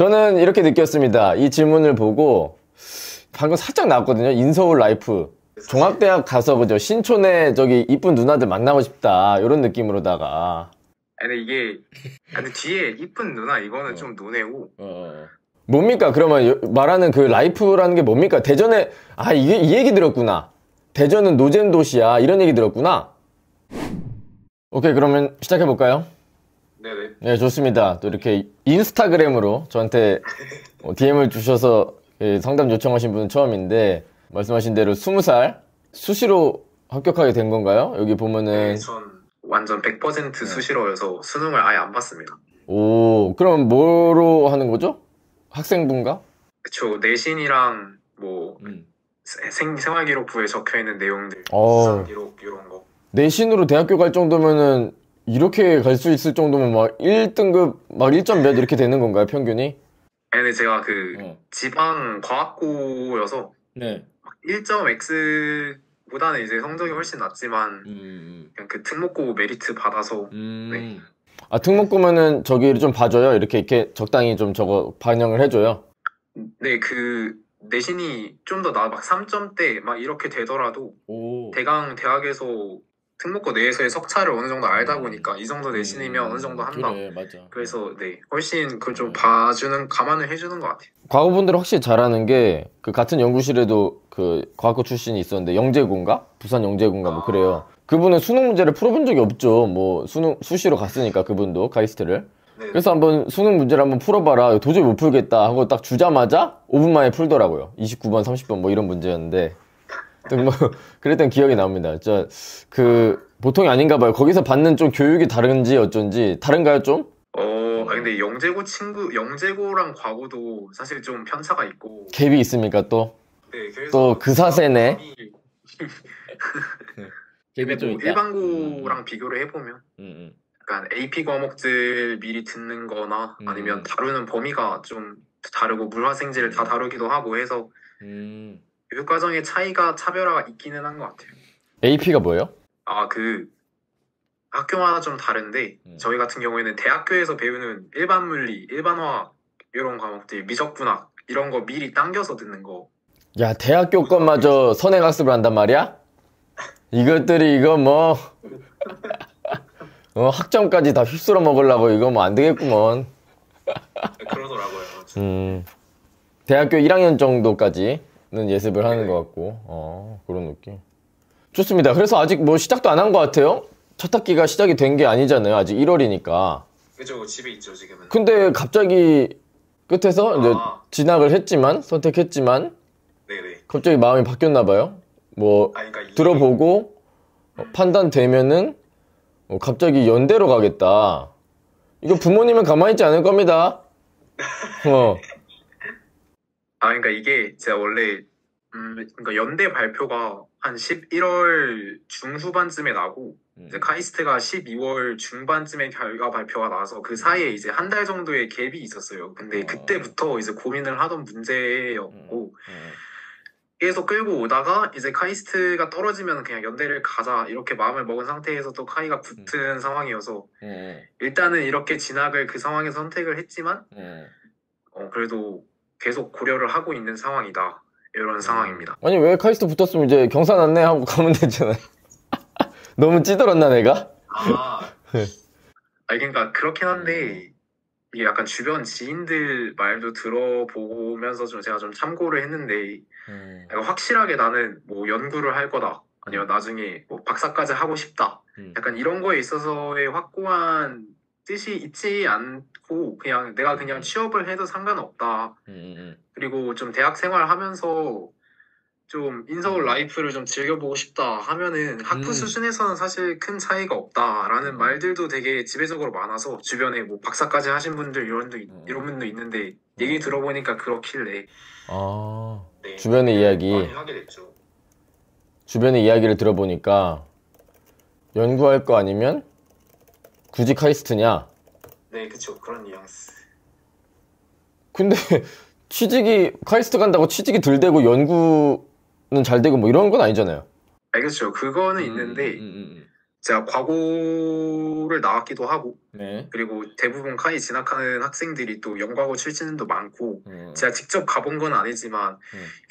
저는 이렇게 느꼈습니다. 이 질문을 보고 방금 살짝 나왔거든요. 인서울 라이프. 종합대학 가서 그죠? 신촌에 저기 이쁜 누나들 만나고 싶다. 이런 느낌으로다가. 근데 이게 근데 뒤에 이쁜 누나 이거는 좀 논해고. 뭡니까? 그러면 말하는 그 라이프라는 게 뭡니까? 대전에 이게 이 얘기 들었구나. 대전은 노잼 도시야. 이런 얘기 들었구나. 오케이, 그러면 시작해 볼까요? 네네. 네, 좋습니다. 또 이렇게 인스타그램으로 저한테 DM을 주셔서 상담 요청하신 분은 처음인데, 말씀하신 대로 20살 수시로 합격하게 된 건가요? 여기 보면은. 네, 전 완전 100% 수시로여서 수능을 아예 안 봤습니다. 오, 그럼 뭐로 하는 거죠? 학생분가? 그쵸. 내신이랑 뭐 생활기록부에 적혀있는 내용들, 수상기록 이런 거. 내신으로 대학교 갈 정도면은 이렇게 갈 수 있을 정도면 막 1등급 막 1점 몇 이렇게 되는 건가요, 평균이? 근데 제가 지방 과학고여서 네. 1점 X보다는 이제 성적이 훨씬 낮지만 그냥 그 특목고 메리트 받아서. 네. 특목고면은 저기를 좀 봐줘요? 이렇게 적당히 좀 저거 반영을 해줘요? 네, 그 내신이 좀 더 막 3점대 막 이렇게 되더라도 대학에서 특목고 내에서의 석차를 어느 정도 알다 보니까 이 정도 내신이면 어느 정도 한다. 그래, 맞아. 그래서 네, 훨씬 그걸 좀 감안을 해주는 것 같아요. 과거분들은 확실히 잘하는 게 그 같은 연구실에도 그 과학고 출신이 있었는데 영재고인가? 부산 영재고인가 뭐 그래요. 그분은 수능 문제를 풀어본 적이 없죠. 뭐 수시로 갔으니까 그분도 카이스트를. 네. 그래서 한번 수능 문제를 한번 풀어봐라. 도저히 못 풀겠다 하고 딱 주자마자 5분 만에 풀더라고요. 29번, 30번 뭐 이런 문제였는데. 뭐 그랬던 기억이 납니다. 보통이 아닌가 봐요. 거기서 받는 좀 교육이 다른지 어쩐지. 다른가요 좀? 근데 영재고랑 과고도 사실 좀 편차가 있고. 갭이 있습니까 또? 네, 그래서 또 그 사세네. 갭이 좀 있다. 일반고랑 비교를 해보면 약간 AP 과목들 미리 듣는 거나 아니면 다루는 범위가 좀 다르고 물화생지를 다 다루기도 하고 해서 교육과정의 차별화가 있기는 한 것 같아요. AP가 뭐예요? 학교마다 좀 다른데 저희 같은 경우에는 대학교에서 배우는 일반 물리, 일반 화학 이런 과목들, 미적분학 이런 거 미리 당겨서 듣는 거. 야, 대학교 것마저 선행학습을 한단 말이야? 이것들이 이거 뭐 학점까지 다 휩쓸어 먹으려고 이거 뭐 안 되겠구먼. 그러더라고요. 대학교 1학년 정도까지는 예습을 하는 것 같고 그런 느낌. 좋습니다. 그래서 아직 뭐 시작도 안 한 것 같아요. 첫 학기가 시작이 된 게 아니잖아요. 아직 1월이니까. 그죠, 집에 있죠 지금은. 근데 갑자기 끝에서 이제 진학을 했지만, 선택했지만 네네. 갑자기 마음이 바뀌었나 봐요. 뭐 그러니까 들어보고 판단되면은 갑자기 연대로 가겠다. 이거 부모님은 가만히 있지 않을 겁니다. 그러니까 이게 제가 원래 그러니까 연대 발표가 한 11월 중후반쯤에 나고 이제 카이스트가 12월 중반쯤에 결과 발표가 나서 그 사이에 이제 한 달 정도의 갭이 있었어요. 근데 그때부터 이제 고민을 하던 문제였고 계속 끌고 오다가 이제 카이스트가 떨어지면 그냥 연대를 가자 이렇게 마음을 먹은 상태에서 또 카이가 붙은 상황이어서 일단은 이렇게 진학을 그 상황에서 선택을 했지만 그래도 계속 고려를 하고 있는 상황이다. 이런 상황입니다. 아니 왜 카이스트 붙었으면 이제 경산 안내 하고 가면 되잖아요. 너무 찌들었나 내가? 그러니까 그렇긴 한데 이게 약간 주변 지인들 말도 들어보면서 제가 좀 참고를 했는데 약간 확실하게 나는 뭐 연구를 할 거다 아니면 나중에 뭐 박사까지 하고 싶다 약간 이런 거에 있어서의 확고한 뜻이 있지 않고 그냥 내가 그냥 취업을 해도 상관없다. 그리고 좀 대학 생활하면서 좀 인서울 라이프를 좀 즐겨보고 싶다 하면은 학부 수준에서는 사실 큰 차이가 없다라는 말들도 되게 지배적으로 많아서 주변에 뭐 박사까지 하신 분들 이런 분도 있는데 얘기 들어보니까 그렇길래 네, 주변의 이야기 많이 하게 됐죠. 주변의 이야기를 들어보니까 연구할 거 아니면 굳이 카이스트냐? 네, 그쵸. 그런 뉘앙스. 근데 취직이 카이스트 간다고 취직이 덜 되고 연구는 잘 되고 뭐 이런 건 아니잖아요. 그렇죠. 그거는 있는데 제가 과고를 나왔기도 하고 네. 그리고 대부분 카이 진학하는 학생들이 또 연과고 출신도 많고 제가 직접 가본 건 아니지만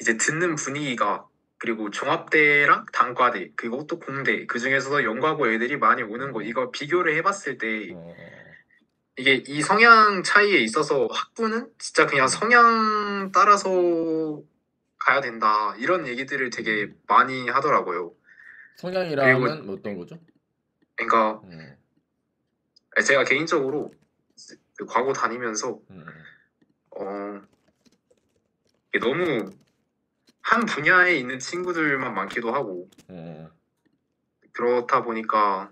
이제 듣는 분위기가 그리고 종합대랑 단과대 그리고 또 공대 그 중에서도 연과고 애들이 많이 오는 거 이거 비교를 해봤을 때 이게 이 성향 차이에 있어서 학부는 진짜 그냥 성향 따라서 가야 된다 이런 얘기들을 되게 많이 하더라고요. 성향이라면 어떤 거죠? 그러니까 제가 개인적으로 그 과고 다니면서 이게 너무 한 분야에 있는 친구들만 많기도 하고 그렇다 보니까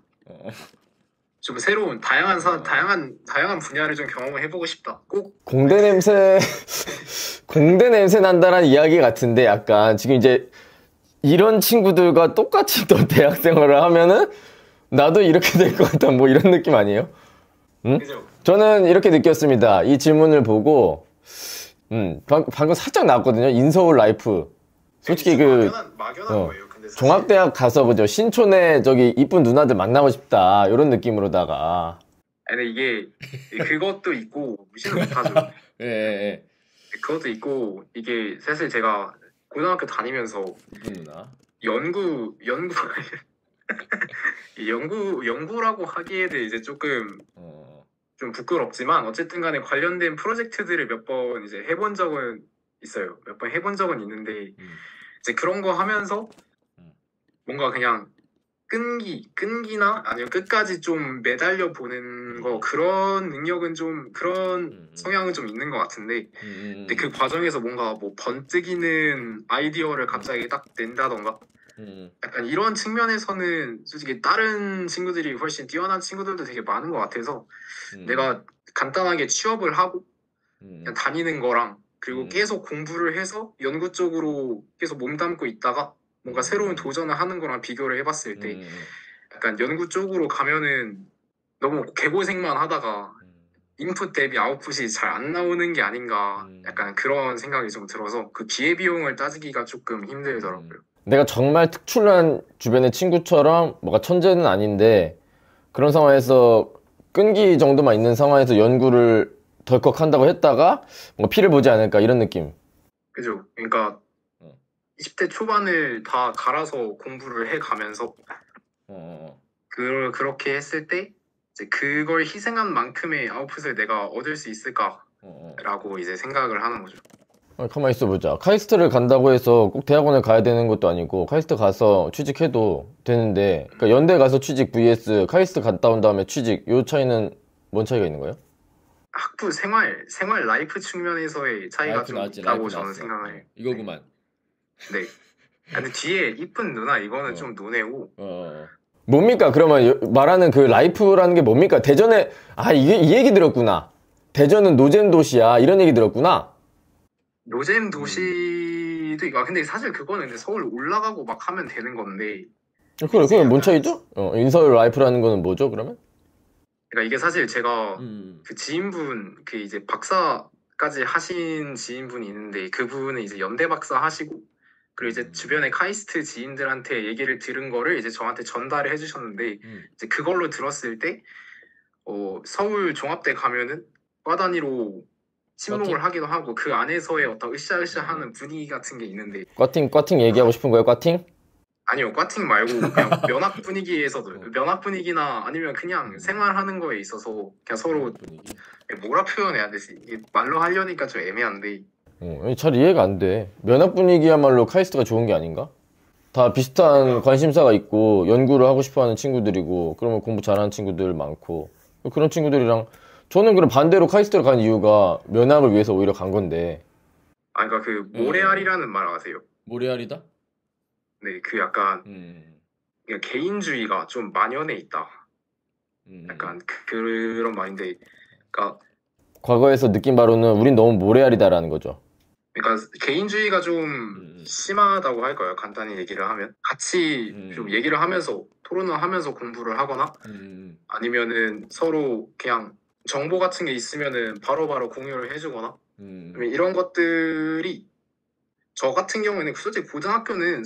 좀 새로운 다양한 분야를 좀 경험을 해보고 싶다. 꼭 공대 냄새 난다라는 이야기 같은데 약간 지금 이제 이런 친구들과 똑같이 또 대학 생활을 하면은 나도 이렇게 될 것 같다 뭐 이런 느낌 아니에요? 응? 그죠? 저는 이렇게 느꼈습니다. 이 질문을 보고 방금 살짝 나왔거든요. 인서울 라이프. 솔직히 막연한 거예요. 근데 사실 종합대학 가서 그죠 신촌에 저기 이쁜 누나들 만나고 싶다 이런 느낌으로다가. 근데 이게 그것도 있고 무시는 못하죠. 예. 그것도 있고 이게 사실 제가 고등학교 다니면서 이쁜 누나. 연구라고 하기에는 이제 조금 좀 부끄럽지만 어쨌든 간에 관련된 프로젝트들을 몇 번 이제 해본 적은 있어요. 몇 번 해본 적은 있는데 이제 그런 거 하면서 뭔가 그냥 끈기나 아니면 끝까지 좀 매달려 보는 거 그런 능력은 좀 그런 성향은 좀 있는 것 같은데 근데 그 과정에서 뭔가 뭐 번뜩이는 아이디어를 갑자기 딱 낸다던가 약간 이런 측면에서는 솔직히 다른 친구들이 훨씬 뛰어난 친구들도 되게 많은 것 같아서 내가 간단하게 취업을 하고 그냥 다니는 거랑 그리고 계속 공부를 해서 연구 쪽으로 계속 몸담고 있다가 뭔가 새로운 도전을 하는 거랑 비교를 해봤을 때 약간 연구 쪽으로 가면은 너무 개고생만 하다가 인풋 대비 아웃풋이 잘 안 나오는 게 아닌가 약간 그런 생각이 좀 들어서 그 기회비용을 따지기가 조금 힘들더라고요. 내가 정말 특출난 주변의 친구처럼 뭐가 천재는 아닌데 그런 상황에서 끈기 정도만 있는 상황에서 연구를 덜컥 한다고 했다가 뭔가 피를 보지 않을까 이런 느낌. 그죠? 그러니까 20대 초반을 다 갈아서 공부를 해가면서 그렇게 했을 때 이제 그걸 희생한 만큼의 아웃풋을 내가 얻을 수 있을까라고 이제 생각을 하는 거죠. 가만히 있어보자. 카이스트를 간다고 해서 꼭 대학원을 가야 되는 것도 아니고 카이스트 가서 취직해도 되는데 그러니까 연대 가서 취직 vs 카이스트 갔다 온 다음에 취직 요 차이는 뭔 차이가 있는 거예요? 학부 생활 라이프 측면에서의 차이가 좀 있다고 저는 생각을 해요. 이거구만. 네. 근데 뒤에 이쁜 누나 이거는 좀 논해고 뭡니까? 그러면 말하는 그 라이프라는 게 뭡니까? 대전에 이 얘기 들었구나. 대전은 노잼 도시야 이런 얘기 들었구나. 노잼 도시도 있고 근데 사실 그거는 서울 올라가고 막 하면 되는 건데 그래 뭔 차이죠? 인서울 라이프라는 거는 뭐죠 그러면? 그러니까 이게 사실 제가 그 지인분 그 이제 박사까지 하신 지인분이 있는데 그분은 이제 연대 박사 하시고 그리고 이제 주변에 카이스트 지인들한테 얘기를 들은 거를 이제 저한테 전달을 해주셨는데 이제 그걸로 들었을 때 서울 종합대 가면은 과 단위로 친목을 하기도 하고 그 안에서의 어떤 으쌰으쌰하는 분위기 같은 게 있는데 과팅 얘기하고 싶은 거예요? 과팅? 아니요 과팅 말고 그냥 면학 분위기에서도 면학 분위기나 아니면 그냥 생활하는 거에 있어서 그냥 서로 뭐라 표현해야 되지? 이게 말로 하려니까 좀 애매한데 잘 이해가 안 돼. 면학 분위기야말로 카이스트가 좋은 게 아닌가? 다 비슷한 관심사가 있고 연구를 하고 싶어하는 친구들이고 그러면 공부 잘하는 친구들 많고 그런 친구들이랑 저는 그럼 반대로 카이스트를 간 이유가 면학을 위해서 오히려 간 건데. 그러니까 그 모래알이라는 말 아세요? 모래알이다? 네, 그 약간 그냥 개인주의가 좀 만연해 있다. 약간 그런 말인데, 그러니까 과거에서 느낀 바로는 우린 너무 모래알이다라는 거죠. 그러니까 개인주의가 좀 심하다고 할 거예요. 간단히 얘기를 하면 같이 좀 얘기를 하면서 토론을 하면서 공부를 하거나 아니면은 서로 그냥 정보 같은 게 있으면은 바로바로 공유를 해주거나 이런 것들이 저 같은 경우에는 솔직히 고등학교는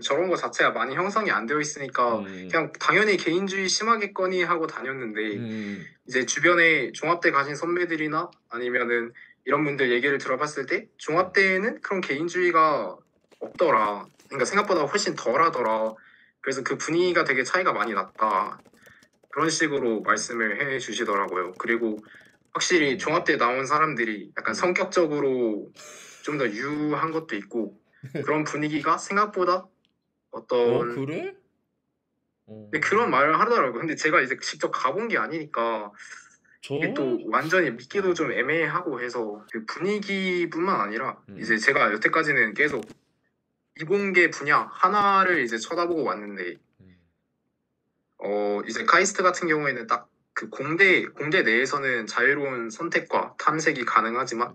저런 거 자체가 많이 형성이 안 되어 있으니까 그냥 당연히 개인주의 심하겠거니 하고 다녔는데 이제 주변에 종합대 가신 선배들이나 아니면은 이런 분들 얘기를 들어봤을 때 종합대에는 그런 개인주의가 없더라. 그러니까 생각보다 훨씬 덜하더라. 그래서 그 분위기가 되게 차이가 많이 났다. 그런 식으로 말씀을 해 주시더라고요. 그리고 확실히 종합대 나온 사람들이 약간 성격적으로 좀 더 유한 것도 있고 그런 분위기가 생각보다 어떤 그래? 근데 그런 말을 하더라고요. 근데 제가 이제 직접 가본 게 아니니까 이게 또 완전히 믿기도 좀 애매하고 해서 그 분위기뿐만 아니라 이제 제가 여태까지는 계속 이공계 분야 하나를 이제 쳐다보고 왔는데 이제 카이스트 같은 경우에는 딱 그 공대 내에서는 자유로운 선택과 탐색이 가능하지만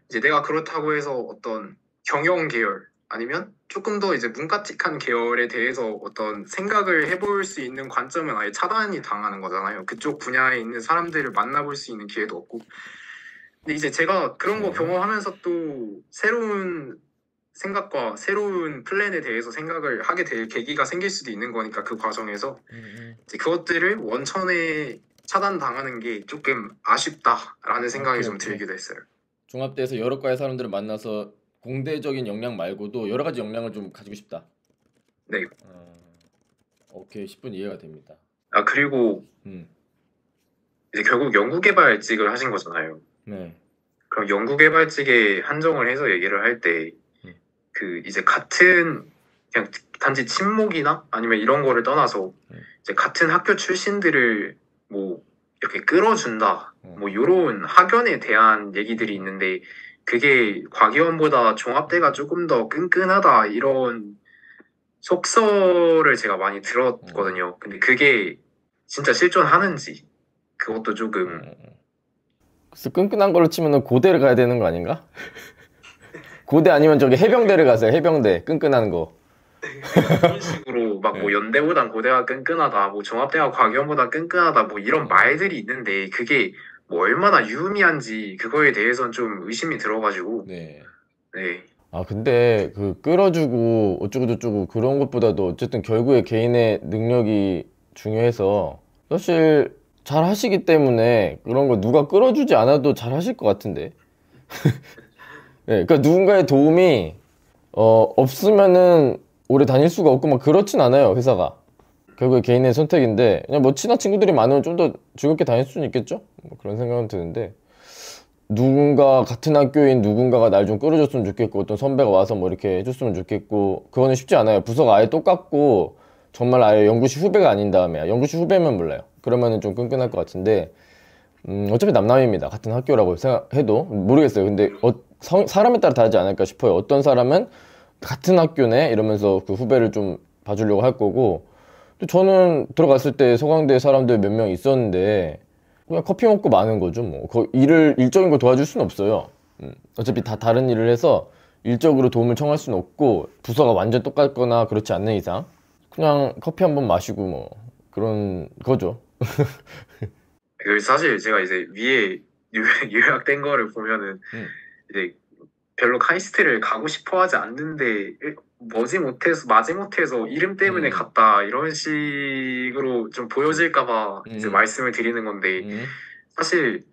이제 내가 그렇다고 해서 어떤 경영 계열 아니면 조금 더 이제 문과틱한 계열에 대해서 어떤 생각을 해볼 수 있는 관점은 아예 차단이 당하는 거잖아요. 그쪽 분야에 있는 사람들을 만나볼 수 있는 기회도 없고. 근데 이제 제가 그런 거 경험하면서 또 새로운 생각과 새로운 플랜에 대해서 생각을 하게 될 계기가 생길 수도 있는 거니까 그 과정에서 이제 그것들을 원천에 차단당하는 게 조금 아쉽다라는 생각이 좀 들기도 했어요. 종합대에서 여러 과의 사람들을 만나서 공대적인 역량 말고도 여러 가지 역량을 좀 가지고 싶다. 네. 오케이, 10분 이해가 됩니다. 그리고 이제 결국 연구개발직을 하신 거잖아요. 네. 그럼 연구개발직에 한정을 해서 얘기를 할 때 그 이제 같은 그냥 단지 친목이나 아니면 이런 거를 떠나서 이제 같은 학교 출신들을 뭐 이렇게 끌어준다 뭐 요런 학연에 대한 얘기들이 있는데 그게 과기원보다 종합대가 조금 더 끈끈하다 이런 속설을 제가 많이 들었거든요. 근데 그게 진짜 실존하는지 그것도 조금 그래서 끈끈한 걸로 치면은 고대를 가야 되는 거 아닌가? 고대 아니면 저기 해병대를 가세요. 해병대 끈끈한 거. 그런 식으로 막 뭐 연대보단 고대가 끈끈하다, 뭐 종합대가 과기원보다 끈끈하다, 뭐 이런 말들이 있는데 그게 뭐 얼마나 유의미한지 그거에 대해서는 좀 의심이 들어가지고. 네. 네. 근데 그 끌어주고 어쩌고 저쩌고 그런 것보다도 어쨌든 결국에 개인의 능력이 중요해서 사실 잘 하시기 때문에 그런 거 누가 끌어주지 않아도 잘 하실 것 같은데. 네, 그러니까 누군가의 도움이 없으면은 오래 다닐 수가 없고 막 그렇진 않아요, 회사가. 결국에 개인의 선택인데 그냥 뭐 친한 친구들이 많으면 좀 더 즐겁게 다닐 수는 있겠죠? 뭐 그런 생각은 드는데 누군가 같은 학교인 누군가가 날 좀 끌어줬으면 좋겠고 어떤 선배가 와서 뭐 이렇게 해줬으면 좋겠고 그거는 쉽지 않아요. 부서가 아예 똑같고 정말 아예 연구실 후배가 아닌 다음에 연구실 후배면 몰라요. 그러면은 좀 끈끈할 것 같은데 어차피 남남입니다. 같은 학교라고 생각해도 모르겠어요. 근데 사람에 따라 다르지 않을까 싶어요. 어떤 사람은 같은 학교네 이러면서 그 후배를 좀 봐주려고 할 거고 또 저는 들어갔을 때 서강대 사람들 몇 명 있었는데 그냥 커피 먹고 마는 거죠. 뭐 일적인 걸 도와줄 수는 없어요. 어차피 다 다른 일을 해서 일적으로 도움을 청할 수는 없고 부서가 완전 똑같거나 그렇지 않는 이상 그냥 커피 한번 마시고 뭐 그런 거죠. 사실 제가 이제 위에 요약된 거를 보면은 이제 별로 카이스트를 가고 싶어 하지 않는데 마지못해서 이름 때문에 갔다 이런 식으로 좀 보여질까봐 이제 말씀을 드리는 건데 사실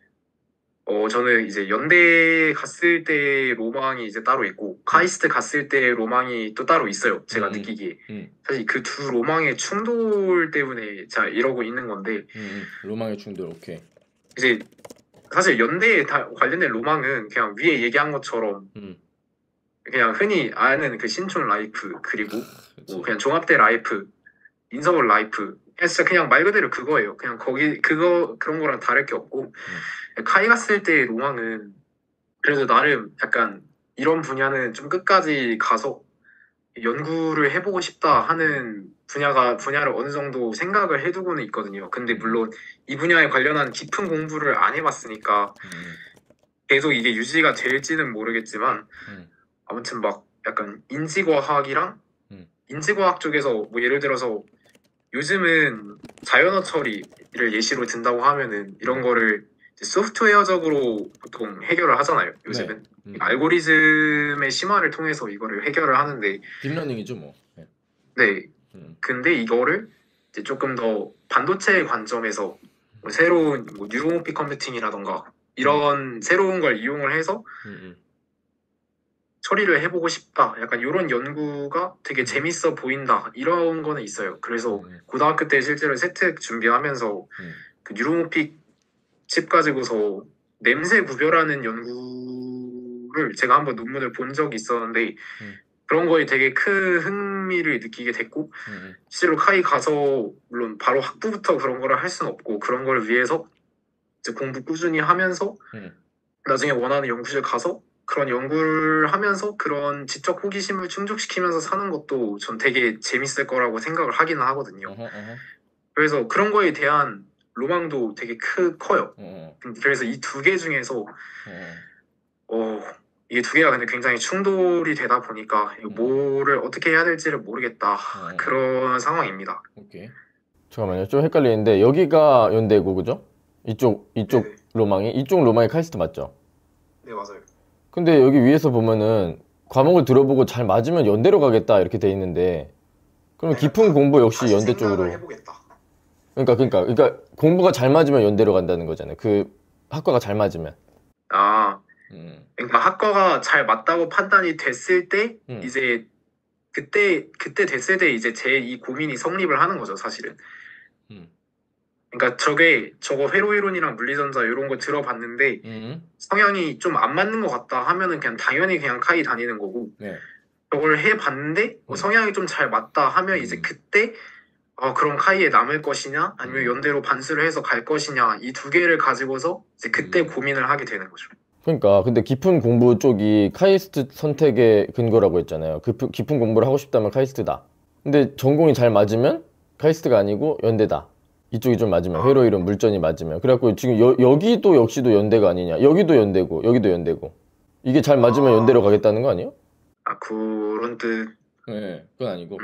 저는 이제 연대 갔을 때 로망이 이제 따로 있고 카이스트 갔을 때 로망이 또 따로 있어요. 제가 느끼기에 사실 그 두 로망의 충돌 때문에 제가 이러고 있는 건데 로망의 충돌 오케이. 이제 사실 연대에 관련된 로망은 그냥 위에 얘기한 것처럼 그냥 흔히 아는 그 신촌 라이프 그리고 뭐 그냥 종합대 라이프, 인서울 라이프 진짜 그냥 말 그대로 그거예요. 그냥 그런 거랑 다를 게 없고 카이 갔을 때의 로망은 그래도 나름 약간 이런 분야는 좀 끝까지 가서 연구를 해보고 싶다 하는 분야를 어느 정도 생각을 해두고는 있거든요. 근데 물론 이 분야에 관련한 깊은 공부를 안 해봤으니까 계속 이게 유지가 될지는 모르겠지만 아무튼 막 약간 인지과학이랑 인지과학 쪽에서 뭐 예를 들어서 요즘은 자연어 처리를 예시로 든다고 하면은 이런 거를 소프트웨어적으로 보통 해결을 하잖아요. 요즘은 알고리즘의 심화를 통해서 이거를 해결을 하는데 딥러닝이죠 뭐. 네. 근데 이거를 이제 조금 더 반도체의 관점에서 뭐 새로운 뭐 뉴로모픽 컴퓨팅이라던가 이런 새로운 걸 이용을 해서 처리를 해보고 싶다. 약간 이런 연구가 되게 재밌어 보인다. 이런 거는 있어요. 그래서 고등학교 때 실제로 세특 준비하면서 그 뉴로모픽 칩 가지고서 냄새 구별하는 연구를 제가 한번 논문을 본 적이 있었는데 그런 거에 되게 큰 흥미를 느끼게 됐고 실제로 카이 가서 물론 바로 학부부터 그런 거를 할 수는 없고 그런 걸 위해서 이제 공부 꾸준히 하면서 나중에 원하는 연구실 가서 그런 연구를 하면서 그런 지적 호기심을 충족시키면서 사는 것도 전 되게 재밌을 거라고 생각을 하기는 하거든요. 그래서 그런 거에 대한 로망도 되게 커요. 그래서 이 두 개 중에서 이게 두 개가 근데 굉장히 충돌이 되다 보니까 뭐를 어떻게 해야 될지를 모르겠다. 그런 상황입니다. 오케이. 잠깐만요. 좀 헷갈리는데 여기가 연대고 그죠? 이쪽 네네. 로망이? 이쪽 로망이 카이스트 맞죠? 네 맞아요. 근데 여기 위에서 보면은 과목을 들어보고 잘 맞으면 연대로 가겠다 이렇게 돼 있는데 그러면 깊은 공부 역시 연대 쪽으로 해보겠다. 그러니까 공부가 잘 맞으면 연대로 간다는 거잖아요. 그 학과가 잘 맞으면. 그러니까 학과가 잘 맞다고 판단이 됐을 때 이제 그때 됐을 때 이제 제 이 고민이 성립을 하는 거죠, 사실은. 그러니까 저거 회로 이론이랑 물리전자 이런 거 들어봤는데 성향이 좀 안 맞는 것 같다 하면은 그냥 당연히 그냥 카이 다니는 거고 저걸 해봤는데 성향이 좀 잘 맞다 하면 이제 그때 그럼 카이에 남을 것이냐 아니면 연대로 반수를 해서 갈 것이냐 이 두 개를 가지고서 이제 그때 고민을 하게 되는 거죠. 그러니까 근데 깊은 공부 쪽이 카이스트 선택의 근거라고 했잖아요. 깊은 공부를 하고 싶다면 카이스트다. 근데 전공이 잘 맞으면 카이스트가 아니고 연대다. 이쪽이 좀 맞으면 회로 이론 물전이 맞으면 그래갖고 지금 여기도 역시도 연대가 아니냐. 여기도 연대고 여기도 연대고 이게 잘 맞으면 연대로 가겠다는 거 아니에요? 그런 뜻. 네, 그건 아니고.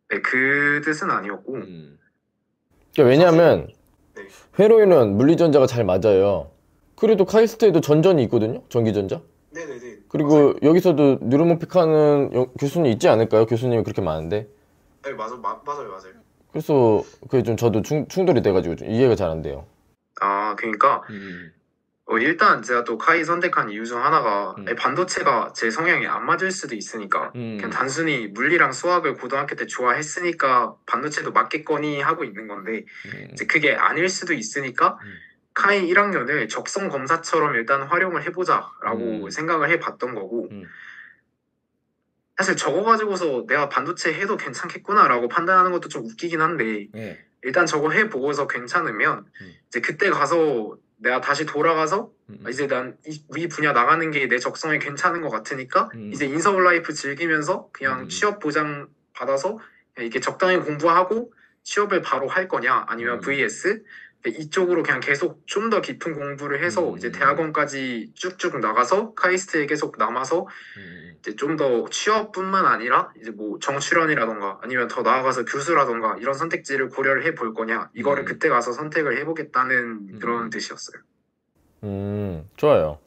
네, 그 뜻은 아니었고. 그러니까 왜냐하면 회로 이론 물리전자가 잘 맞아요. 그래도 카이스트에도 전전이 있거든요. 전기전자. 네네네. 그리고 맞아요. 여기서도 뉴로모픽하는 교수님 있지 않을까요? 교수님이 그렇게 많은데. 네 맞아요. 그래서 그게 좀 저도 충돌이 돼가지고 좀 이해가 잘 안 돼요. 그러니까 일단 제가 또 카이 선택한 이유 중 하나가 반도체가 제 성향에 안 맞을 수도 있으니까 그냥 단순히 물리랑 수학을 고등학교 때 좋아했으니까 반도체도 맞겠거니 하고 있는 건데 이제 그게 아닐 수도 있으니까 카이 1학년을 적성 검사처럼 일단 활용을 해보자라고 생각을 해봤던 거고 사실 저거 가지고서 내가 반도체 해도 괜찮겠구나라고 판단하는 것도 좀 웃기긴 한데 일단 저거 해보고서 괜찮으면 이제 그때 가서 내가 다시 돌아가서 이제 난 이 분야 나가는 게 내 적성에 괜찮은 것 같으니까 이제 인서울 라이프 즐기면서 그냥 취업 보장 받아서 이렇게 적당히 공부하고 취업을 바로 할 거냐 아니면 vs 이쪽으로 그냥 계속 좀 더 깊은 공부를 해서 이제 대학원까지 쭉쭉 나가서 카이스트에 계속 남아서 이제 좀 더 취업뿐만 아니라 이제 뭐 정출연이라던가 아니면 더 나아가서 교수라던가 이런 선택지를 고려를 해볼 거냐 이거를 그때 가서 선택을 해보겠다는 그런 뜻이었어요. 좋아요.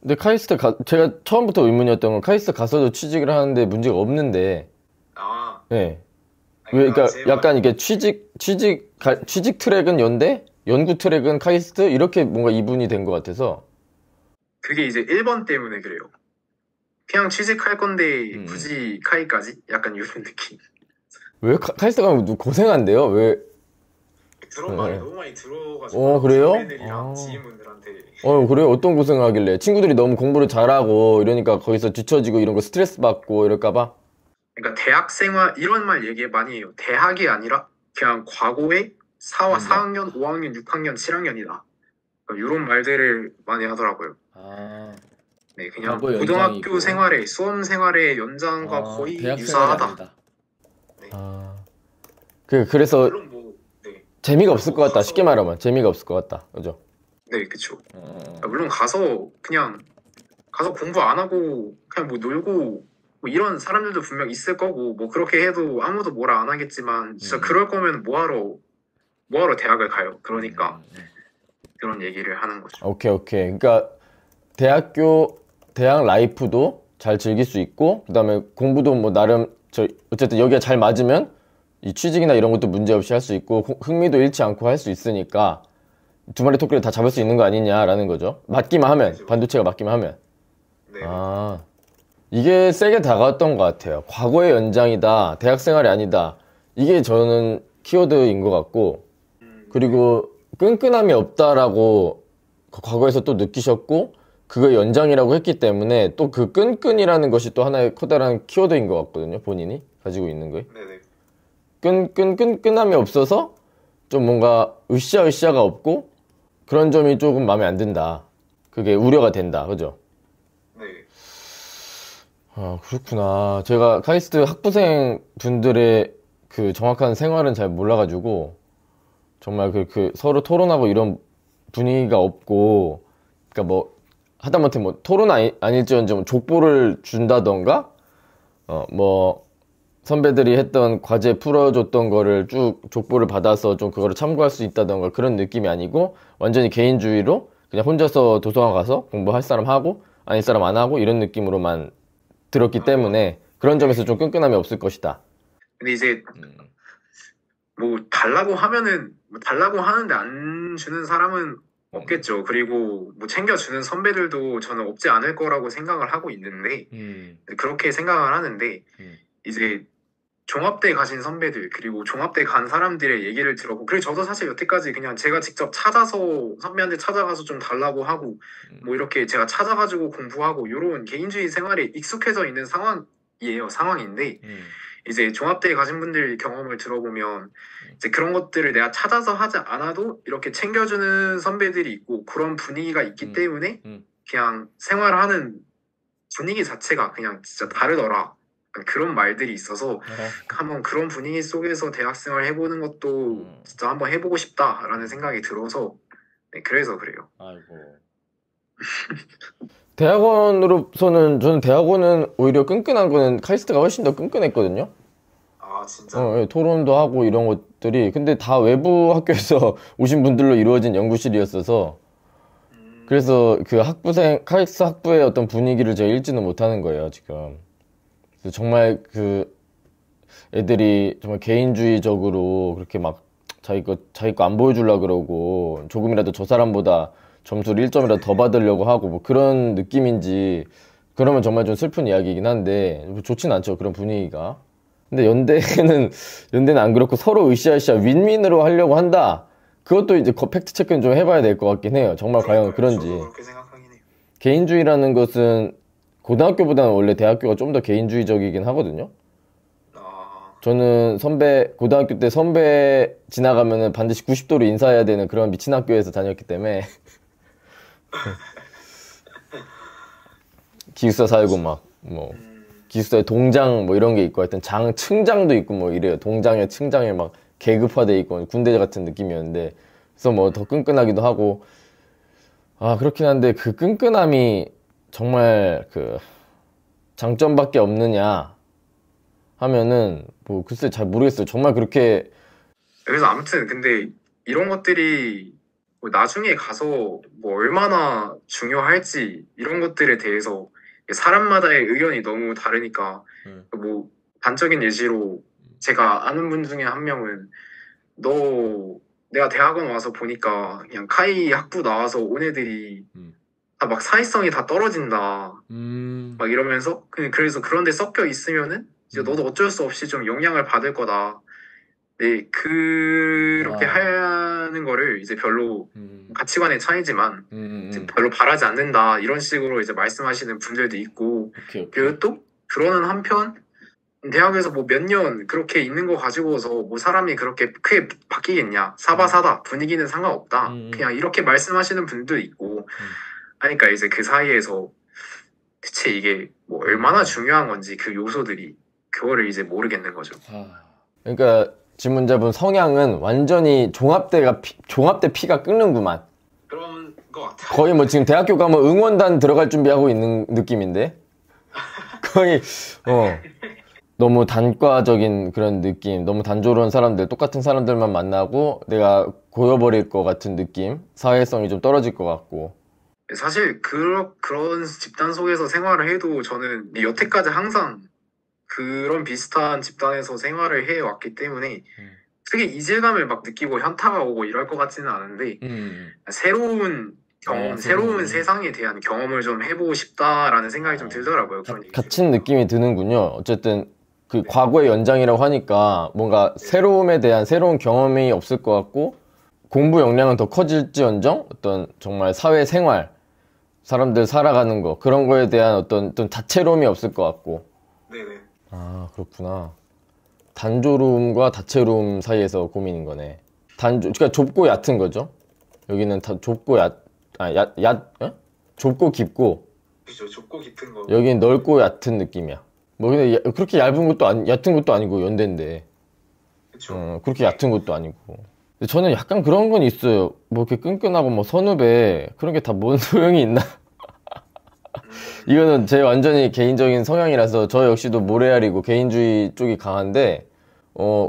근데 카이스트 제가 처음부터 의문이었던 건 카이스트 가서도 취직을 하는데 문제가 없는데 네. 왜 그러니까 약간 이게 취직 트랙은 연대, 연구 트랙은 카이스트 이렇게 뭔가 이분이 된 것 같아서 그게 이제 1번 때문에 그래요. 그냥 취직할 건데 굳이 카이까지? 약간 이런 느낌. 왜 카이스트 가면 고생한대요? 왜? 그런 말이 너무 많이 들어가지고 그래요? 선배들이랑 지인분들한테 그래요? 어떤 고생을 하길래? 친구들이 너무 공부를 잘하고 이러니까 거기서 뒤처지고 이런 거 스트레스 받고 이럴까봐? 그러니까 대학 생활 이런 말 얘기 많이 해요. 대학이 아니라 그냥 과거에 4학년, 5학년, 6학년, 7학년이다. 그러니까 이런 말들을 많이 하더라고요. 네, 그냥 고등학교 생활의 수험 생활의 연장과 거의 유사하다. 네. 그래서 물론 뭐 재미가 없을 것 같다. 쉽게 말하면 재미가 없을 것 같다. 그죠? 네, 그쵸. 물론 가서 그냥 가서 공부 안 하고 그냥 뭐 놀고 뭐 이런 사람들도 분명 있을 거고 뭐 그렇게 해도 아무도 뭐라 안 하겠지만 진짜 그럴 거면 뭐하러 대학을 가요. 그러니까 그런 얘기를 하는 거죠. 오케이. 그러니까 대학 라이프도 잘 즐길 수 있고, 그 다음에 공부도 뭐 나름, 어쨌든 여기가 잘 맞으면 이 취직이나 이런 것도 문제없이 할 수 있고, 흥미도 잃지 않고 할 수 있으니까, 두 마리 토끼를 다 잡을 수 있는 거 아니냐라는 거죠. 맞기만 하면, 그렇죠. 반도체가 맞기만 하면. 네. 아, 이게 세게 다가왔던 것 같아요. 과거의 연장이다, 대학생활이 아니다. 이게 저는 키워드인 것 같고, 그리고 끈끈함이 없다라고 과거에서 또 느끼셨고, 그거 연장이라고 했기 때문에 또 그 끈끈이라는 것이 또 하나의 커다란 키워드인 것 같거든요. 본인이 가지고 있는 거에. 네네. 끈끈함이 없어서 좀 뭔가 으쌰으쌰가 없고 그런 점이 조금 마음에 안 든다. 그게 우려가 된다. 그죠? 네. 아, 그렇구나. 제가 카이스트 학부생 분들의 그 정확한 생활은 잘 몰라가지고 정말 그 서로 토론하고 이런 분위기가 없고, 그러니까 뭐 하다못해 뭐 토론 아닐지언정 족보를 준다던가, 뭐 선배들이 했던 과제 풀어줬던 거를 쭉 족보를 받아서 좀 그거를 참고할 수 있다던가 그런 느낌이 아니고 완전히 개인주의로 그냥 혼자서 도서관 가서 공부할 사람 하고 아닐 사람 안 하고 이런 느낌으로만 들었기 때문에 그런 점에서 좀 끈끈함이 없을 것이다. 근데 이제 뭐 달라고 하면은 뭐 달라고 하는데 안 주는 사람은 없겠죠. 그리고 뭐 챙겨주는 선배들도 저는 없지 않을 거라고 생각을 하고 있는데 그렇게 생각을 하는데 이제 종합대 가신 선배들 그리고 종합대 간 사람들의 얘기를 들어보고, 그리고 저도 사실 여태까지 그냥 제가 직접 찾아서 선배한테 찾아가서 좀 달라고 하고 뭐 이렇게 제가 찾아가지고 공부하고 이런 개인주의 생활에 익숙해져 있는 상황인데 이제 종합대에 가신 분들 경험을 들어보면 이제 그런 것들을 내가 찾아서 하지 않아도 이렇게 챙겨주는 선배들이 있고 그런 분위기가 있기 때문에 그냥 생활하는 분위기 자체가 그냥 진짜 다르더라. 그런 말들이 있어서 한번 그런 분위기 속에서 대학생활 해보는 것도 진짜 한번 해보고 싶다라는 생각이 들어서 네, 그래서 그래요. 아이고. 대학원으로서는 저는 대학원은 오히려 끈끈한 거는 카이스트가 훨씬 더 끈끈했거든요. 아 진짜? 예, 토론도 하고 이런 것들이 근데 다 외부 학교에서 오신 분들로 이루어진 연구실이었어서 그래서 그 카이스트 학부의 어떤 분위기를 제가 읽지는 못하는 거예요 지금. 그래서 정말 그 애들이 정말 개인주의적으로 그렇게 막 자기 거 안 보여주려고 그러고 조금이라도 저 사람보다 점수를 1점이라도 더 받으려고 하고 뭐 그런 느낌인지, 그러면 정말 좀 슬픈 이야기이긴 한데 뭐 좋진 않죠 그런 분위기가. 근데 연대는 안 그렇고 서로 으쌰으쌰 윈윈으로 하려고 한다. 그것도 이제 팩트 체크는 좀 해봐야 될 것 같긴 해요. 정말 과연 그런지. 저도 그렇게 생각하긴 해요. 개인주의라는 것은 고등학교보다는 원래 대학교가 좀 더 개인주의적이긴 하거든요. 저는 고등학교 때 선배 지나가면은 반드시 90도로 인사해야 되는 그런 미친 학교에서 다녔기 때문에 기숙사 살고 뭐 기숙사에 동장 뭐 이런 게 있고 하여튼 층장도 있고 뭐 이래요. 동장에 층장에 막 계급화돼 있고 군대 같은 느낌이었는데, 그래서 뭐 더 끈끈하기도 하고. 아, 그렇긴 한데 그 끈끈함이 정말 그 장점밖에 없느냐 하면은 뭐 글쎄 잘 모르겠어요. 정말 그렇게. 그래서 아무튼 근데 이런 것들이 뭐 나중에 가서 뭐 얼마나 중요할지 이런 것들에 대해서 사람마다의 의견이 너무 다르니까 뭐 단적인 예시로 제가 아는 분 중에 한 명은 내가 대학원 와서 보니까 그냥 카이 학부 나와서 온 애들이 다 막 사회성이 다 떨어진다 막 이러면서 그래서 그런 데 섞여 있으면은 이제 너도 어쩔 수 없이 좀 영향을 받을 거다. 네, 그렇게 하는 거를 이제 별로 가치관의 차이지만 이제 별로 바라지 않는다 이런 식으로 이제 말씀하시는 분들도 있고. 오케이. 그리고 또 그러는 한편 대학에서 뭐 몇 년 그렇게 있는 거 가지고서 뭐 사람이 그렇게 크게 바뀌겠냐, 사바사다 분위기는 상관없다 그냥 이렇게 말씀하시는 분도 있고 하니까 이제 그 사이에서 대체 이게 뭐 얼마나 중요한 건지 그 요소들이 그거를 이제 모르겠는 거죠. 그러니까 질문자분 성향은 완전히 종합대 피가 끓는구만. 그런 거 같아요. 거의 뭐 지금 대학교 가면 응원단 들어갈 준비하고 있는 느낌인데 거의 너무 단과적인 그런 느낌, 너무 단조로운 사람들, 똑같은 사람들만 만나고 내가 고여버릴 것 같은 느낌, 사회성이 좀 떨어질 것 같고. 사실 그런 집단 속에서 생활을 해도 저는 여태까지 항상 그런 비슷한 집단에서 생활을 해왔기 때문에 크게 이질감을 막 느끼고 현타가 오고 이럴 것 같지는 않은데 새로운 경험, 새로운 세상에 대한 경험을 좀 해보고 싶다라는 생각이 좀 들더라고요. 그런 얘기 갇힌 느낌이 드는군요. 어쨌든 그 과거의 연장이라고 하니까 뭔가 새로움에 대한 새로운 경험이 없을 것 같고 공부 역량은 더 커질지언정 어떤 정말 사회생활, 사람들 살아가는 거 그런 거에 대한 어떤 다채로움이 없을 것 같고. 네네. 아, 그렇구나. 단조로움과 다채로움 사이에서 고민인 거네. 그러니까 좁고 얕은 거죠. 여기는 다 좁고 좁고 깊고. 그죠, 좁고 깊은 거. 여기는 넓고 얕은 느낌이야. 뭐 근데 그렇게 얇은 것도 얕은 것도 아니고 연대인데. 그쵸. 그렇게 얕은 것도 아니고. 근데 저는 약간 그런 건 있어요. 뭐 이렇게 끈끈하고 뭐 선후배 그런 게 다 뭔 소용이 있나? 이거는 제 완전히 개인적인 성향이라서 저 역시도 모래알이고 개인주의 쪽이 강한데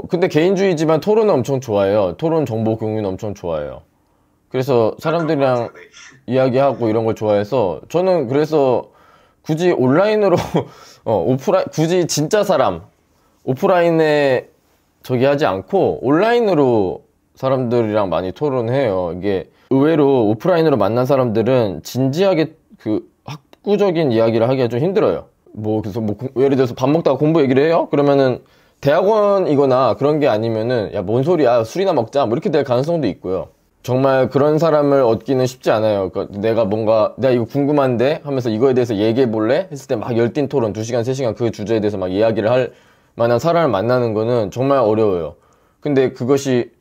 근데 개인주의지만 토론은 엄청 좋아해요. 토론 정보 공유는 엄청 좋아해요. 그래서 사람들이랑 이야기하고 이런 걸 좋아해서 저는 그래서 굳이 온라인으로 굳이 진짜 사람 오프라인에 저기 하지 않고 온라인으로 사람들이랑 많이 토론해요. 이게 의외로 오프라인으로 만난 사람들은 진지하게 그 학구적인 이야기를 하기가 좀 힘들어요. 뭐 그래서 뭐 예를 들어서 밥 먹다가 공부 얘기를 해요? 그러면은 대학원이거나 그런 게 아니면은 야 뭔 소리야 술이나 먹자 뭐 이렇게 될 가능성도 있고요. 정말 그런 사람을 얻기는 쉽지 않아요. 그러니까 내가 이거 궁금한데 하면서 이거에 대해서 얘기해 볼래? 했을 때 막 열띤 토론 2시간 3시간 그 주제에 대해서 막 이야기를 할 만한 사람을 만나는 거는 정말 어려워요. 근데 그것이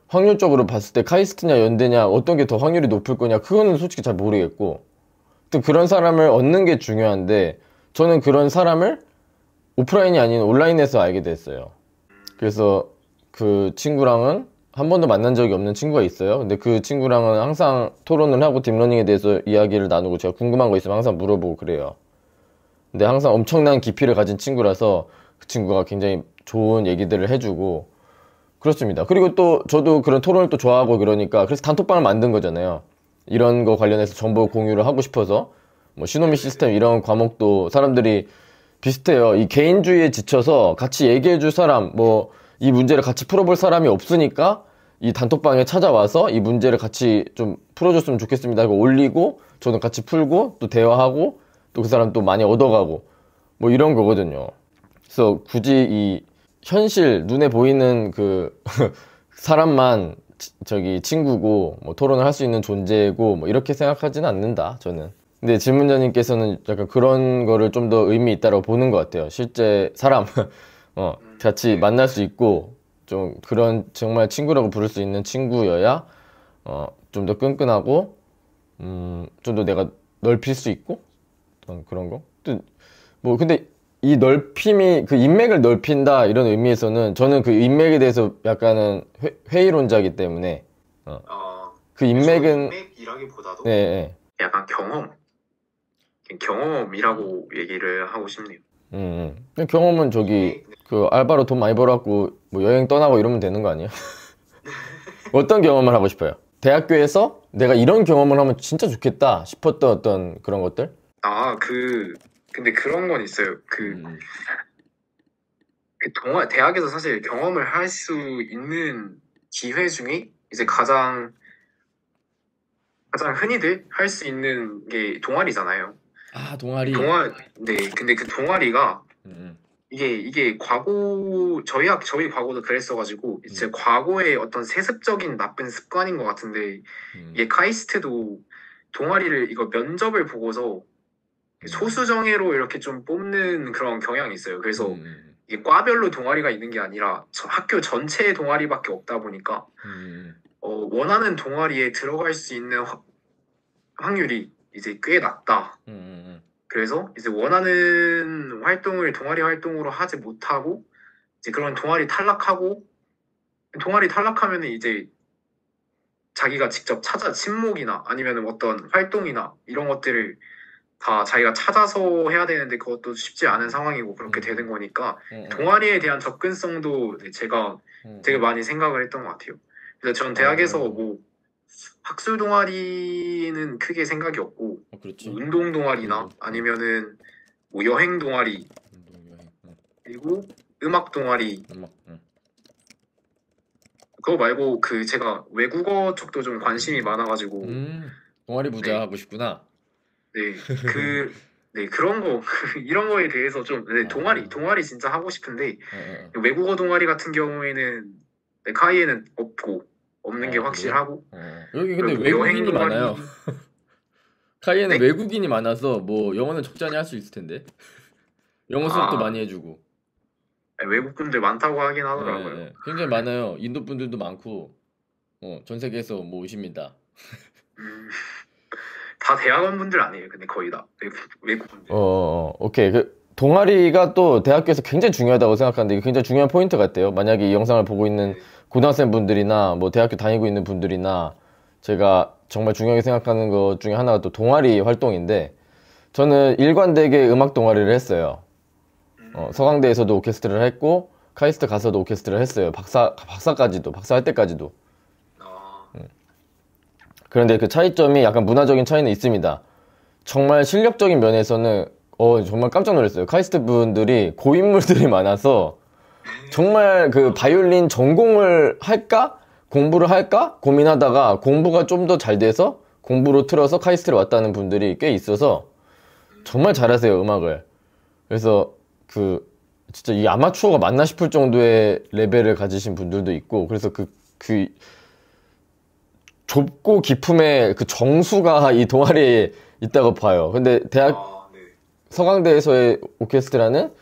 확률적으로 봤을 때 카이스트냐 연대냐 어떤 게 더 확률이 높을 거냐 그거는 솔직히 잘 모르겠고 또 그런 사람을 얻는 게 중요한데 저는 그런 사람을 오프라인이 아닌 온라인에서 알게 됐어요. 그래서 그 친구랑은 한 번도 만난 적이 없는 친구가 있어요. 근데 그 친구랑은 항상 토론을 하고 딥러닝에 대해서 이야기를 나누고 제가 궁금한 거 있으면 항상 물어보고 그래요. 근데 항상 엄청난 깊이를 가진 친구라서 그 친구가 굉장히 좋은 얘기들을 해주고 그렇습니다. 그리고 또 저도 그런 토론을 또 좋아하고 그러니까 그래서 단톡방을 만든 거잖아요. 이런 거 관련해서 정보 공유를 하고 싶어서 뭐 시노미 시스템 이런 과목도 사람들이 비슷해요. 이 개인주의에 지쳐서 같이 얘기해줄 사람, 뭐 이 문제를 같이 풀어볼 사람이 없으니까 이 단톡방에 찾아와서 이 문제를 같이 좀 풀어줬으면 좋겠습니다 하고 올리고 저는 같이 풀고 또 대화하고 또 그 사람 또 많이 얻어가고 뭐 이런 거거든요. 그래서 굳이 이 현실 눈에 보이는 그 사람만 저기 친구고 뭐 토론을 할 수 있는 존재고 뭐 이렇게 생각하지는 않는다 저는. 근데 질문자님께서는 약간 그런 거를 좀 더 의미 있다고 보는 것 같아요. 실제 사람 같이 만날 수 있고 좀 그런 정말 친구라고 부를 수 있는 친구여야 좀 더 끈끈하고 좀 더 내가 넓힐 수 있고 그런 거. 또 뭐 근데 이 넓힘이 그 인맥을 넓힌다 이런 의미에서는 저는 그 인맥에 대해서 약간은 회의론자이기 때문에 그 인맥은 인맥이라기보다도 네. 약간 경험이라고 얘기를 하고 싶네요. 경험은 저기 그 알바로 돈 많이 벌어갖고 뭐 여행 떠나고 이러면 되는 거 아니에요? 어떤 경험을 하고 싶어요? 대학교에서 내가 이런 경험을 하면 진짜 좋겠다 싶었던 어떤 그런 것들? 근데 그런 건 있어요. 대학에서 사실 경험을 할 수 있는 기회 중에 이제 가장 흔히들 할 수 있는 게 동아리잖아요. 아, 동아리. 네, 근데 그 동아리가 이게 저희 과거도 그랬어가지고 이제 과거의 어떤 세습적인 나쁜 습관인 것 같은데 이게 카이스트도 동아리를 이거 면접을 보고서 소수정예로 이렇게 좀 뽑는 그런 경향이 있어요. 그래서 이게 과별로 동아리가 있는 게 아니라 학교 전체의 동아리밖에 없다 보니까 원하는 동아리에 들어갈 수 있는 확률이 이제 꽤 낮다. 그래서 이제 원하는 활동을 동아리 활동으로 하지 못하고 이제 그런 동아리 탈락하면 이제 자기가 직접 찾아 친목이나 아니면 어떤 활동이나 이런 것들을 다 자기가 찾아서 해야 되는데 그것도 쉽지 않은 상황이고 그렇게 되는 거니까 동아리에 대한 접근성도 제가 되게 많이 생각을 했던 것 같아요. 그래서 전 대학에서 뭐 학술 동아리는 크게 생각이 없고 그렇지. 뭐 운동 동아리나 아니면은 뭐 여행 동아리 그리고 음악 동아리 그거 말고 그 제가 외국어 쪽도 좀 관심이 많아가지고 동아리 부자 네. 하고 싶구나. 네, 그런 거 이런 거에 대해서 좀 동아리 진짜 하고 싶은데 외국어 동아리 같은 경우에는 카이에는 없는 게 확실하고 여기 근데 그리고 외국인이 여행 동아리 많아요. 카이에는 네? 외국인이 많아서 뭐 영어는 적잖이 할 수 있을 텐데. 영어 수업도 많이 해주고. 외국 분들 많다고 하긴 하더라고요. 굉장히 많아요. 인도 분들도 많고 전 세계에서 뭐 오십니다. 다 대학원 분들 아니에요. 근데 거의 다 외국 분들. 오케이. 그 동아리가 또 대학교에서 굉장히 중요하다고 생각하는데 이게 굉장히 중요한 포인트 같아요. 만약에 이 영상을 보고 있는 고등학생 분들이나 뭐 대학교 다니고 있는 분들이나 제가 정말 중요하게 생각하는 것 중에 하나가 또 동아리 활동인데 저는 일관되게 음악 동아리를 했어요. 서강대에서도 오케스트라를 했고 카이스트 가서도 오케스트라를 했어요. 박사까지도, 박사할 때까지도. 그런데 그 차이점이 약간 문화적인 차이는 있습니다. 정말 실력적인 면에서는 정말 깜짝 놀랐어요. 카이스트 분들이 고인물들이 많아서 정말 그 바이올린 전공을 할까? 공부를 할까? 고민하다가 공부가 좀 더 잘 돼서 공부로 틀어서 카이스트를 왔다는 분들이 꽤 있어서 정말 잘하세요, 음악을. 그래서 진짜 이 아마추어가 맞나 싶을 정도의 레벨을 가지신 분들도 있고, 그래서 그 좁고 깊음의 그 정수가 이 동아리에 있다고 봐요. 근데 서강대에서의 오케스트라는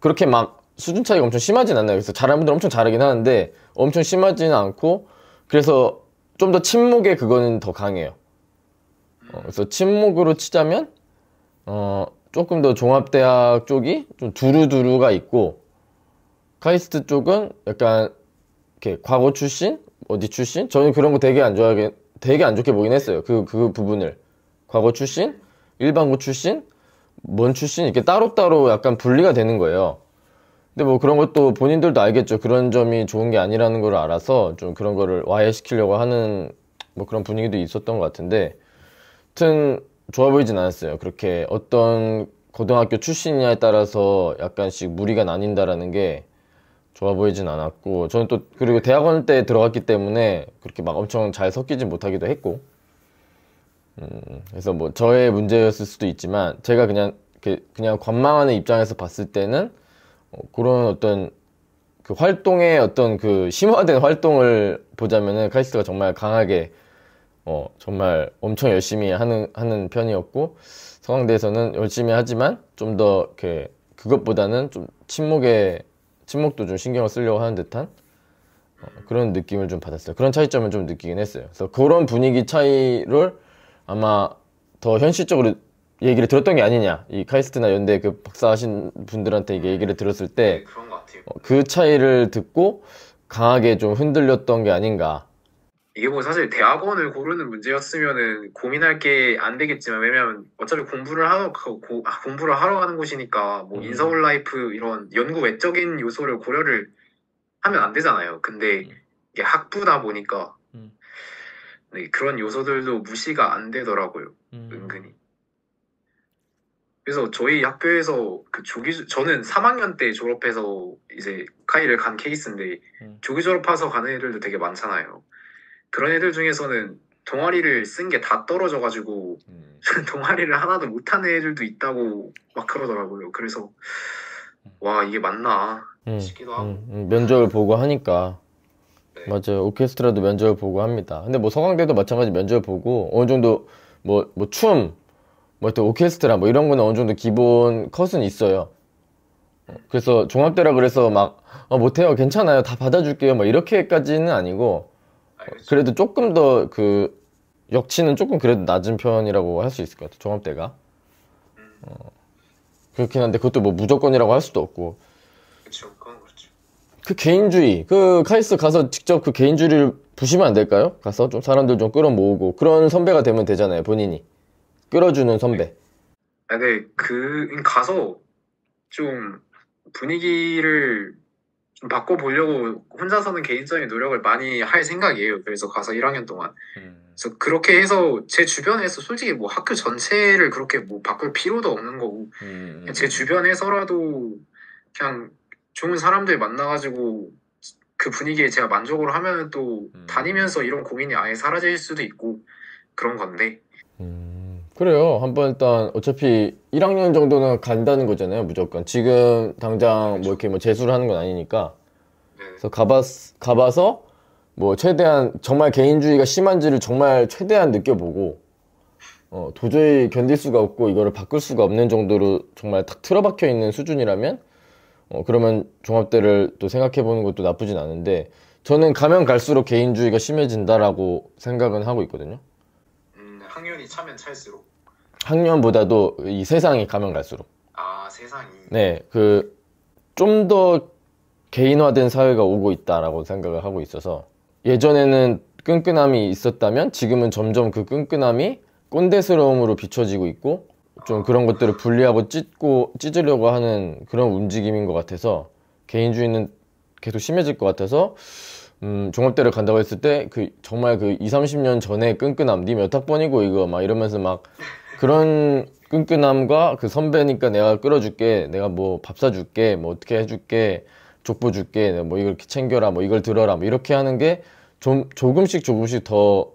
그렇게 막 수준 차이가 엄청 심하진 않나요. 그래서 잘하는 분들 엄청 잘하긴 하는데 엄청 심하지는 않고, 그래서 좀 더 침묵의 그거는 더 강해요. 그래서 침묵으로 치자면 조금 더 종합대학 쪽이 좀 두루두루가 있고, 카이스트 쪽은 약간 이렇게 과거 출신, 어디 출신? 저는 그런 거 되게 안 좋게 보긴 했어요. 그 부분을 과거 출신, 일반고 출신, 뭔 출신 이렇게 따로따로 약간 분리가 되는 거예요. 근데 뭐 그런 것도 본인들도 알겠죠. 그런 점이 좋은 게 아니라는 걸 알아서 좀 그런 거를 와해시키려고 하는 뭐 그런 분위기도 있었던 것 같은데, 하여튼 좋아 보이진 않았어요. 그렇게 어떤 고등학교 출신이냐에 따라서 약간씩 무리가 나뉜다라는 게 좋아 보이진 않았고, 저는 또 그리고 대학원 때 들어갔기 때문에 그렇게 막 엄청 잘 섞이진 못하기도 했고, 그래서 뭐 저의 문제였을 수도 있지만 제가 그냥 관망하는 입장에서 봤을 때는 그런 어떤 그 활동의 어떤 그 심화된 활동을 보자면은 카이스트가 정말 강하게 정말 엄청 열심히 하는 편이었고, 서강대에서는 열심히 하지만 좀 더 그것보다는 좀 침묵도 좀 신경을 쓰려고 하는 듯한 그런 느낌을 좀 받았어요. 그런 차이점을 좀 느끼긴 했어요. 그래서 그런 분위기 차이를 아마 더 현실적으로 얘기를 들었던 게 아니냐, 이 카이스트나 연대 그 박사하신 분들한테 이게 얘기를 들었을 때 그런 것 같아요. 그 차이를 듣고 강하게 좀 흔들렸던 게 아닌가. 이게 뭐 사실 대학원을 고르는 문제였으면은 고민할 게 안 되겠지만, 왜냐면 어차피 공부를 하러 가는 곳이니까 뭐 인서울 라이프 이런 연구 외적인 요소를 고려를 하면 안 되잖아요. 근데 이게 학부다 보니까 네, 그런 요소들도 무시가 안 되더라고요. 은근히. 그래서 저희 학교에서 저는 3학년 때 졸업해서 이제 카이를 간 케이스인데 조기 졸업해서 가는 애들도 되게 많잖아요. 그런 애들 중에서는 동아리를 쓴 게 다 떨어져가지고 동아리를 하나도 못하는 애들도 있다고 막 그러더라고요. 그래서 와, 이게 맞나 싶기도 하고. 면접을 보고 하니까. 네. 맞아요. 오케스트라도 면접을 보고 합니다. 근데 뭐 서강대도 마찬가지 면접을 보고 어느 정도 뭐 춤, 뭐 또 오케스트라 뭐 이런 거는 어느 정도 기본 컷은 있어요. 그래서 종합대라 그래서 막 못해요, 괜찮아요, 다 받아줄게요 뭐 이렇게까지는 아니고, 그래도 조금 더 역치는 조금 그래도 낮은 편이라고 할 수 있을 것 같아요, 종합대가. 그렇긴 한데 그것도 뭐 무조건이라고 할 수도 없고. 그렇죠, 그건 그렇죠. 그 개인주의, 카이스트 가서 직접 그 개인주의를 부시면 안 될까요? 가서 좀 사람들 좀 끌어모으고 그런 선배가 되면 되잖아요, 본인이 끌어주는 선배. 근데 가서 좀 분위기를 좀 바꿔보려고 혼자서는 개인적인 노력을 많이 할 생각이에요. 그래서 가서 1학년 동안. 그래서 그렇게 해서 제 주변에서 솔직히 뭐 학교 전체를 그렇게 뭐 바꿀 필요도 없는 거고, 그냥 제 주변에서라도 그냥 좋은 사람들 만나가지고 그 분위기에 제가 만족을 하면 또 다니면서 이런 고민이 아예 사라질 수도 있고 그런 건데. 그래요. 한번 일단 어차피 1학년 정도는 간다는 거잖아요, 무조건. 지금 당장 뭐 이렇게 뭐 재수를 하는 건 아니니까. 그래서 가봐서 뭐 최대한 정말 개인주의가 심한지를 정말 최대한 느껴보고, 도저히 견딜 수가 없고 이거를 바꿀 수가 없는 정도로 정말 탁 틀어박혀 있는 수준이라면, 그러면 종합대를 또 생각해보는 것도 나쁘진 않은데, 저는 가면 갈수록 개인주의가 심해진다라고 생각은 하고 있거든요. 학년이 차면 찰수록. 학년보다도 이 세상이 가면 갈수록. 아, 세상이. 네, 좀 더 개인화된 사회가 오고 있다라고 생각을 하고 있어서, 예전에는 끈끈함이 있었다면 지금은 점점 그 끈끈함이 꼰대스러움으로 비춰지고 있고, 좀 그런 것들을 분리하고 찢으려고 하는 그런 움직임인 것 같아서, 개인주의는 계속 심해질 것 같아서, 종합대를 간다고 했을 때 정말 2, 30년 전에 끈끈함, 니 몇 학번이고 이거 막 이러면서 막 그런 끈끈함과 그 선배니까 내가 끌어줄게, 내가 뭐 밥 사줄게, 뭐 어떻게 해줄게, 족보 줄게, 뭐 이걸 챙겨라, 뭐 이걸 들어라, 뭐 이렇게 하는 게 조금씩 더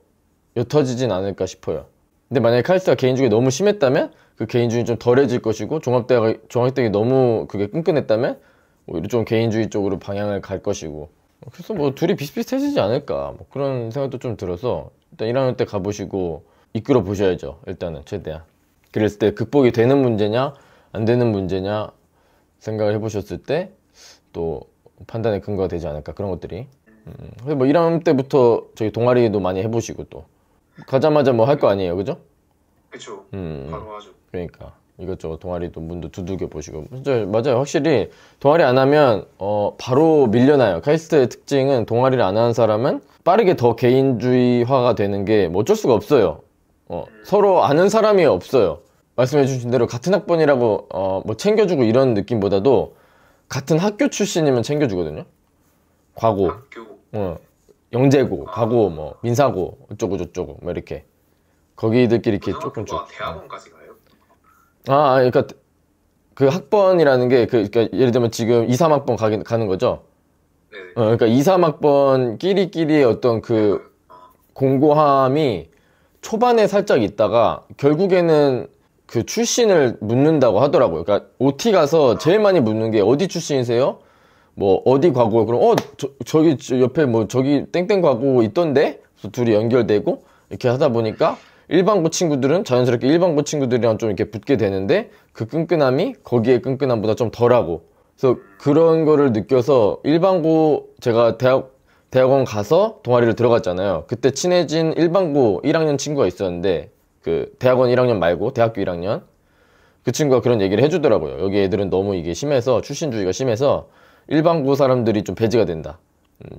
옅어지진 않을까 싶어요. 근데 만약에 카이스트가 개인주의가 너무 심했다면 그 개인주의는 좀 덜해질 것이고, 종합대학이 너무 그게 끈끈했다면 오히려 좀 개인주의 쪽으로 방향을 갈 것이고, 그래서 뭐 둘이 비슷비슷해지지 않을까, 뭐 그런 생각도 좀 들어서 일단 1학년 때 가보시고 이끌어 보셔야죠. 일단은 최대한. 그랬을 때 극복이 되는 문제냐 안 되는 문제냐 생각을 해보셨을 때 또 판단의 근거가 되지 않을까, 그런 것들이. 그래서 뭐 1학년 때부터 저희 동아리도 많이 해보시고, 또 가자마자 뭐 할 거 아니에요, 그죠? 그쵸. 바로 하죠. 그러니까 이것저것 동아리도 문도 두들겨 보시고. 진짜 맞아요. 확실히 동아리 안 하면 바로 밀려나요. 카이스트의 특징은 동아리를 안 하는 사람은 빠르게 더 개인주의화가 되는 게 뭐 어쩔 수가 없어요. 서로 아는 사람이 없어요. 말씀해 주신 대로 같은 학번이라고 뭐 챙겨주고 이런 느낌보다도 같은 학교 출신이면 챙겨주거든요. 과고, 영재고, 과고, 뭐 민사고, 어쩌고 저쩌고 뭐 이렇게 거기들끼리 이렇게 조금 쭉. 대학원까지 가요? 그러니까 그 학번이라는 게 그러니까 예를 들면 지금 2, 3학번 가는 거죠. 네. 그러니까 2, 3학번끼리의 어떤 그 공고함이 초반에 살짝 있다가 결국에는 그 출신을 묻는다고 하더라고요. 그러니까 OT 가서 제일 많이 묻는 게 어디 출신이세요? 뭐 어디 과고? 그럼 저기 옆에 뭐 저기 땡땡 과고 있던데? 그래서 둘이 연결되고 이렇게 하다 보니까 일반고 친구들은 자연스럽게 일반고 친구들이랑 좀 이렇게 붙게 되는데, 그 끈끈함이 거기에 끈끈함보다 좀 덜하고. 그래서 그런 거를 느껴서 일반고, 제가 대학원 가서 동아리를 들어갔잖아요. 그때 친해진 일반고 1학년 친구가 있었는데, 그 대학원 1학년 말고 대학교 1학년 그 친구가 그런 얘기를 해주더라고요. 여기 애들은 너무 이게 심해서, 출신주의가 심해서 일반고 사람들이 좀 배제가 된다.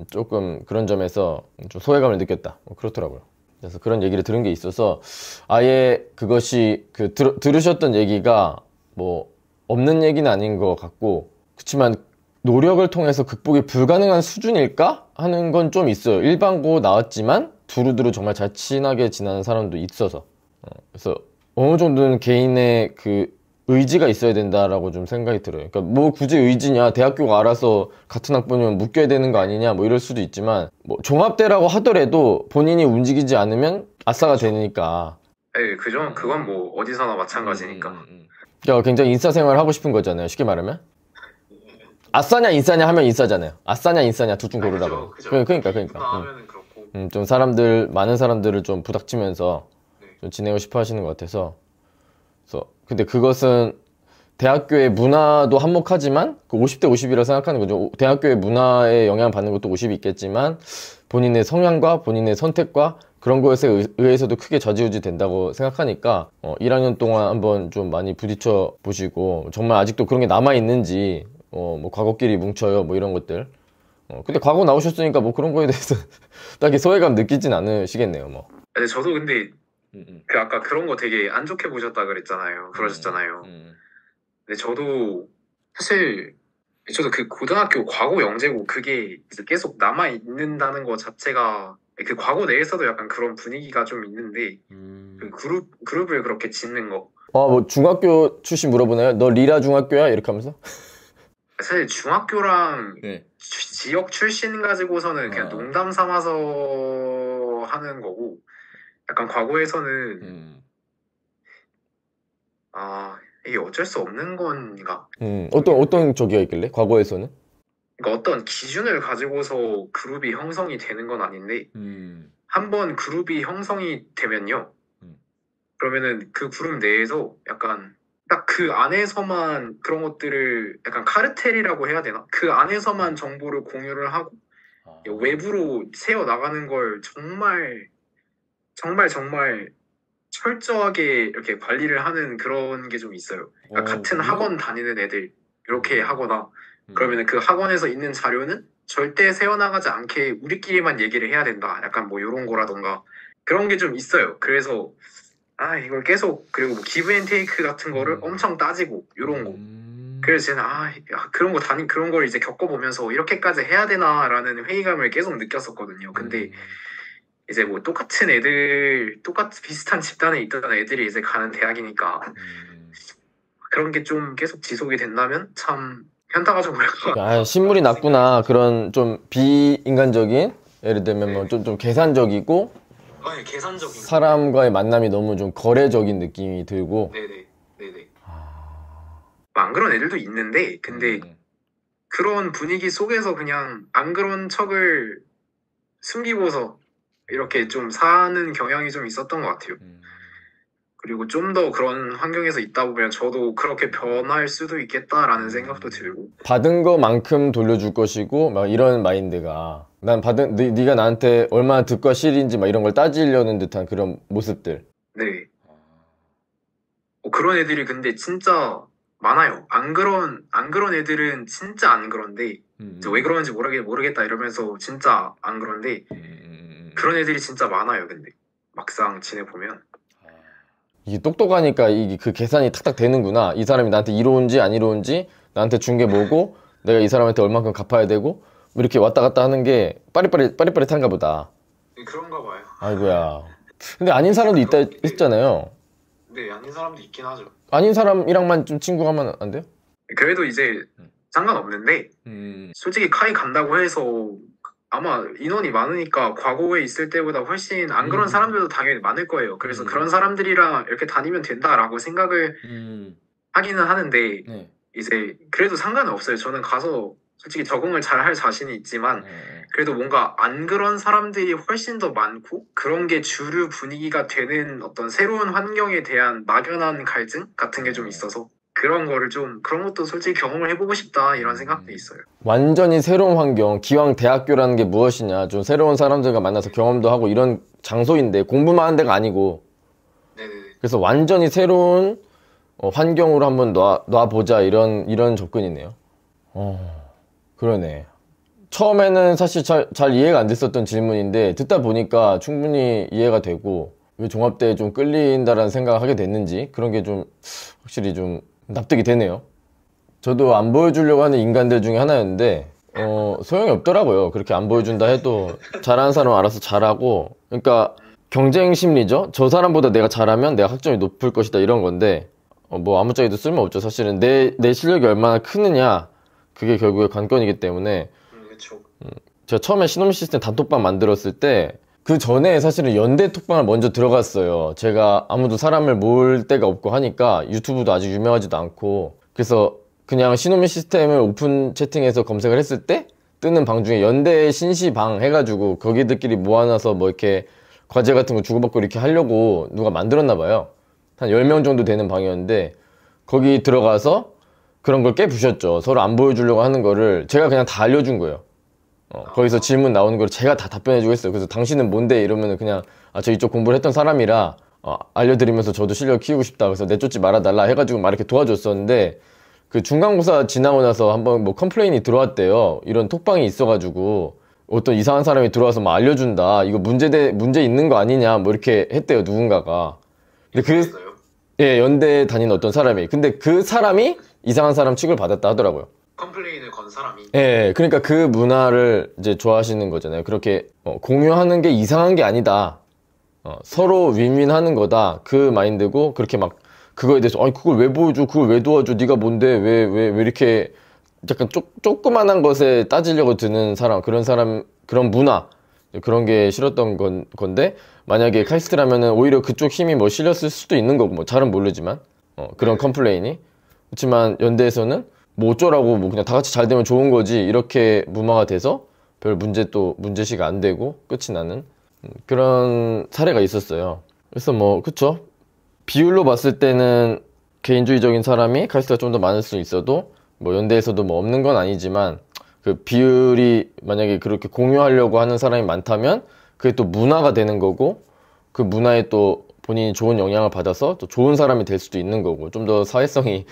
조금 그런 점에서 좀 소외감을 느꼈다. 그렇더라고요. 그래서 그런 얘기를 들은 게 있어서, 아예 그것이 들으셨던 얘기가 뭐 없는 얘기는 아닌 것 같고, 그렇지만 노력을 통해서 극복이 불가능한 수준일까 하는 건 좀 있어요. 일반고 나왔지만 두루두루 정말 잘 친하게 지내는 사람도 있어서. 그래서 어느 정도는 개인의 그 의지가 있어야 된다라고 좀 생각이 들어요. 그러니까 뭐 굳이 의지냐, 대학교가 알아서 같은 학번이면 묶여야 되는 거 아니냐, 뭐 이럴 수도 있지만, 뭐 종합대라고 하더라도 본인이 움직이지 않으면 아싸가 되니까. 네, 그건 뭐 어디서나 마찬가지니까. 그러니까 굉장히 인싸생활 하고 싶은 거잖아요, 쉽게 말하면. 아싸냐 인싸냐 하면 인싸잖아요. 아싸냐 인싸냐 둘 중 고르라고. 그러니까. 하면은 그렇고. 좀 많은 사람들을 좀 부닥치면서 좀 지내고 싶어 하시는 것 같아서. 근데 그것은 대학교의 문화도 한몫하지만, 그 50대 50이라 생각하는 거죠. 대학교의 문화에 영향을 받는 것도 50이 있겠지만, 본인의 성향과 본인의 선택과 그런 것에 의해서도 크게 좌지우지 된다고 생각하니까, 1학년 동안 한번 좀 많이 부딪혀 보시고, 정말 아직도 그런 게 남아있는지, 뭐 과거끼리 뭉쳐요, 뭐 이런 것들. 근데 과거 나오셨으니까 뭐 그런 거에 대해서 딱히 소외감 느끼진 않으시겠네요, 뭐. 근데 저도 근데 그 아까 그런 거 되게 안 좋게 보셨다 그러셨잖아요. 근데 저도 그 고등학교 과거 영재고 그게 이제 계속 남아 있는다는 거 자체가 그 과거 내에서도 약간 그런 분위기가 좀 있는데 그 그룹을 그렇게 짓는 거. 뭐 중학교 출신 물어보나요? 너 리라 중학교야? 이렇게 하면서? 사실 중학교랑 지역 출신 가지고서는 그냥 농담 삼아서 하는 거고 약간 과거에서는 이게 어쩔 수 없는 건가? 어떤 적이가 있길래? 과거에서는? 그러니까 어떤 기준을 가지고서 그룹이 형성이 되는 건 아닌데 한번 그룹이 형성이 되면요. 그러면은 그 그룹 내에서 약간 딱 그 안에서만 그런 것들을 약간 카르텔이라고 해야 되나? 그 안에서만 정보를 공유를 하고 외부로 새어 나가는 걸 정말 철저하게 이렇게 관리를 하는 그런 게 좀 있어요. 그러니까 같은 학원 다니는 애들 이렇게 하거나 그러면 그 학원에서 있는 자료는 절대 새어나가지 않게 우리끼리만 얘기를 해야 된다. 약간 뭐 이런 거라던가 그런 게 좀 있어요. 그래서 이걸 계속 그리고 뭐 기브 앤 테이크 같은 거를 엄청 따지고 이런 거. 그래서 저는 그런 걸 이제 겪어보면서 이렇게까지 해야 되나라는 회의감을 계속 느꼈었거든요. 근데 이제 뭐 똑같은 비슷한 집단에 있던 애들이 이제 가는 대학이니까 그런 게 좀 계속 지속이 된다면 참 현타가 좀 올 것 같아요. 신물이 났구나. 그런 좀 비인간적인, 예를 들면 뭐 좀 계산적이고 계산적인 사람과의 만남이 너무 좀 거래적인 느낌이 들고. 네네. 안 그런 애들도 있는데 근데 그런 분위기 속에서 그냥 안 그런 척을 숨기고서 이렇게 좀 사는 경향이 좀 있었던 것 같아요. 그리고 좀 더 그런 환경에서 있다 보면 저도 그렇게 변할 수도 있겠다라는 생각도 들고 받은 거만큼 돌려줄 것이고 막 이런 마인드가 난 네가 나한테 얼마나 득과 실인지 막 이런 걸 따지려는 듯한 그런 모습들. 네. 그런 애들이 근데 진짜 많아요. 안 그런 애들은 진짜 안 그런데 왜 그러는지 모르겠다 이러면서 진짜 안 그런데 그런 애들이 진짜 많아요. 근데 막상 지내보면 이게 똑똑하니까 이게 그 계산이 탁탁 되는구나. 이 사람이 나한테 이로운지 안 이로운지 나한테 준 게 뭐고 내가 이 사람한테 얼만큼 갚아야 되고 뭐 이렇게 왔다 갔다 하는 게 빠릿빠릿한가 보다. 그런가 봐요. 아이고야. 근데 아닌 사람도 있잖아요. 네, 아닌 사람도 있긴 하죠. 아닌 사람이랑만 좀 친구 하면 안 돼요? 그래도 이제 상관없는데 솔직히 카이 간다고 해서 아마 인원이 많으니까 과거에 있을 때보다 훨씬 안 그런 사람들도 당연히 많을 거예요. 그래서 그런 사람들이랑 이렇게 다니면 된다라고 생각을 하기는 하는데 이제 그래도 상관은 없어요. 저는 가서 솔직히 적응을 잘 할 자신이 있지만 그래도 뭔가 안 그런 사람들이 훨씬 더 많고 그런 게 주류 분위기가 되는 어떤 새로운 환경에 대한 막연한 갈증 같은 게 좀 있어서 그런 것도 솔직히 경험을 해보고 싶다 이런 생각도 있어요. 완전히 새로운 환경, 기왕 대학교라는 게 무엇이냐, 좀 새로운 사람들과 만나서 경험도 하고 이런 장소인데 공부만 하는 데가 아니고 네네. 그래서 완전히 새로운 환경으로 한번 놔보자 이런 접근이네요. 그러네. 처음에는 사실 잘 이해가 안 됐었던 질문인데 듣다 보니까 충분히 이해가 되고 왜 종합대에 좀 끌린다라는 생각을 하게 됐는지 그런 게 좀 확실히 좀 납득이 되네요. 저도 안 보여주려고 하는 인간들 중에 하나였는데 소용이 없더라고요. 그렇게 안 보여준다 해도 잘하는 사람은 알아서 잘하고 그러니까 경쟁 심리죠. 저 사람보다 내가 잘하면 내가 학점이 높을 것이다 이런 건데 뭐 아무짝에도 쓸모없죠. 사실은 내 실력이 얼마나 크느냐 그게 결국에 관건이기 때문에 그렇죠. 제가 처음에 시노미 시스템 단톡방 만들었을 때 그 전에 사실은 연대 톡방을 먼저 들어갔어요. 제가 아무도 사람을 모을 데가 없고 하니까 유튜브도 아직 유명하지도 않고 그래서 그냥 시노미 시스템을 오픈 채팅에서 검색을 했을 때 뜨는 방 중에 연대 신시방 해가지고 거기들끼리 모아놔서 뭐 이렇게 과제 같은 거 주고받고 이렇게 하려고 누가 만들었나 봐요. 한 10명 정도 되는 방이었는데 거기 들어가서 그런 걸 깨부셨죠. 서로 안 보여주려고 하는 거를 제가 그냥 다 알려준 거예요. 거기서 질문 나오는 걸 제가 다 답변해주고 했어요. 그래서 당신은 뭔데? 이러면은 그냥 저 이쪽 공부를 했던 사람이라 알려드리면서 저도 실력 키우고 싶다. 그래서 내쫓지 말아달라 해가지고 막 이렇게 도와줬었는데 그 중간고사 지나고 나서 한번 뭐 컴플레인이 들어왔대요. 이런 톡방이 있어가지고 어떤 이상한 사람이 들어와서 막 알려준다. 이거 문제 있는 거 아니냐. 뭐 이렇게 했대요, 누군가가. 근데 예, 연대 다니는 어떤 사람이. 근데 그 사람이 이상한 사람 취급을 받았다 하더라고요. 컴플레인을 건 사람이. 예, 그러니까 그 문화를 이제 좋아하시는 거잖아요. 그렇게 공유하는 게 이상한 게 아니다. 서로 윈윈하는 거다. 그 마인드고, 그렇게 막 그거에 대해서 아니 그걸 왜 보여줘? 그걸 왜 도와줘? 네가 뭔데? 왜 이렇게 약간 조그만한 것에 따지려고 드는 사람, 그런 문화, 그런 게 싫었던 건데, 만약에 카이스트라면은 오히려 그쪽 힘이 뭐 실렸을 수도 있는 거고, 뭐 잘은 모르지만, 그런 컴플레인이. 그렇지만 연대에서는 뭐 어쩌라고, 뭐 그냥 다 같이 잘 되면 좋은 거지, 이렇게 무마가 돼서 별 문제시가 안 되고 끝이 나는 그런 사례가 있었어요. 그래서 뭐, 그쵸? 비율로 봤을 때는 개인주의적인 사람이 카이스트가 좀 더 많을 수 있어도, 뭐 연대에서도 뭐 없는 건 아니지만, 그 비율이 만약에 그렇게 공유하려고 하는 사람이 많다면 그게 또 문화가 되는 거고, 그 문화에 또 본인이 좋은 영향을 받아서 또 좋은 사람이 될 수도 있는 거고, 좀 더 사회성이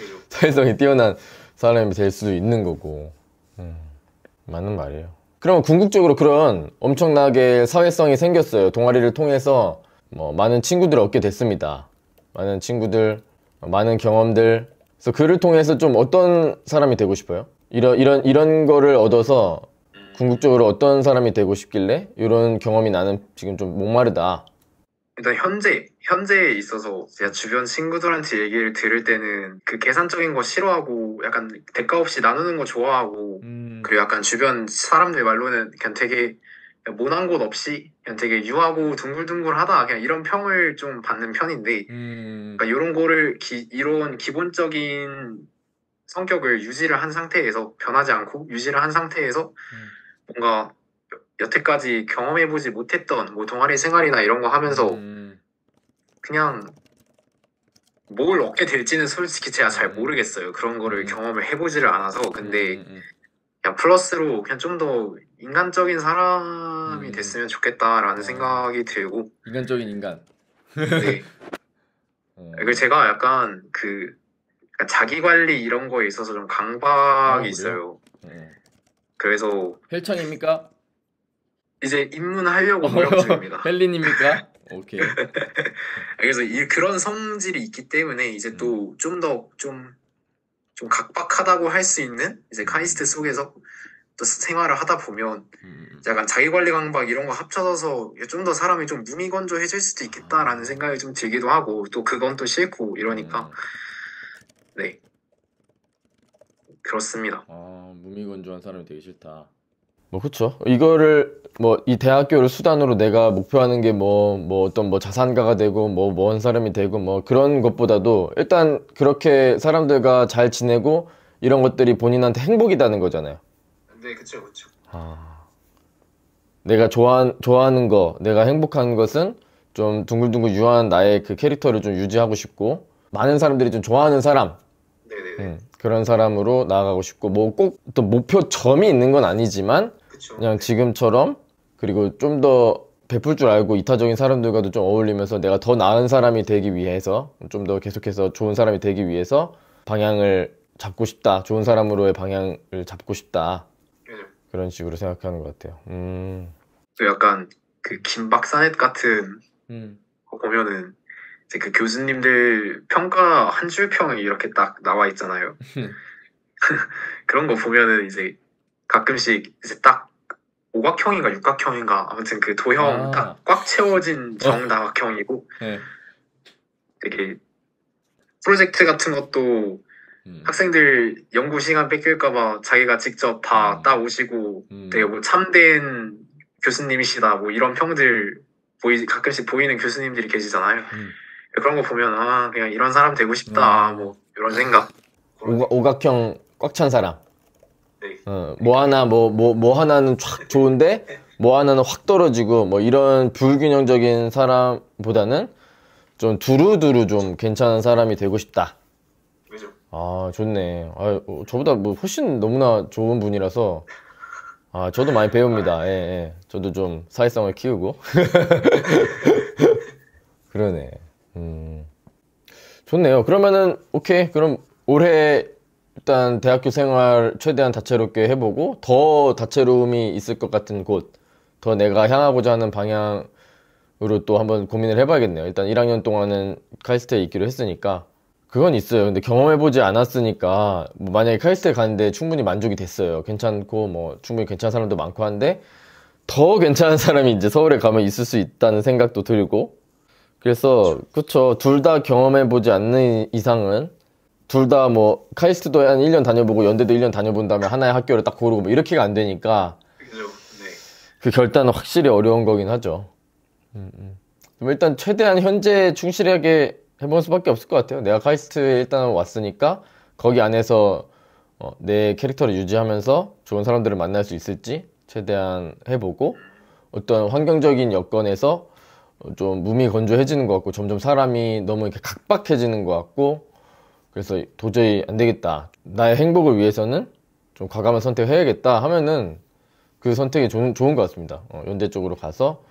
뛰어난 사람이 될 수도 있는 거고. 맞는 말이에요. 그러면 궁극적으로 그런 엄청나게 사회성이 생겼어요. 동아리를 통해서 뭐 많은 친구들을 얻게 됐습니다. 많은 친구들, 많은 경험들. 그래서 그를 통해서 좀 어떤 사람이 되고 싶어요? 이런 거를 얻어서 궁극적으로 어떤 사람이 되고 싶길래 이런 경험이 나는 지금 좀 목마르다. 일단 현재에 있어서 제가 주변 친구들한테 얘기를 들을 때는 그 계산적인 거 싫어하고 약간 대가 없이 나누는 거 좋아하고 그리고 약간 주변 사람들 말로는 그냥 되게 모난 곳 없이 그냥 되게 유하고 둥글둥글하다 그냥 이런 평을 좀 받는 편인데 그러니까 이런 기본적인 성격을 유지를 한 상태에서 변하지 않고 유지를 한 상태에서 뭔가 여태까지 경험해보지 못했던 뭐 동아리 생활이나 이런 거 하면서 그냥 뭘 얻게 될지는 솔직히 제가 잘 모르겠어요. 그런 거를 경험을 해보지를 않아서. 근데 그냥 플러스로 그냥 좀 더 인간적인 사람이 됐으면 좋겠다라는 생각이 들고. 인간적인 인간. 네. 그리고 제가 약간 약간 자기 관리 이런 거에 있어서 좀 강박이 있어요. 그래서 헬창입니까? 이제 입문하려고 노력 중입니다. 헬린입니까? 오케이. 그래서 그런 성질이 있기 때문에 이제 또 좀 더 좀 각박하다고 할 수 있는 이제 카이스트 속에서 또 생활을 하다 보면 약간 자기관리 강박 이런 거 합쳐져서 좀 더 사람이 좀 무미건조해질 수도 있겠다라는 생각이 좀 들기도 하고 또 그건 또 싫고 이러니까 네 그렇습니다. 무미건조한 사람이 되기 싫다. 뭐 그쵸. 이거를 뭐 이 대학교를 수단으로 내가 목표하는 게 뭐 어떤 뭐 자산가가 되고 뭐 먼 사람이 되고 뭐 그런 것보다도 일단 그렇게 사람들과 잘 지내고 이런 것들이 본인한테 행복이라는 거잖아요. 네, 그쵸. 내가 좋아하는 거, 내가 행복한 것은 좀 둥글둥글 유한 나의 그 캐릭터를 좀 유지하고 싶고, 많은 사람들이 좀 좋아하는 사람, 그런 사람으로 나아가고 싶고, 뭐 꼭 또 목표점이 있는 건 아니지만, 그쵸. 그냥 지금처럼, 그리고 좀 더 베풀 줄 알고 이타적인 사람들과도 좀 어울리면서 내가 더 나은 사람이 되기 위해서, 좀 더 계속해서 좋은 사람이 되기 위해서 방향을 잡고 싶다. 좋은 사람으로의 방향을 잡고 싶다. 그런 식으로 생각하는 것 같아요. 또 약간 그 김박사넷 같은 거 보면은 이제 그 교수님들 평가 한 줄 평이 이렇게 딱 나와 있잖아요. 그런 거 보면은 이제 가끔씩 이제 딱 오각형인가 육각형인가 아무튼 그 도형 딱 꽉 채워진 정다각형이고 되게 프로젝트 같은 것도 학생들 연구 시간 뺏길까봐 자기가 직접 다 따오시고 되게 뭐 참된 교수님이시다 뭐 이런 평들 가끔씩 보이는 교수님들이 계시잖아요. 그런 거 보면 그냥 이런 사람 되고 싶다 뭐 이런 생각. 오각형 꽉 찬 사람. 네. 뭐 하나는 촥 좋은데 뭐 하나는 확 떨어지고 뭐 이런 불균형적인 사람보다는 좀 두루두루 좀 괜찮은 사람이 되고 싶다. 좋네. 저보다 뭐 훨씬 너무나 좋은 분이라서 저도 많이 배웁니다. 예. 저도 좀 사회성을 키우고 그러네. 좋네요. 그러면은 오케이. 그럼 올해 일단 대학교 생활 최대한 다채롭게 해보고 더 다채로움이 있을 것 같은 곳, 더 내가 향하고자 하는 방향으로 또 한번 고민을 해봐야겠네요. 일단 1학년 동안은 카이스트에 있기로 했으니까 그건 있어요. 근데 경험해보지 않았으니까 뭐 만약에 카이스트에 가는데 충분히 만족이 됐어요. 괜찮고 뭐 충분히 괜찮은 사람도 많고 한데 더 괜찮은 사람이 이제 서울에 가면 있을 수 있다는 생각도 들고 그래서 그쵸. 둘 다 경험해보지 않는 이상은 둘 다 뭐 카이스트도 한 1년 다녀보고 연대도 1년 다녀본 다음에 하나의 학교를 딱 고르고 뭐 이렇게가 안 되니까 그죠. 네. 그 결단은 확실히 어려운 거긴 하죠. 그럼 일단 최대한 현재 충실하게 해볼 수밖에 없을 것 같아요. 내가 카이스트에 일단 왔으니까 거기 안에서 내 캐릭터를 유지하면서 좋은 사람들을 만날 수 있을지 최대한 해보고 어떤 환경적인 여건에서 좀 몸이 건조해지는 것 같고 점점 사람이 너무 이렇게 각박해지는 것 같고 그래서 도저히 안 되겠다. 나의 행복을 위해서는 좀 과감한 선택을 해야겠다 하면은 그 선택이 좋은 것 같습니다. 연대 쪽으로 가서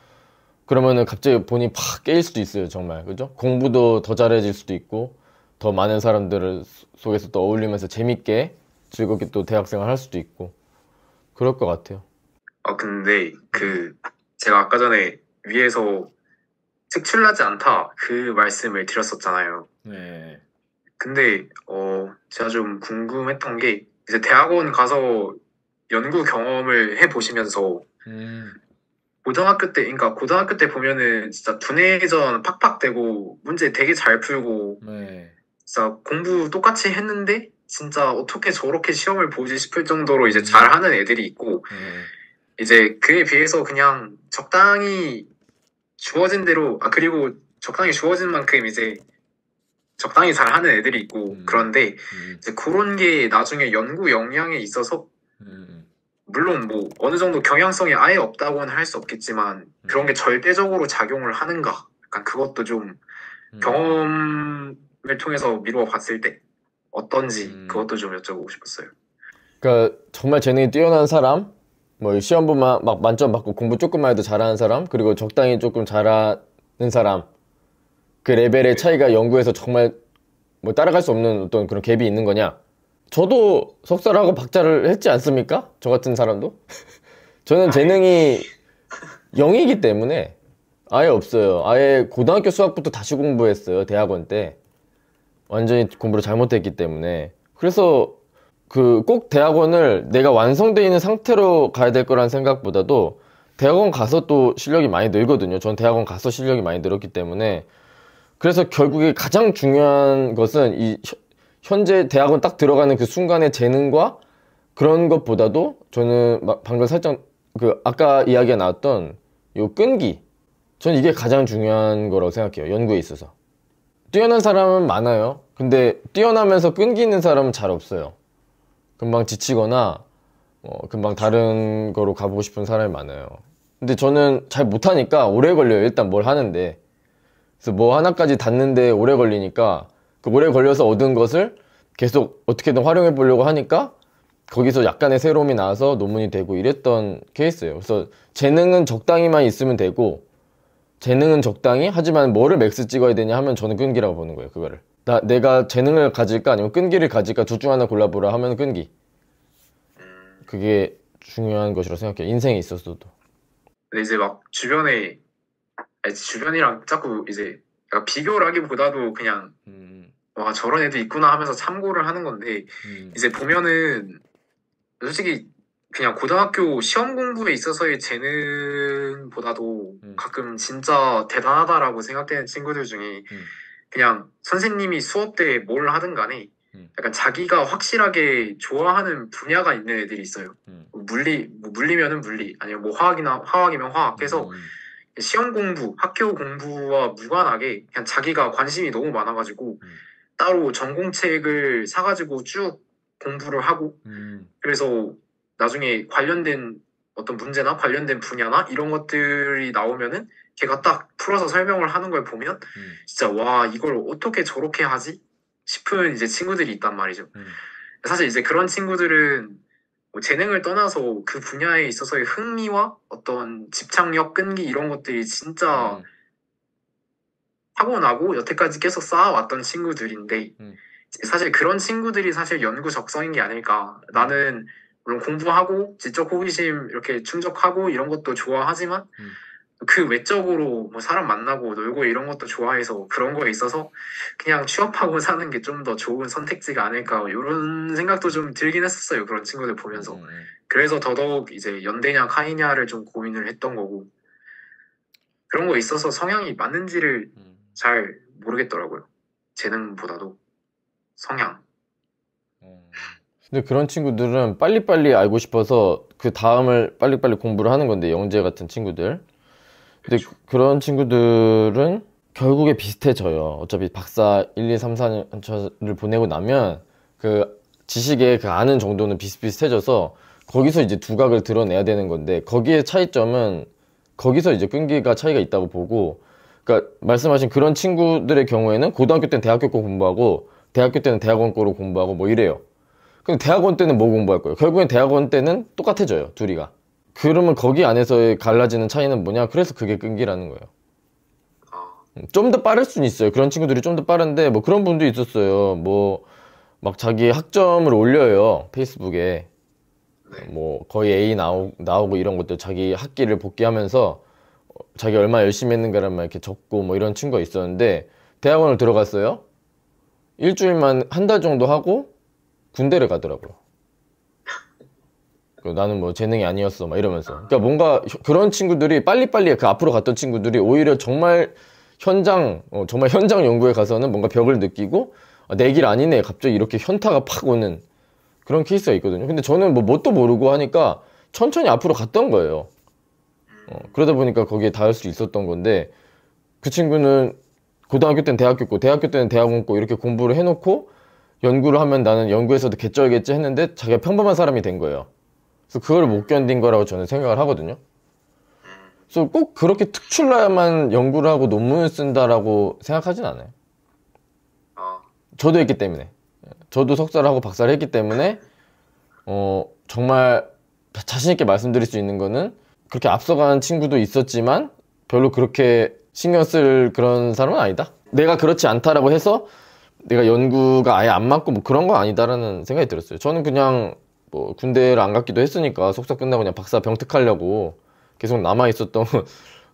그러면은 갑자기 본인이 팍 깨일 수도 있어요. 정말 그죠? 공부도 더 잘해질 수도 있고 더 많은 사람들을 속에서 또 어울리면서 재밌게 즐겁게 또 대학생활 할 수도 있고 그럴 것 같아요. 근데 제가 아까 전에 위에서 특출나지 않다 그 말씀을 드렸었잖아요. 네. 근데 제가 좀 궁금했던 게 이제 대학원 가서 연구 경험을 해보시면서 그러니까 고등학교 때 보면은 진짜 두뇌전 팍팍 대고 문제 되게 잘 풀고 네. 진짜 공부 똑같이 했는데 진짜 어떻게 저렇게 시험을 보지 싶을 정도로 이제 잘하는 애들이 있고 이제 그에 비해서 그냥 적당히 주어진 대로 그리고 적당히 주어진 만큼 이제 적당히 잘하는 애들이 있고 그런데 이제 그런 게 나중에 연구 역량에 있어서 물론 뭐 어느 정도 경향성이 아예 없다고는 할 수 없겠지만 그런 게 절대적으로 작용을 하는가 약간 그것도 좀 경험을 통해서 미루어 봤을 때 어떤지 그것도 좀 여쭤보고 싶었어요. 그러니까 정말 재능이 뛰어난 사람, 뭐 시험 보면 막 만점 받고 공부 조금만 해도 잘하는 사람, 그리고 적당히 조금 잘하는 사람, 그 레벨의 차이가 연구에서 정말 뭐 따라갈 수 없는 어떤 그런 갭이 있는 거냐? 저도 석사를 하고 박사를 했지 않습니까? 저 같은 사람도? 저는 재능이 0이기 때문에 아예 없어요. 아예 고등학교 수학부터 다시 공부했어요. 대학원 때. 완전히 공부를 잘못했기 때문에. 그래서 그 꼭 대학원을 내가 완성되어 있는 상태로 가야 될 거란 생각보다도 대학원 가서 또 실력이 많이 늘거든요. 전 대학원 가서 실력이 많이 늘었기 때문에. 그래서 결국에 가장 중요한 것은 이 현재 대학원 딱 들어가는 그 순간의 재능과 그런 것보다도 저는 방금 살짝 그 아까 이야기가 나왔던 요 끈기. 전 이게 가장 중요한 거라고 생각해요. 연구에 있어서. 뛰어난 사람은 많아요. 근데 뛰어나면서 끈기 있는 사람은 잘 없어요. 금방 지치거나 금방 다른 거로 가보고 싶은 사람이 많아요. 근데 저는 잘 못하니까 오래 걸려요. 일단 뭘 하는데. 그래서 뭐 하나까지 닿는데 오래 걸리니까 그 오래 걸려서 얻은 것을 계속 어떻게든 활용해 보려고 하니까 거기서 약간의 새로움이 나와서 논문이 되고 이랬던 케이스예요. 그래서 재능은 적당히만 있으면 되고 재능은 적당히 하지만 뭐를 맥스 찍어야 되냐 하면 저는 끈기라고 보는 거예요. 그거를 내가 재능을 가질까 아니면 끈기를 가질까 둘 중 하나 골라보라 하면 끈기. 그게 중요한 것이라고 생각해요. 인생에 있어서도. 근데 이제 막 주변이랑 자꾸 이제 약간 비교를 하기보다도 그냥 와 저런 애도 있구나 하면서 참고를 하는 건데 이제 보면은 솔직히 그냥 고등학교 시험 공부에 있어서의 재능보다도 가끔 진짜 대단하다라고 생각되는 친구들 중에 그냥 선생님이 수업 때 뭘 하든 간에 약간 자기가 확실하게 좋아하는 분야가 있는 애들이 있어요. 물리면은 물리, 아니면 뭐 화학이면 화학 해서 시험 공부, 학교 공부와 무관하게 그냥 자기가 관심이 너무 많아가지고 따로 전공책을 사가지고 쭉 공부를 하고 그래서 나중에 관련된 어떤 문제나 관련된 분야나 이런 것들이 나오면은 걔가 딱 풀어서 설명을 하는 걸 보면 진짜 와 이걸 어떻게 저렇게 하지? 싶은 이제 친구들이 있단 말이죠. 사실 이제 그런 친구들은 뭐 재능을 떠나서 그 분야에 있어서의 흥미와 어떤 집착력, 끈기 이런 것들이 진짜 타고나고 여태까지 계속 쌓아왔던 친구들인데 사실 그런 친구들이 사실 연구 적성인 게 아닐까. 나는 물론 공부하고 지적 호기심 이렇게 충족하고 이런 것도 좋아하지만 그 외적으로 뭐 사람 만나고 놀고 이런 것도 좋아해서 그런 거에 있어서 그냥 취업하고 사는 게 좀 더 좋은 선택지가 아닐까 이런 생각도 좀 들긴 했었어요. 그런 친구들 보면서. 그래서 더더욱 이제 연대냐 카이냐를 좀 고민을 했던 거고 그런 거에 있어서 성향이 맞는지를 잘 모르겠더라고요. 재능보다도 성향. 근데 그런 친구들은 빨리빨리 알고 싶어서 그 다음을 빨리빨리 공부를 하는 건데, 영재 같은 친구들. 근데 그런 친구들은 결국에 비슷해져요. 어차피 박사 1, 2, 3, 4년차를 보내고 나면 그 지식의 그 아는 정도는 비슷비슷해져서 거기서 이제 두각을 드러내야 되는 건데, 거기에 차이점은 거기서 이제 끈기가 차이가 있다고 보고, 그러니까 말씀하신 그런 친구들의 경우에는 고등학교 때는 대학교 거 공부하고 대학교 때는 대학원 거로 공부하고 뭐 이래요. 근데 대학원 때는 뭐 공부할 거예요? 결국엔 대학원 때는 똑같아져요, 둘이가. 그러면 거기 안에서의 갈라지는 차이는 뭐냐? 그래서 그게 끈기라는 거예요. 좀 더 빠를 수는 있어요. 그런 친구들이 좀 더 빠른데, 뭐 그런 분도 있었어요. 뭐 막 자기 학점을 올려요, 페이스북에. 뭐 거의 A 나오고 이런 것들 자기 학기를 복귀하면서 자기 얼마나 열심히 했는가를 막 이렇게 적고 뭐 이런 친구가 있었는데, 대학원을 들어갔어요. 일주일만 한 달 정도 하고 군대를 가더라고요. 나는 뭐 재능이 아니었어 막 이러면서. 그러니까 뭔가 그런 친구들이 빨리빨리 그 앞으로 갔던 친구들이 오히려 정말 현장 연구에 가서는 뭔가 벽을 느끼고, 내 길 아니네, 갑자기 이렇게 현타가 팍 오는 그런 케이스가 있거든요. 근데 저는 뭐 뭣도 모르고 하니까 천천히 앞으로 갔던 거예요. 그러다 보니까 거기에 닿을 수 있었던 건데, 그 친구는 고등학교 때는 대학교 고 대학교 때는 대학원 고 이렇게 공부를 해놓고 연구를 하면 나는 연구에서도 개쩔겠지 했는데 자기가 평범한 사람이 된 거예요. 그래서 그걸 못 견딘 거라고 저는 생각을 하거든요. 그래서 꼭 그렇게 특출나야만 연구를 하고 논문을 쓴다라고 생각하진 않아요. 저도 했기 때문에. 저도 석사를 하고 박사를 했기 때문에 정말 자신있게 말씀드릴 수 있는 거는, 그렇게 앞서간 친구도 있었지만 별로 그렇게 신경 쓸 그런 사람은 아니다. 내가 그렇지 않다라고 해서 내가 연구가 아예 안 맞고 뭐 그런 건 아니다라는 생각이 들었어요. 저는 그냥 뭐 군대를 안 갔기도 했으니까 석사 끝나고 그냥 박사 병특하려고 계속 남아있었던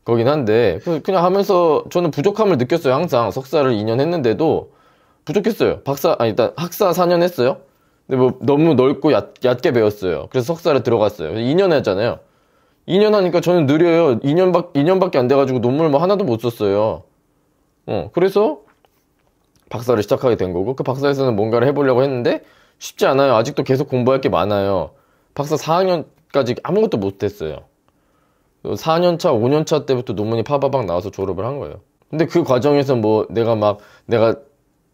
거긴 한데, 그냥 하면서 저는 부족함을 느꼈어요. 항상 석사를 2년 했는데도 부족했어요. 일단 학사 4년 했어요. 근데 뭐 너무 넓고 얕게 배웠어요. 그래서 석사를 들어갔어요. 2년 했잖아요. 2년 하니까 저는 느려요. 2년밖에 안 돼가지고 논문을 뭐 하나도 못 썼어요. 그래서 박사를 시작하게 된 거고, 그 박사에서는 뭔가를 해보려고 했는데 쉽지 않아요. 아직도 계속 공부할 게 많아요. 박사 4학년까지 아무것도 못했어요. 4년차, 5년차 때부터 논문이 파바박 나와서 졸업을 한 거예요. 근데 그 과정에서 뭐 내가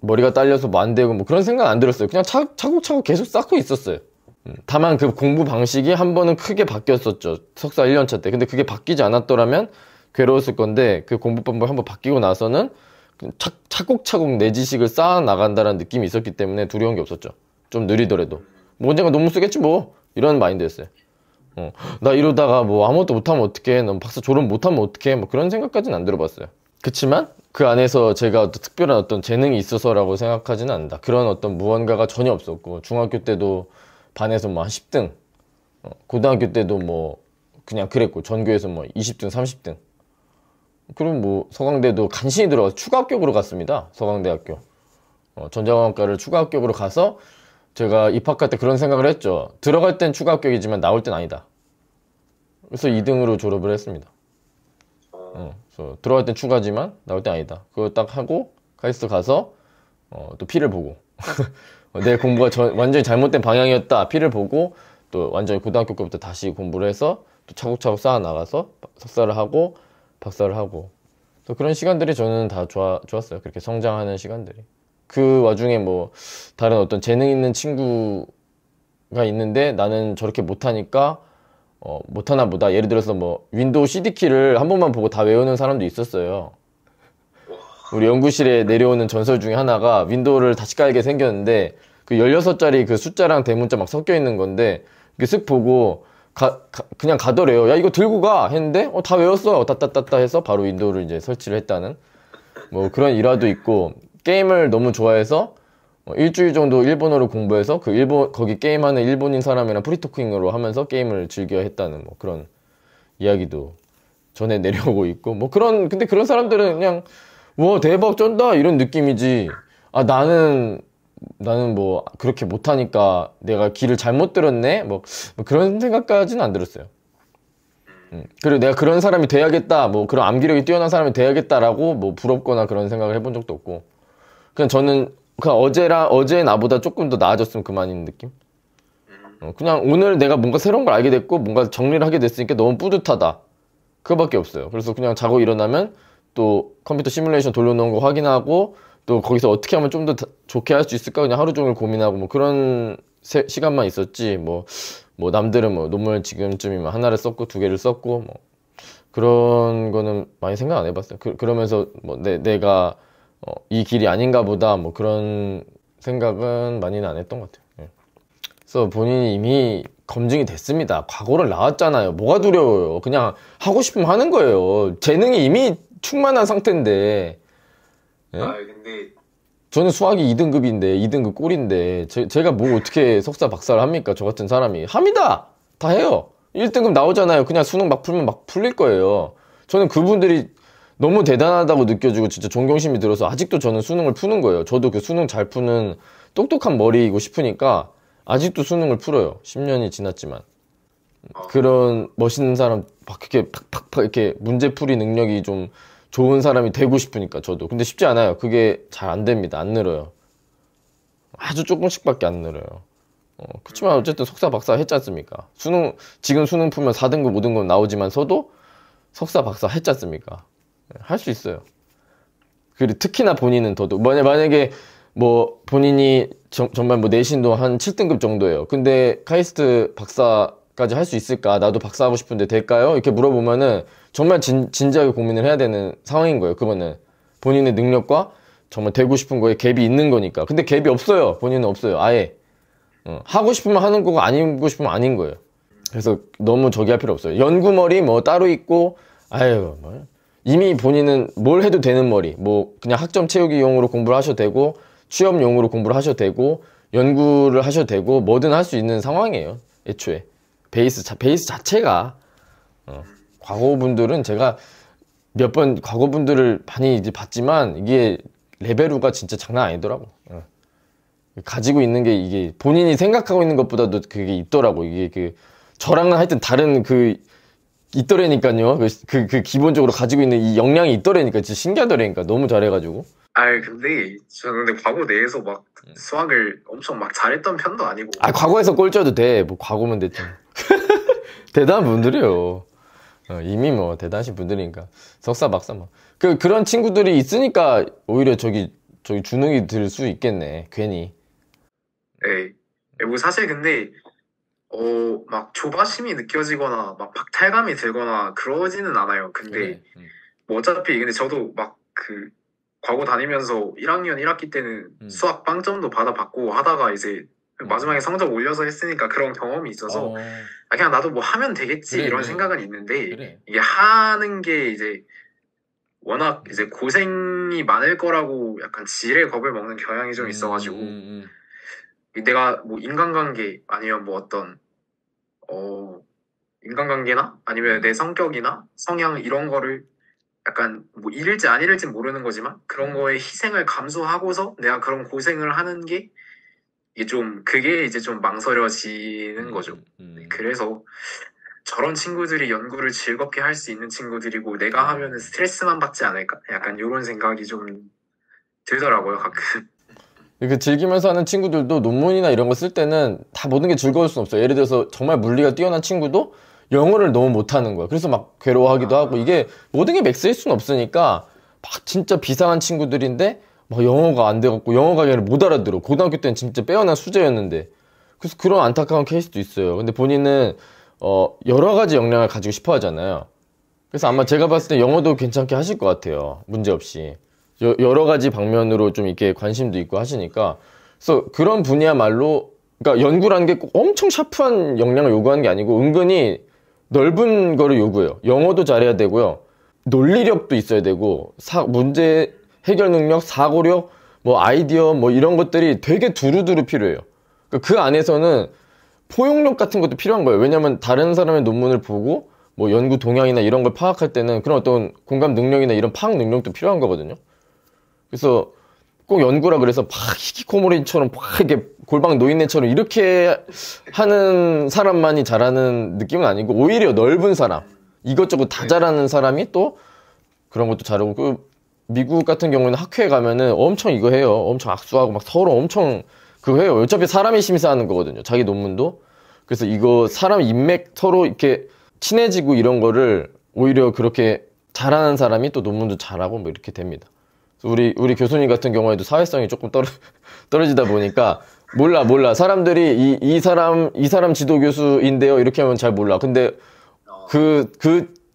머리가 딸려서 뭐 안 되고 뭐 그런 생각 안 들었어요. 그냥 차곡차곡 계속 쌓고 있었어요. 다만 그 공부 방식이 한 번은 크게 바뀌었었죠. 석사 1년차 때. 근데 그게 바뀌지 않았더라면 괴로웠을 건데, 그 공부 방법이 한번 바뀌고 나서는 차곡차곡 내 지식을 쌓아 나간다는 느낌이 있었기 때문에 두려운 게 없었죠. 좀 느리더라도 뭐 언젠가 논문 쓰겠지 뭐, 이런 마인드였어요. 나 이러다가 뭐 아무것도 못하면 어떡해, 넌 박사 졸업 못하면 어떡해, 뭐 그런 생각까지는 안 들어봤어요. 그치만 그 안에서 제가 특별한 어떤 재능이 있어서라고 생각하지는 않는다. 그런 어떤 무언가가 전혀 없었고, 중학교 때도 반에서 뭐 한 10등, 고등학교 때도 뭐 그냥 그랬고, 전교에서 뭐 20등 30등. 그럼 뭐 서강대도 간신히 들어가서 추가 합격으로 갔습니다. 서강대학교 전자공학과를 추가 합격으로 가서, 제가 입학할 때 그런 생각을 했죠. 들어갈 땐 추가 합격이지만 나올 땐 아니다. 그래서 2등으로 졸업을 했습니다. 그래서 들어갈 땐 추가지만 나올 땐 아니다. 그거 딱 하고 카이스트 가서 또 피를 보고 내 공부가 완전히 잘못된 방향이었다 피를 보고, 또 완전히 고등학교 때부터 다시 공부를 해서 또 차곡차곡 쌓아 나가서 석사를 하고 박사를 하고. 그래서 그런 시간들이 저는 다 좋았어요. 그렇게 성장하는 시간들이. 그 와중에 뭐 다른 어떤 재능 있는 친구가 있는데 나는 저렇게 못하니까 못하나 보다. 예를 들어서 뭐 윈도우 CD키를 한 번만 보고 다 외우는 사람도 있었어요. 우리 연구실에 내려오는 전설 중에 하나가 윈도우를 다시 깔게 생겼는데, 그 16자리 그 숫자랑 대문자 막 섞여 있는 건데, 이렇게 쓱 보고 그냥 가더래요. 야, 이거 들고 가 했는데 다 외웠어. 따따따따 해서 바로 윈도우를 이제 설치를 했다는 뭐 그런 일화도 있고, 게임을 너무 좋아해서 일주일 정도 일본어를 공부해서 거기 게임하는 일본인 사람이랑 프리토킹으로 하면서 게임을 즐겨 했다는 뭐 그런 이야기도 전해 내려오고 있고, 뭐 근데 그런 사람들은 그냥, 와, 대박 쩐다! 이런 느낌이지. 아, 나는 뭐, 그렇게 못하니까 내가 길을 잘못 들었네? 뭐 그런 생각까지는 안 들었어요. 그리고 내가 그런 사람이 돼야겠다, 뭐 그런 암기력이 뛰어난 사람이 돼야겠다라고 뭐 부럽거나 그런 생각을 해본 적도 없고, 그냥 저는 그냥 어제 나보다 조금 더 나아졌으면 그만인 느낌? 그냥 오늘 내가 뭔가 새로운 걸 알게 됐고 뭔가 정리를 하게 됐으니까 너무 뿌듯하다, 그거밖에 없어요. 그래서 그냥 자고 일어나면 또 컴퓨터 시뮬레이션 돌려놓은 거 확인하고, 또 거기서 어떻게 하면 좀 더 좋게 할 수 있을까 그냥 하루 종일 고민하고 뭐 그런 시간만 있었지, 뭐 남들은 뭐 논문을 지금쯤이면 하나를 썼고 2개를 썼고 뭐 그런 거는 많이 생각 안 해봤어요. 그러면서 뭐 내가 이 길이 아닌가 보다 뭐 그런 생각은 많이는 안 했던 것 같아요. 예. 그래서 본인이 이미 검증이 됐습니다. 과거를 나왔잖아요. 뭐가 두려워요. 그냥 하고 싶으면 하는 거예요. 재능이 이미 충만한 상태인데. 예? 아, 근데 저는 수학이 2등급인데 2등급 꼴인데 제가 뭐 어떻게 석사 박사를 합니까? 저 같은 사람이 합니다. 다 해요. 1등급 나오잖아요. 그냥 수능 막 풀면 막 풀릴 거예요. 저는 그분들이 너무 대단하다고 느껴지고 진짜 존경심이 들어서 아직도 저는 수능을 푸는 거예요. 저도 그 수능 잘 푸는 똑똑한 머리이고 싶으니까 아직도 수능을 풀어요. 10년이 지났지만. 그런 멋있는 사람 막 이렇게 팍팍팍 이렇게 문제풀이 능력이 좀 좋은 사람이 되고 싶으니까 저도. 근데 쉽지 않아요. 그게 잘 안 됩니다. 안 늘어요. 아주 조금씩밖에 안 늘어요. 그렇지만 어쨌든 석사 박사 했지 않습니까? 지금 수능 풀면 4등급 5등급 나오지만서도 석사 박사 했지 않습니까? 할 수 있어요. 그리고 특히나 본인은 더더욱 만약에 뭐 본인이 정말 뭐 내신도 한 7등급 정도예요. 근데 카이스트 박사까지 할 수 있을까? 나도 박사하고 싶은데 될까요? 이렇게 물어보면은 정말 진지하게 고민을 해야 되는 상황인 거예요. 그거는 본인의 능력과 정말 되고 싶은 거에 갭이 있는 거니까. 근데 갭이 없어요. 본인은 없어요. 아예. 하고 싶으면 하는 거고 아니고 싶으면 아닌 거예요. 그래서 너무 저기 할 필요 없어요. 연구머리 뭐 따로 있고, 아유 뭐 이미 본인은 뭘 해도 되는 머리. 뭐 그냥 학점 채우기용으로 공부를 하셔도 되고, 취업용으로 공부를 하셔도 되고, 연구를 하셔도 되고, 뭐든 할 수 있는 상황이에요. 애초에 베이스 자체가. 과거분들은 제가 몇 번 과거분들을 많이 이제 봤지만 이게 레벨우가 진짜 장난 아니더라고. 가지고 있는 게 이게 본인이 생각하고 있는 것보다도 그게 있더라고. 이게 저랑은 하여튼 다른 있더라니까요. 그 기본적으로 가지고 있는 이 역량이 있더라니까. 진짜 신기하더라니까. 너무 잘해가지고. 근데 저는 과거 내에서 막 수학을 엄청 막 잘했던 편도 아니고. 과거에서 꼴찌여도 돼. 뭐 과거면 됐죠. 대단한 분들이에요. 이미 뭐 대단하신 분들이니까. 석사 박사 뭐 그런 친구들이 있으니까 오히려 저기 주눅이 들 수 있겠네. 괜히. 네. 뭐 사실 근데 막 조바심이 느껴지거나 막 박탈감이 들거나 그러지는 않아요. 근데 그래. 뭐 어차피 근데 저도 막 과거 다니면서 1학년 1학기 때는 수학 빵점도 받아봤고 하다가 이제 마지막에 성적 올려서 했으니까 그런 경험이 있어서 그냥 나도 뭐 하면 되겠지 그래, 이런 그래. 생각은 있는데 그래. 이게 하는 게 이제 워낙 이제 고생이 많을 거라고 약간 지레 겁을 먹는 경향이 좀 있어가지고 내가 뭐 인간관계 아니면 뭐 어떤 인간관계나 아니면 내 성격이나 성향 이런 거를 약간 뭐 잃을지 안 잃을지 모르는 거지만 그런 거에 희생을 감수하고서 내가 그런 고생을 하는 게 그게 이제 좀 망설여지는 거죠. 그래서 저런 친구들이 연구를 즐겁게 할 수 있는 친구들이고 내가 하면은 스트레스만 받지 않을까? 약간 이런 생각이 좀 들더라고요, 가끔. 즐기면서 하는 친구들도 논문이나 이런 거 쓸 때는 다 모든 게 즐거울 순 없어요. 예를 들어서 정말 물리가 뛰어난 친구도 영어를 너무 못하는 거야. 그래서 막 괴로워하기도 하고, 이게 모든 게 맥스일 수는 없으니까 막 진짜 비상한 친구들인데 막 영어가 안 돼갖고 영어 강의를 못 알아들어. 고등학교 때는 진짜 빼어난 수재였는데. 그래서 그런 안타까운 케이스도 있어요. 근데 본인은 여러 가지 역량을 가지고 싶어 하잖아요. 그래서 아마 제가 봤을 때 영어도 괜찮게 하실 것 같아요. 문제없이. 여러 가지 방면으로 좀 이렇게 관심도 있고 하시니까. 그래서 그런 분이야말로, 그러니까 연구라는 게 꼭 엄청 샤프한 역량을 요구하는 게 아니고 은근히 넓은 거를 요구해요. 영어도 잘해야 되고요. 논리력도 있어야 되고, 문제 해결 능력, 사고력, 뭐 아이디어 뭐 이런 것들이 되게 두루두루 필요해요. 그 안에서는 포용력 같은 것도 필요한 거예요. 왜냐면 다른 사람의 논문을 보고 뭐 연구 동향이나 이런 걸 파악할 때는 그런 어떤 공감 능력이나 이런 파악 능력도 필요한 거거든요. 그래서 꼭 연구라 그래서 막 히키코모리처럼 막 이렇게 골방 노인네처럼 이렇게 하는 사람만이 잘하는 느낌은 아니고, 오히려 넓은 사람, 이것저것 다 잘하는 사람이 또 그런 것도 잘하고, 그 미국 같은 경우는 학회에 가면은 엄청 이거 해요. 엄청 악수하고 막 서로 엄청 그거 해요. 어차피 사람이 심사하는 거거든요, 자기 논문도. 그래서 이거 사람 인맥 서로 이렇게 친해지고 이런 거를 오히려 그렇게 잘하는 사람이 또 논문도 잘하고 뭐 이렇게 됩니다. 우리 교수님 같은 경우에도 사회성이 조금 떨어지다 보니까 몰라. 사람들이 이 사람 지도 교수인데요, 이렇게 하면 잘 몰라. 근데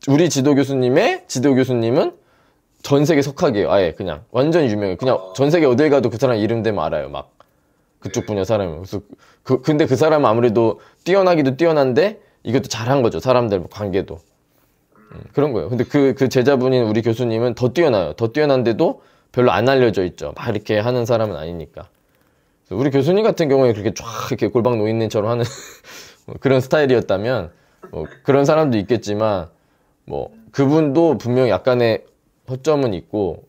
우리 지도 교수님은 전 세계 석학이에요. 아예 그냥 완전 유명해요. 그냥 전 세계 어딜 가도 그 사람 이름 되면 알아요. 막 그쪽 분야 사람은. 그래서 근데 그 사람은 아무래도 뛰어나기도 뛰어난데 이것도 잘한 거죠. 사람들 관계도. 그런 거예요. 근데 그 제자분인 우리 교수님은 더 뛰어나요. 더 뛰어난데도 별로 안 알려져 있죠. 막 이렇게 하는 사람은 아니니까. 우리 교수님 같은 경우에 그렇게 쫙 이렇게 골방 노인네처럼 하는 그런 스타일이었다면 뭐 그런 사람도 있겠지만, 뭐 그분도 분명히 약간의 허점은 있고,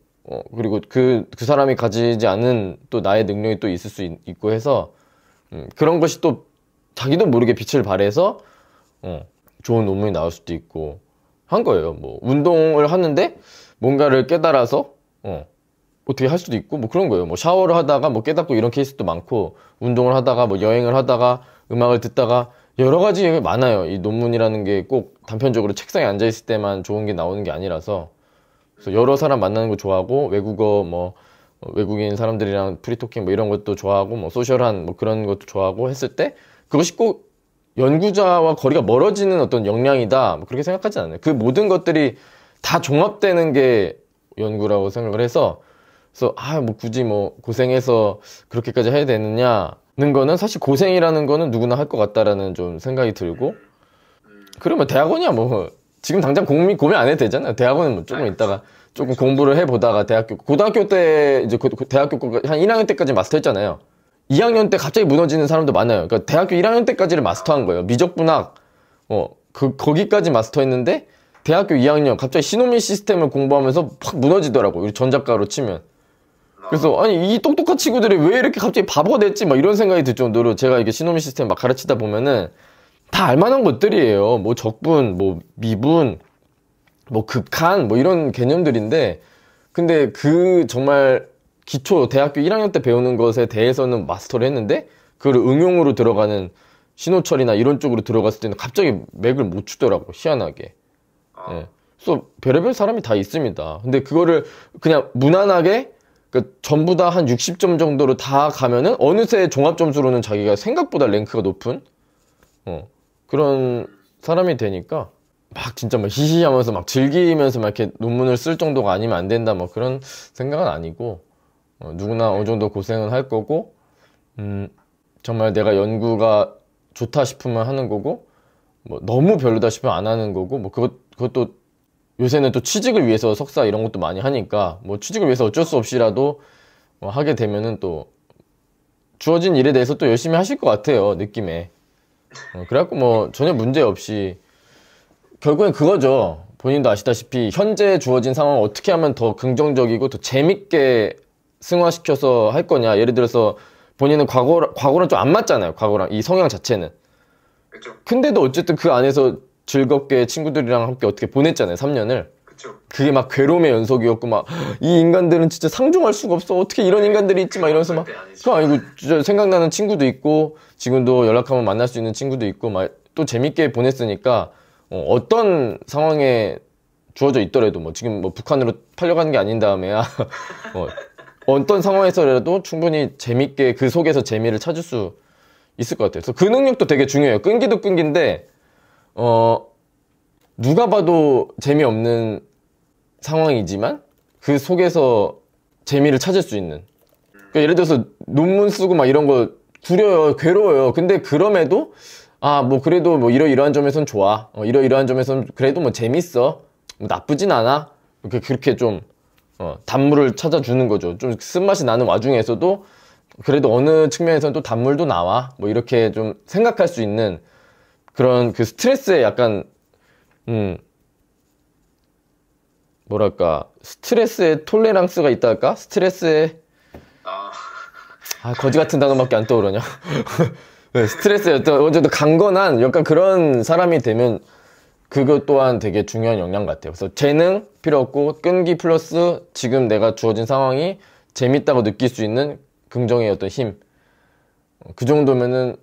그리고 그 사람이 가지지 않은 또 나의 능력이 또 있을 수 있고 해서, 그런 것이 또 자기도 모르게 빛을 발해서 좋은 논문이 나올 수도 있고 한 거예요. 뭐 운동을 하는데 뭔가를 깨달아서 어떻게 할 수도 있고 뭐 그런 거예요. 뭐 샤워를 하다가 뭐 깨닫고 이런 케이스도 많고, 운동을 하다가 뭐 여행을 하다가 음악을 듣다가 여러 가지 많아요. 이 논문이라는 게 꼭 단편적으로 책상에 앉아 있을 때만 좋은 게 나오는 게 아니라서. 그래서 여러 사람 만나는 거 좋아하고, 외국어 뭐 외국인 사람들이랑 프리토킹 뭐 이런 것도 좋아하고, 뭐 소셜한 뭐 그런 것도 좋아하고 했을 때 그것이 꼭 연구자와 거리가 멀어지는 어떤 역량이다, 뭐 그렇게 생각하지 않아요. 그 모든 것들이 다 종합되는 게 연구라고 생각을 해서, 그래서 뭐 굳이 뭐 고생해서 그렇게까지 해야 되느냐는 거는, 사실 고생이라는 거는 누구나 할 것 같다라는 좀 생각이 들고, 그러면 대학원이야 뭐 지금 당장 고민 안 해도 되잖아요. 대학원은 뭐 조금 있다가 조금 공부를 해보다가 고등학교 때 이제 대학교 한 1학년 때까지 마스터 했잖아요. 2학년 때 갑자기 무너지는 사람도 많아요. 그러니까 대학교 1학년 때까지를 마스터한 거예요. 미적분학 거기까지 마스터했는데 대학교 2학년 갑자기 시노미 시스템을 공부하면서 팍 무너지더라고요. 우리 전작가로 치면. 그래서 아니 이 똑똑한 친구들이 왜 이렇게 갑자기 바보가 됐지 막 이런 생각이 들 정도로, 제가 이게 시노미 시스템 막 가르치다 보면은 다 알만한 것들이에요. 뭐 적분, 뭐 미분, 뭐 극한, 뭐 이런 개념들인데, 근데 그 정말 기초 대학교 1학년 때 배우는 것에 대해서는 마스터를 했는데, 그걸 응용으로 들어가는 신호철이나 이런 쪽으로 들어갔을 때는 갑자기 맥을 못 추더라고, 희한하게. 예. 그래서 별의별 사람이 다 있습니다. 근데 그거를 그냥 무난하게 전부 다 한 60점 정도로 다 가면은 어느새 종합 점수로는 자기가 생각보다 랭크가 높은 그런 사람이 되니까, 막 진짜 막 히히하면서 막 즐기면서 막 이렇게 논문을 쓸 정도가 아니면 안 된다 뭐 그런 생각은 아니고, 누구나 어느 정도 고생은 할 거고, 정말 내가 연구가 좋다 싶으면 하는 거고, 뭐 너무 별로다 싶으면 안 하는 거고, 뭐 그것도 요새는 또 취직을 위해서 석사 이런 것도 많이 하니까, 뭐 취직을 위해서 어쩔 수 없이라도 하게 되면은 또 주어진 일에 대해서 또 열심히 하실 것 같아요, 느낌에. 그래갖고 뭐 전혀 문제 없이, 결국엔 그거죠. 본인도 아시다시피 현재 주어진 상황을 어떻게 하면 더 긍정적이고 더 재밌게 승화시켜서 할 거냐. 예를 들어서 본인은 과거랑 좀 안 맞잖아요. 과거랑 이 성향 자체는. 그쵸. 근데도 어쨌든 그 안에서 즐겁게 친구들이랑 함께 어떻게 보냈잖아요, 3년을. 그쵸. 그게 막 괴로움의 연속이었고, 막 이 인간들은 진짜 상종할 수가 없어, 어떻게 이런 인간들이 있지, 막 이러면서 막, 그거 아니고 진짜 생각나는 친구도 있고, 지금도 연락하면 만날 수 있는 친구도 있고, 막 또 재밌게 보냈으니까, 어떤 상황에 주어져 있더라도, 뭐 지금 뭐 북한으로 팔려가는 게 아닌 다음에야 어떤 상황에서라도 충분히 재밌게 그 속에서 재미를 찾을 수 있을 것 같아요. 그래서 그 능력도 되게 중요해요. 끈기도 끈기인데 누가 봐도 재미없는 상황이지만 그 속에서 재미를 찾을 수 있는. 그러니까 예를 들어서 논문 쓰고 막 이런 거 구려요, 괴로워요. 근데 그럼에도 뭐 그래도 뭐 이러이러한 점에선 좋아, 이러이러한 점에선 그래도 뭐 재밌어, 뭐 나쁘진 않아, 그렇게 좀 단물을 찾아주는 거죠. 좀 쓴맛이 나는 와중에서도 그래도 어느 측면에서는 또 단물도 나와. 뭐 이렇게 좀 생각할 수 있는 그런 그 스트레스에 약간, 뭐랄까, 스트레스에 톨레랑스가 있다 할까? 스트레스에, 거지 같은 단어밖에 안 떠오르냐? 네, 스트레스에 어쨌든 강건한 약간 그런 사람이 되면 그것 또한 되게 중요한 역량 같아요. 그래서 재능 필요 없고 끈기 플러스 지금 내가 주어진 상황이 재밌다고 느낄 수 있는 긍정의 어떤 힘. 그 정도면은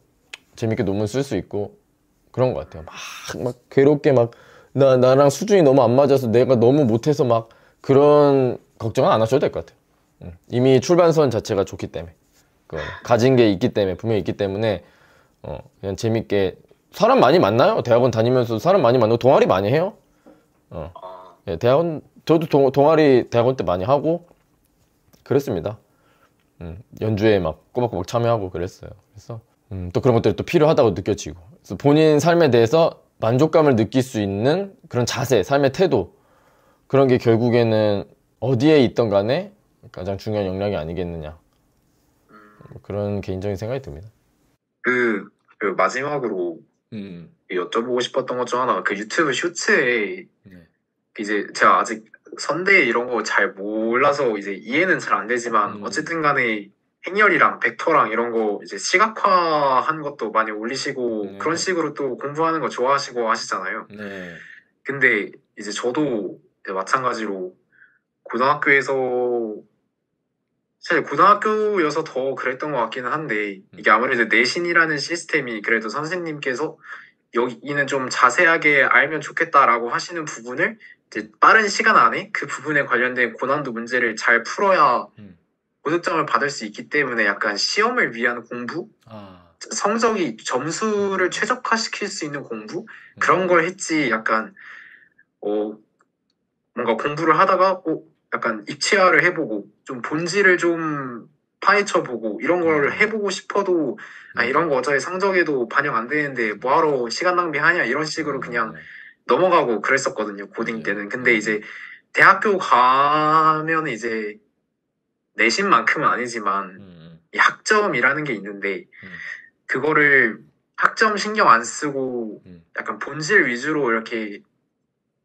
재밌게 논문 쓸 수 있고 그런 것 같아요. 막 괴롭게 나랑 수준이 너무 안 맞아서 내가 너무 못해서 막 그런 걱정은 안 하셔도 될 것 같아요. 이미 출발선 자체가 좋기 때문에. 가진 게 있기 때문에, 분명히 있기 때문에, 그냥 재밌게. 사람 많이 만나요? 대학원 다니면서 사람 많이 만나고, 동아리 많이 해요? 예, 저도 동아리 대학원 때 많이 하고, 그랬습니다. 연주회 막 꼬박꼬박 참여하고 그랬어요. 그래서, 또 그런 것들이 또 필요하다고 느껴지고. 그래서 본인 삶에 대해서 만족감을 느낄 수 있는 그런 자세, 삶의 태도, 그런 게 결국에는 어디에 있던 간에 가장 중요한 역량이 아니겠느냐. 그런 개인적인 생각이 듭니다. 그 마지막으로 여쭤보고 싶었던 것 중 하나가 그 유튜브 쇼츠에 이제 제가 아직 선대 이런 거 잘 몰라서 이제 이해는 잘 안 되지만 어쨌든 간에 행렬이랑 벡터랑 이런 거 이제 시각화한 것도 많이 올리시고 그런 식으로 또 공부하는 거 좋아하시고 하시잖아요. 근데 이제 저도 마찬가지로 고등학교에서 사실 고등학교여서 더 그랬던 것 같기는 한데 이게 아무래도 내신이라는 시스템이 그래도 선생님께서 여기는 좀 자세하게 알면 좋겠다라고 하시는 부분을 이제 빠른 시간 안에 그 부분에 관련된 고난도 문제를 잘 풀어야 고득점을 받을 수 있기 때문에 약간 시험을 위한 공부? 성적이 점수를 최적화시킬 수 있는 공부? 그런 걸 했지 약간 뭔가 공부를 하다가 약간 입체화를 해보고 좀 본질을 좀 파헤쳐보고 이런 걸 해보고 싶어도 이런 거 어차피 성적에도 반영 안 되는데 뭐하러 시간 낭비하냐 이런 식으로 그냥 넘어가고 그랬었거든요, 고딩 때는. 근데 이제 대학교 가면 이제 내신만큼은 아니지만 이 학점이라는 게 있는데 그거를 학점 신경 안 쓰고 약간 본질 위주로 이렇게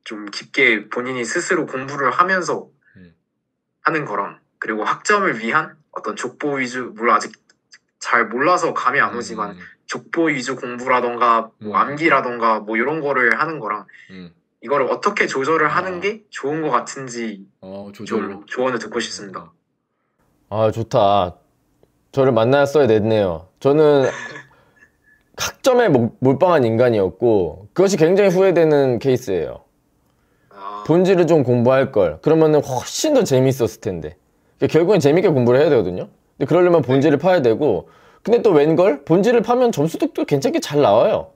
좀 깊게 본인이 스스로 공부를 하면서 하는 거랑 그리고 학점을 위한 어떤 족보 위주, 물론 아직 잘 몰라서 감이 안 오지만 족보 위주 공부라던가 뭐 암기라던가 뭐 이런 거를 하는 거랑 이거를 어떻게 조절을 하는 게 좋은 것 같은지 좀 조언을 듣고 싶습니다. 좋다. 저를 만났어야 됐네요. 저는 학점에 몰빵한 인간이었고 그것이 굉장히 후회되는 케이스예요. 본질을 좀 공부할 걸. 그러면은 훨씬 더 재밌었을 텐데. 결국엔 재밌게 공부를 해야 되거든요. 근데 그러려면 본질을 파야 되고, 근데 또 웬걸? 본질을 파면 점수도 또 괜찮게 잘 나와요.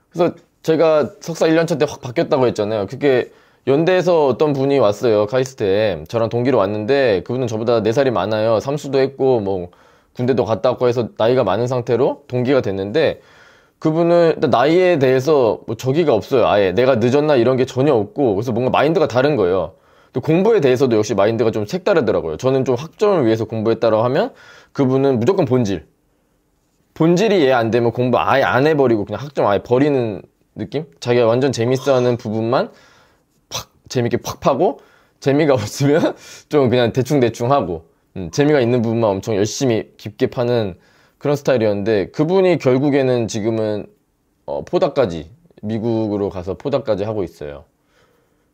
그래서 제가 석사 1년차 때 확 바뀌었다고 했잖아요. 그게 연대에서 어떤 분이 왔어요. 카이스트에. 저랑 동기로 왔는데, 그분은 저보다 4살이 많아요. 삼수도 했고, 뭐, 군대도 갔다 왔고 해서 나이가 많은 상태로 동기가 됐는데, 그분은 일단 나이에 대해서 뭐 저기가 없어요. 아예 내가 늦었나 이런 게 전혀 없고 그래서 뭔가 마인드가 다른 거예요. 또 공부에 대해서도 역시 마인드가 좀 색다르더라고요. 저는 좀 학점을 위해서 공부했다라고 하면 그분은 무조건 본질이 이해 안 되면 공부 아예 안 해버리고 그냥 학점 아예 버리는 느낌? 자기가 완전 재밌어하는 부분만 재밌게 팍 파고 재미가 없으면 좀 그냥 대충 하고 재미가 있는 부분만 엄청 열심히 깊게 파는 그런 스타일이었는데 그분이 결국에는 지금은 포닥까지 미국으로 가서 포닥까지 하고 있어요.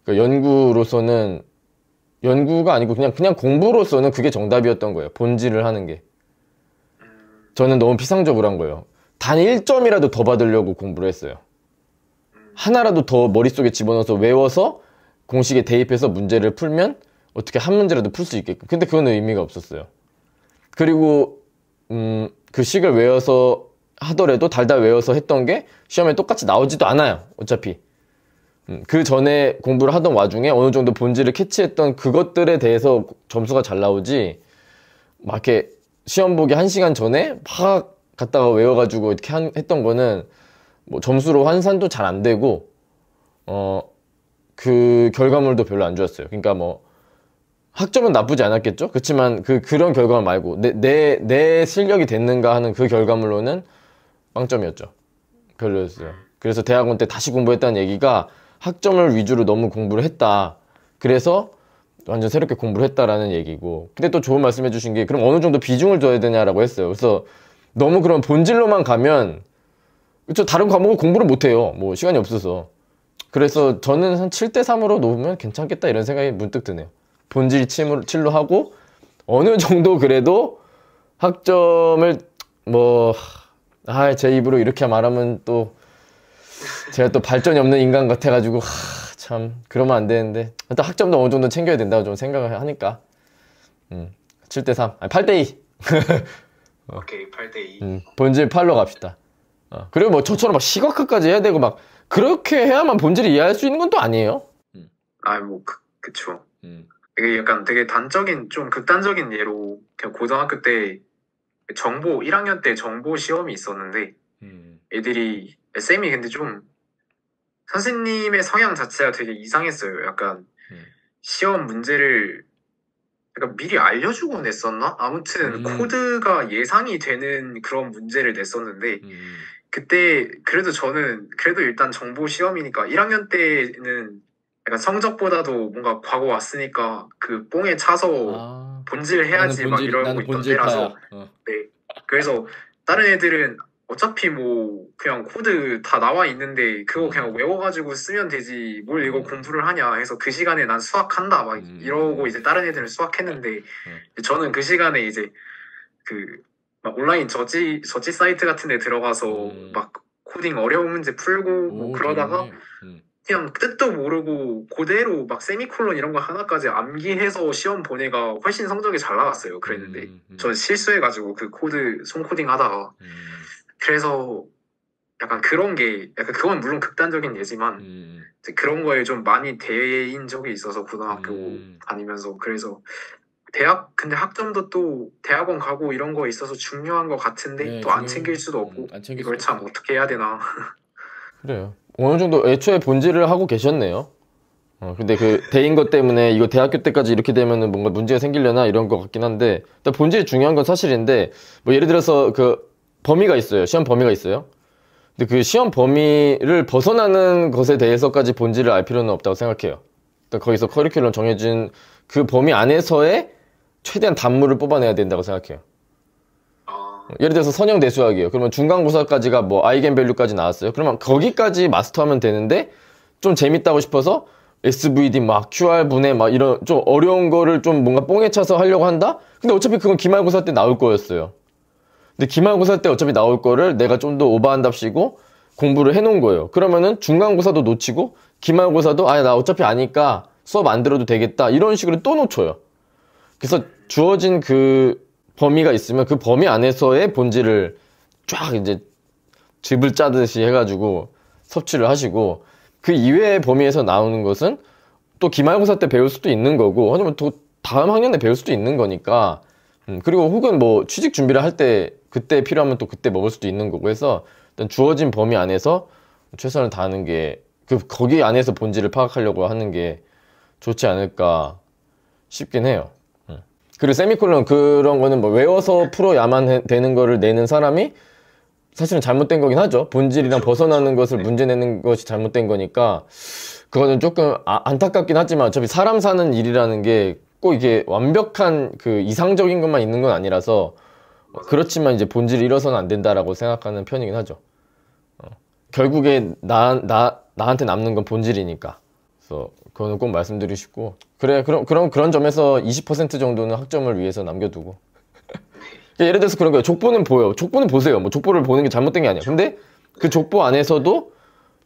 그러니까 연구가 아니고 그냥 공부로서는 그게 정답이었던 거예요. 본질을 하는 게. 저는 너무 피상적으로 한 거예요. 단 1점이라도 더 받으려고 공부를 했어요. 하나라도 더 머릿속에 집어넣어서 외워서 공식에 대입해서 문제를 풀면 어떻게 한 문제라도 풀 수 있게끔. 근데 그건 의미가 없었어요. 그리고 그 식을 외워서 하더라도 달달 외워서 했던 게 시험에 똑같이 나오지도 않아요. 어차피. 그 전에 공부를 하던 와중에 어느 정도 본질을 캐치했던 그것들에 대해서 점수가 잘 나오지 막 이렇게 시험 보기 1시간 전에 막 갔다가 외워가지고 이렇게 했던 거는 뭐 점수로 환산도 잘 안 되고 그 결과물도 별로 안 좋았어요. 그러니까 뭐 학점은 나쁘지 않았겠죠? 그렇지만 그런 결과물 말고 내 실력이 됐는가 하는 그 결과물로는 빵점이었죠. 별로였어요. 그래서 대학원 때 다시 공부했다는 얘기가 학점을 위주로 너무 공부를 했다. 그래서 완전 새롭게 공부를 했다라는 얘기고. 근데 또 좋은 말씀 해주신 게 그럼 어느 정도 비중을 둬야 되냐라고 했어요. 그래서 너무 그런 본질로만 가면 그쵸, 다른 과목을 공부를 못해요. 뭐 시간이 없어서. 그래서 저는 한 7대3으로 놓으면 괜찮겠다 이런 생각이 문득 드네요. 본질 칠로 하고 어느 정도 그래도 학점을 제 입으로 이렇게 말하면 또 제가 또 발전이 없는 인간 같아가지고 참 그러면 안 되는데 일단 학점도 어느 정도 챙겨야 된다고 좀 생각을 하니까 7대3 아니 8대2 오케이 8대2 본질 8로 갑시다. 그리고 뭐 저처럼 막 시각화까지 해야 되고 막 그렇게 해야만 본질을 이해할 수 있는 건 또 아니에요. 그쵸. 이게 약간 되게 좀 극단적인 예로 그냥 고등학교 때 1학년 때 정보 시험이 있었는데 애들이 쌤이 근데 좀 선생님의 성향 자체가 되게 이상했어요. 약간 시험 문제를 약간 미리 알려주고 냈었나? 아무튼 코드가 예상이 되는 그런 문제를 냈었는데 그때 저는 일단 정보 시험이니까 1학년 때는 약간 성적보다도 뭔가 과거 왔으니까 그 뽕에 차서 본질 해야지 막 이러고 있던 때라서 네. 그래서 다른 애들은 어차피 뭐 그냥 코드 다 나와 있는데 그거 그냥 외워가지고 쓰면 되지 뭘 이거 공부를 하냐 해서 그 시간에 난 수학한다 막 이러고 이제 다른 애들은 수학했는데 저는 그 시간에 이제 막 온라인 저지 사이트 같은 데 들어가서 막 코딩 어려운 문제 풀고 뭐 그러다가 그냥 뜻도 모르고 그대로 막 세미콜론 이런 거 하나까지 암기해서 시험 보내가 훨씬 성적이 잘 나갔어요. 그랬는데 전 실수해가지고 그 코드 손코딩 하다가 그래서 약간 그런 게 약간 그건 물론 극단적인 예지만 그런 거에 좀 많이 대인 적이 있어서 고등학교 다니면서 그래서 근데 학점도 또 대학원 가고 이런 거에 있어서 중요한 것 같은데 또 안 챙길 수도 없고 이걸 참 어떻게 해야 되나. 그래요. 어느 정도 애초에 본질을 하고 계셨네요. 근데 그 대인 것 때문에 이거 대학교 때까지 이렇게 되면은 뭔가 문제가 생기려나 이런 것 같긴 한데 일단 본질이 중요한 건 사실인데 뭐 예를 들어서 그 범위가 있어요. 시험 범위가 있어요. 근데 그 시험 범위를 벗어나는 것에 대해서까지 본질을 알 필요는 없다고 생각해요. 일단 거기서 커리큘럼 정해진 그 범위 안에서의 최대한 단물을 뽑아내야 된다고 생각해요. 예를 들어서 선형대수학이에요. 그러면 중간고사까지가 뭐 아이겐밸류까지 나왔어요. 그러면 거기까지 마스터하면 되는데 좀 재밌다고 싶어서 SVD 막 QR분해 막 이런 좀 어려운 거를 좀 뭔가 뽕에 차서 하려고 한다? 근데 어차피 그건 기말고사 때 나올 거였어요. 근데 기말고사 때 어차피 나올 거를 내가 좀 더 오버한답시고 공부를 해놓은 거예요. 그러면은 중간고사도 놓치고 기말고사도 나 어차피 아니까 수업 안 들어도 되겠다 이런 식으로 또 놓쳐요. 그래서 주어진 그 범위가 있으면 그 범위 안에서의 본질을 쫙 이제 즙을 짜듯이 해가지고 섭취를 하시고 그 이외의 범위에서 나오는 것은 또 기말고사 때 배울 수도 있는 거고 아니면 또 다음 학년에 배울 수도 있는 거니까 그리고 혹은 뭐 취직 준비를 할 때 그때 필요하면 또 그때 먹을 수도 있는 거고 해서 일단 주어진 범위 안에서 최선을 다하는 게 거기 안에서 본질을 파악하려고 하는 게 좋지 않을까 싶긴 해요. 그리고 세미콜론 그런 거는 뭐 외워서 풀어야만 되는 거를 내는 사람이 사실은 잘못된 거긴 하죠. 본질이랑 벗어나는 것을 문제 내는 것이 잘못된 거니까 그거는 조금 안타깝긴 하지만 어차피 사람 사는 일이라는 게 꼭 이게 완벽한 그 이상적인 것만 있는 건 아니라서 그렇지만 이제 본질을 잃어서는 안 된다라고 생각하는 편이긴 하죠. 결국에 나한테 남는 건 본질이니까. 그래서 그거는 꼭 말씀드리고 싶고 그래 그럼 그런 점에서 20% 정도는 학점을 위해서 남겨두고 예를 들어서 그런 거예요. 족보는 보세요. 뭐 족보를 보는 게 잘못된 게 아니야. 근데 그 족보 안에서도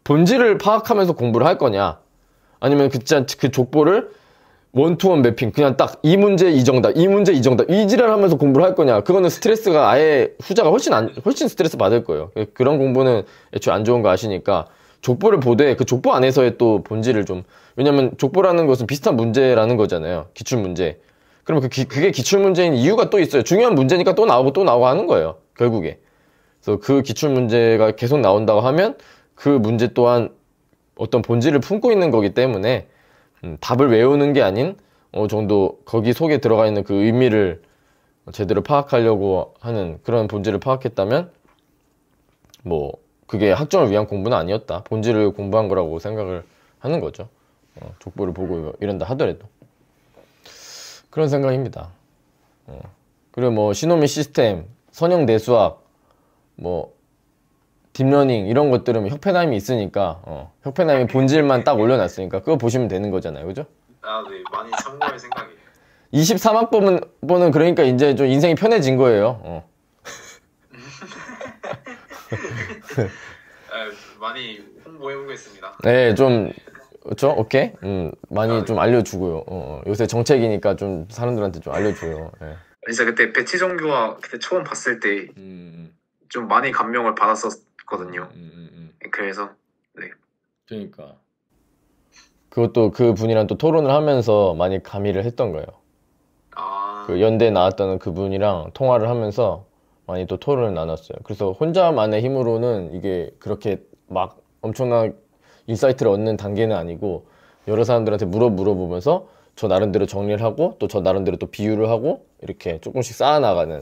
본질을 파악하면서 공부를 할 거냐 아니면 그 족보를 원투원 매핑 그냥 딱 이 문제 이 정답 이 지랄 하면서 공부를 할 거냐. 그거는 스트레스가 아예 후자가 훨씬 스트레스 받을 거예요. 그런 공부는 애초에 안 좋은 거 아시니까 족보를 보되 그 족보 안에서의 또 본질을 좀 왜냐면 족보라는 것은 비슷한 문제라는 거잖아요. 기출문제. 그러면 그게 기출문제인 이유가 또 있어요. 중요한 문제니까 또 나오고 하는 거예요. 결국에. 그래서 그 기출문제가 계속 나온다고 하면 그 문제 또한 어떤 본질을 품고 있는 거기 때문에 답을 외우는 게 아닌 어느 정도 거기 속에 들어가 있는 그 의미를 제대로 파악하려고 하는 그런 본질을 파악했다면 뭐 그게 학점을 위한 공부는 아니었다. 본질을 공부한 거라고 생각을 하는 거죠. 족보를 보고 이런다 하더라도 그런 생각입니다. 그리고 뭐 시노미 시스템, 선형 내수학, 뭐 딥러닝 이런 것들은 혁펜하임이 있으니까 혁펜하임의 본질만 딱 올려놨으니까 그거 보시면 되는 거잖아요, 그죠? 아, 네, 많이 참고할 생각이에요. 23학번은 그러니까 이제 좀 인생이 편해진 거예요. 많이 홍보해보겠습니다. 네, 좀 그렇죠? 오케이. 많이 좀 알려주고요. 요새 정책이니까 좀 사람들한테 좀 알려줘요. 네. 진짜 그때 배치정규와 그때 처음 봤을 때 좀 많이 감명을 받았었거든요. 그래서 네. 그러니까 그것도 그 분이랑 또 토론을 하면서 많이 가미를 했던 거예요. 그 연대 나왔다는 그분이랑 통화를 하면서 많이 또 토론을 나눴어요. 그래서 혼자만의 힘으로는 이게 그렇게 막 엄청난 인사이트를 얻는 단계는 아니고 여러 사람들한테 물어보면서 저 나름대로 정리를 하고 또 저 나름대로 또 비유를 하고 이렇게 조금씩 쌓아나가는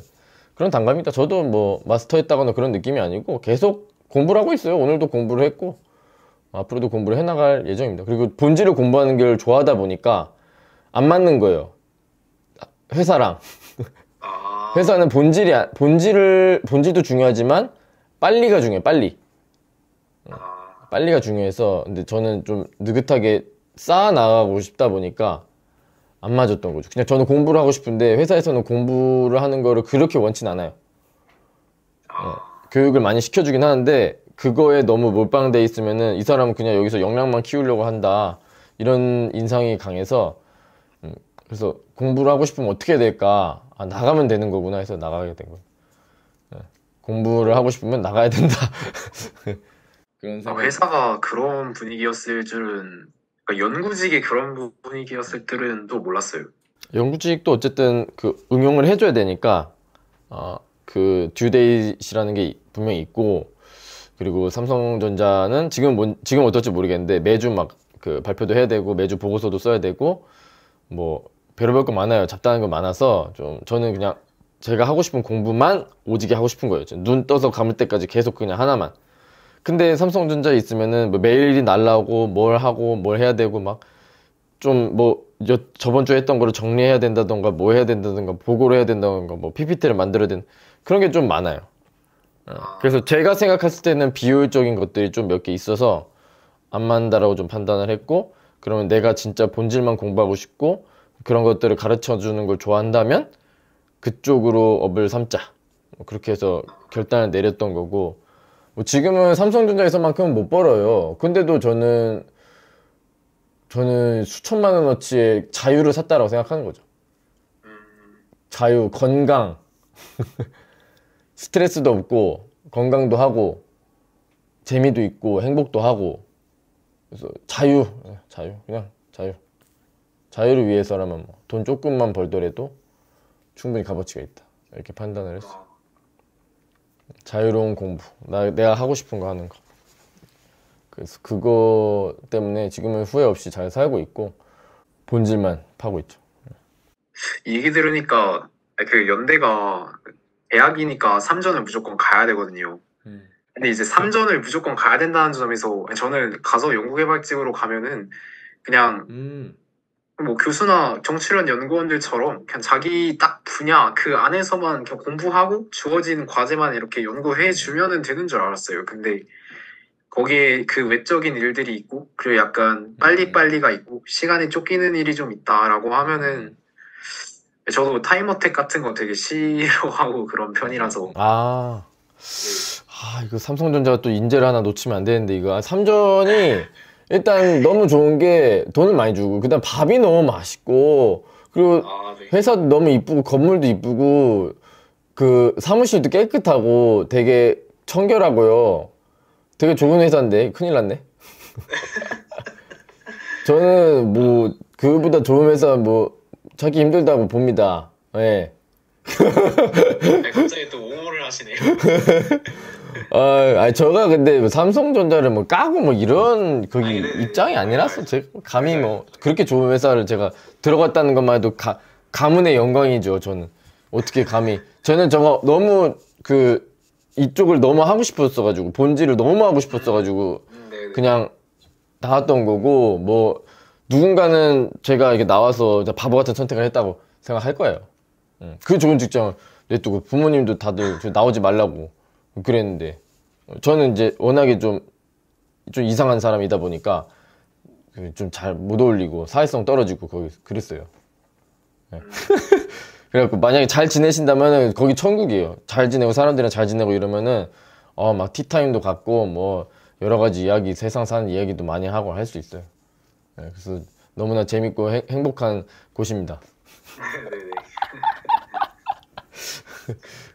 그런 단계입니다. 저도 뭐 마스터했다거나 그런 느낌이 아니고 계속 공부를 하고 있어요. 오늘도 공부를 했고 앞으로도 공부를 해나갈 예정입니다. 그리고 본질을 공부하는 걸 좋아하다 보니까 안 맞는 거예요. 회사랑 회사는 본질도 중요하지만 빨리가 중요해요. 빨리가 중요해서 근데 저는 좀 느긋하게 쌓아나가고 싶다 보니까 안 맞았던 거죠. 그냥 저는 공부를 하고 싶은데 회사에서는 공부를 하는 거를 그렇게 원치는 않아요. 교육을 많이 시켜주긴 하는데 그거에 너무 몰빵돼 있으면은 이 사람은 그냥 여기서 역량만 키우려고 한다 이런 인상이 강해서 그래서 공부를 하고 싶으면 어떻게 해야 될까? 나가면 되는 거구나 해서 나가게 된 거예요. 공부를 하고 싶으면 나가야 된다. 그런 생각. 회사가 그런 분위기였을 줄은 그러니까 연구직이 그런 분위기였을 줄은 또 몰랐어요. 연구직도 어쨌든 그 응용을 해줘야 되니까 그 듀데이시라는 게 분명히 있고 그리고 삼성전자는 지금 어떨지 모르겠는데 매주 막 그 발표도 해야 되고 매주 보고서도 써야 되고 뭐 별의별 거 많아요. 잡다한 거 많아서 좀 저는 그냥 제가 하고 싶은 공부만 오지게 하고 싶은 거예요. 눈 떠서 감을 때까지 계속 그냥 하나만. 근데 삼성전자에 있으면은 뭐 메일이 날라오고 뭘 하고 뭘 해야 되고 막 좀 뭐 저번 주에 했던 거를 정리해야 된다던가 뭐 해야 된다던가 보고를 해야 된다던가 뭐 PPT를 만들어야 되는 그런 게 좀 많아요. 그래서 제가 생각했을 때는 비효율적인 것들이 좀 몇 개 있어서 안 맞는다라고 좀 판단을 했고 그러면 내가 진짜 본질만 공부하고 싶고 그런 것들을 가르쳐 주는 걸 좋아한다면 그쪽으로 업을 삼자 그렇게 해서 결단을 내렸던 거고 뭐 지금은 삼성전자에서만큼은 못 벌어요. 근데도 저는 수천만 원어치의 자유를 샀다라고 생각하는 거죠. 자유, 건강 스트레스도 없고 건강도 하고 재미도 있고 행복도 하고 그래서 그냥 자유를 위해서라면 뭐 돈 조금만 벌더라도 충분히 값어치가 있다 이렇게 판단을 했어. 자유로운 공부 내가 하고 싶은 거 하는 거 그래서 그거 때문에 지금은 후회 없이 잘 살고 있고 본질만 파고 있죠. 이 얘기 들으니까 그 연대가 대학이니까 3전을 무조건 가야 되거든요. 근데 이제 3전을 무조건 가야 된다는 점에서 저는 가서 연구개발직으로 가면은 그냥 뭐 교수나 정치련 연구원들처럼 그냥 자기 딱 분야 그 안에서만 그냥 공부하고 주어진 과제만 이렇게 연구해 주면은 되는 줄 알았어요. 근데 거기에 그 외적인 일들이 있고 그리고 약간 빨리빨리가 있고 시간이 쫓기는 일이 좀 있다라고 하면은 저도 타임어택 같은 거 되게 싫어하고 그런 편이라서 이거 삼성전자가 또 인재를 하나 놓치면 안 되는데 이거 삼전이 일단 너무 좋은 게 돈을 많이 주고 그다음 밥이 너무 맛있고 그리고 회사도 너무 이쁘고 건물도 이쁘고 그 사무실도 깨끗하고 되게 청결하고요. 되게 좋은 회사인데 큰일 났네. 저는 뭐 그보다 좋은 회사 뭐 찾기 힘들다고 봅니다. 예. 갑자기 또 옹호를 하시네요. 아니, 제가 근데 뭐 삼성전자를 뭐 까고 뭐 이런 거기 입장이 아니라서 제가 감히 뭐 그렇게 좋은 회사를 제가 들어갔다는 것만 해도 가문의 영광이죠. 저는 어떻게 감히 저는 저거 너무 그 이쪽을 너무 하고 싶었어가지고 본질을 너무 하고 싶었어가지고 그냥 나왔던 거고 뭐 누군가는 제가 이렇게 나와서 바보 같은 선택을 했다고 생각할 거예요. 그 좋은 직장을 냅두고 부모님도 다들 나오지 말라고 그랬는데 저는 이제 워낙에 좀 이상한 사람이다 보니까 좀 잘 못 어울리고 사회성 떨어지고 거기 그랬어요. 네. 그래갖고 만약에 잘 지내신다면은 거기 천국이에요. 잘 지내고 사람들이랑 잘 지내고 이러면은 막 티타임도 갖고 뭐 여러 가지 이야기 세상 사는 이야기도 많이 하고 할 수 있어요. 네, 그래서 너무나 재밌고 행복한 곳입니다.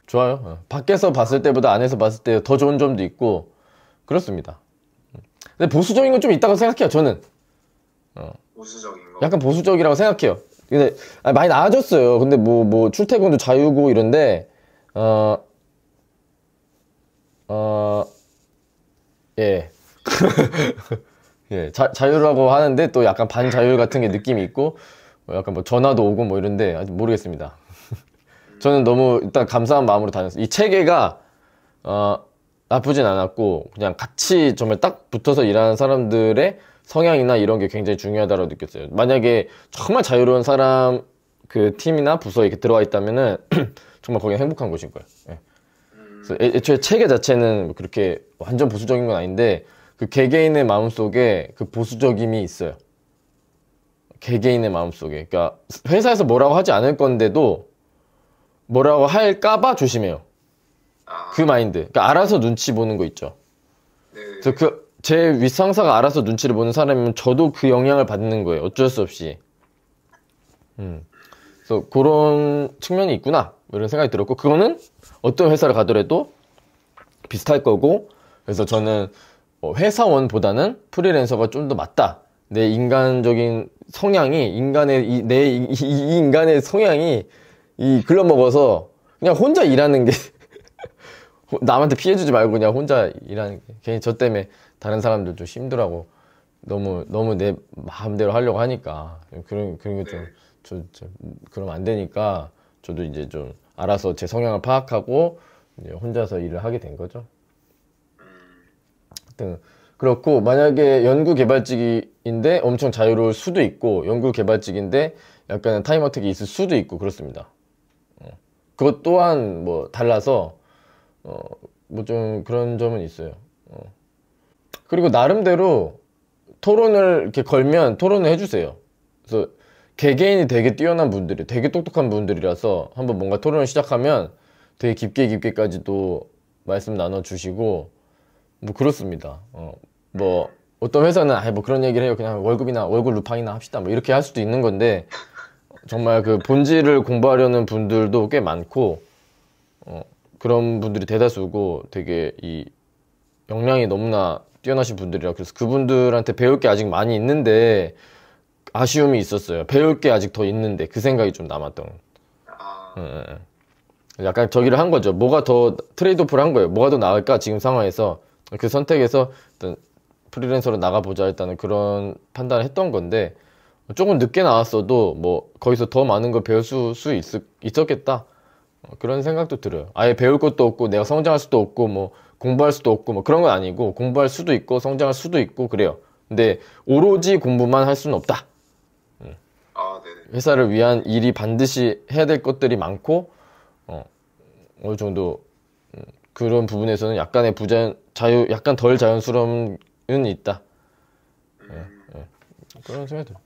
좋아요. 밖에서 봤을 때보다 안에서 봤을 때 더 좋은 점도 있고 그렇습니다. 근데 보수적인 건 좀 있다고 생각해요. 저는 보수적인 거? 약간 보수적이라고 생각해요. 근데 많이 나아졌어요. 근데 뭐 출퇴근도 자유고 이런데 예. 예, 자유라고 하는데 또 약간 반자율 같은 게 느낌이 있고 약간 뭐 전화도 오고 뭐 이런데 아직 모르겠습니다. 저는 너무 일단 감사한 마음으로 다녔어요. 이 체계가 나쁘진 않았고 그냥 같이 정말 딱 붙어서 일하는 사람들의 성향이나 이런 게 굉장히 중요하다고 느꼈어요. 만약에 정말 자유로운 사람 그 팀이나 부서에 이렇게 들어와 있다면은 정말 거기는 행복한 곳인 거예요. 예. 그래서 애초에 체계 자체는 그렇게 완전 보수적인 건 아닌데 그 개개인의 마음속에 그 보수적임이 있어요. 개개인의 마음속에. 그러니까 회사에서 뭐라고 하지 않을 건데도 뭐라고 할까봐 조심해요. 그 마인드. 그러니까 알아서 눈치 보는 거 있죠. 그래서 제 윗상사가 알아서 눈치를 보는 사람이면 저도 그 영향을 받는 거예요. 어쩔 수 없이. 그래서 그런 측면이 있구나. 이런 생각이 들었고, 그거는 어떤 회사를 가더라도 비슷할 거고, 그래서 저는 회사원보다는 프리랜서가 좀 더 맞다. 내 인간적인 성향이, 이 인간의 성향이 글러먹어서 그냥 혼자 일하는 게, 남한테 피해주지 말고 그냥 혼자 일하는 게, 괜히 저 때문에 다른 사람들 좀 힘들어하고, 너무 내 마음대로 하려고 하니까, 그런 게 그러면 안 되니까, 저도 이제 좀 알아서 제 성향을 파악하고, 이제 혼자서 일을 하게 된 거죠. 하여튼, 그렇고, 만약에 연구개발직인데 엄청 자유로울 수도 있고, 연구개발직인데 약간 타임어택이 있을 수도 있고, 그렇습니다. 그것 또한 뭐 달라서, 뭐 좀 그런 점은 있어요. 그리고 나름대로 토론을 이렇게 걸면 토론을 해주세요. 그래서 개개인이 되게 뛰어난 분들이, 되게 똑똑한 분들이라서 한번 뭔가 토론을 시작하면 되게 깊게까지도 말씀 나눠주시고, 뭐 그렇습니다. 뭐 어떤 회사는 뭐 그런 얘기를 해요. 그냥 월급 루팡이나 합시다. 뭐 이렇게 할 수도 있는 건데, 정말 그 본질을 공부하려는 분들도 꽤 많고, 그런 분들이 대다수고 되게 이 역량이 너무나 뛰어나신 분들이라 그래서 그분들한테 배울 게 아직 많이 있는데 아쉬움이 있었어요. 배울 게 아직 더 있는데 그 생각이 좀 남았던. 약간 저기를 한 거죠. 뭐가 더 트레이드오프를 한 거예요. 뭐가 더 나을까 지금 상황에서 그 선택에서 일단 프리랜서로 나가보자 일단은 그런 판단을 했던 건데 조금 늦게 나왔어도 뭐 거기서 더 많은 걸 배울 수 있었겠다. 그런 생각도 들어요. 아예 배울 것도 없고 내가 성장할 수도 없고 뭐 공부할 수도 없고 뭐 그런 건 아니고 공부할 수도 있고 성장할 수도 있고 그래요. 근데 오로지 공부만 할 수는 없다. 회사를 위한 일이 반드시 해야 될 것들이 많고 어느 정도 그런 부분에서는 약간의 약간 덜 자연스러움은 있다. 그런 생각이 들어요.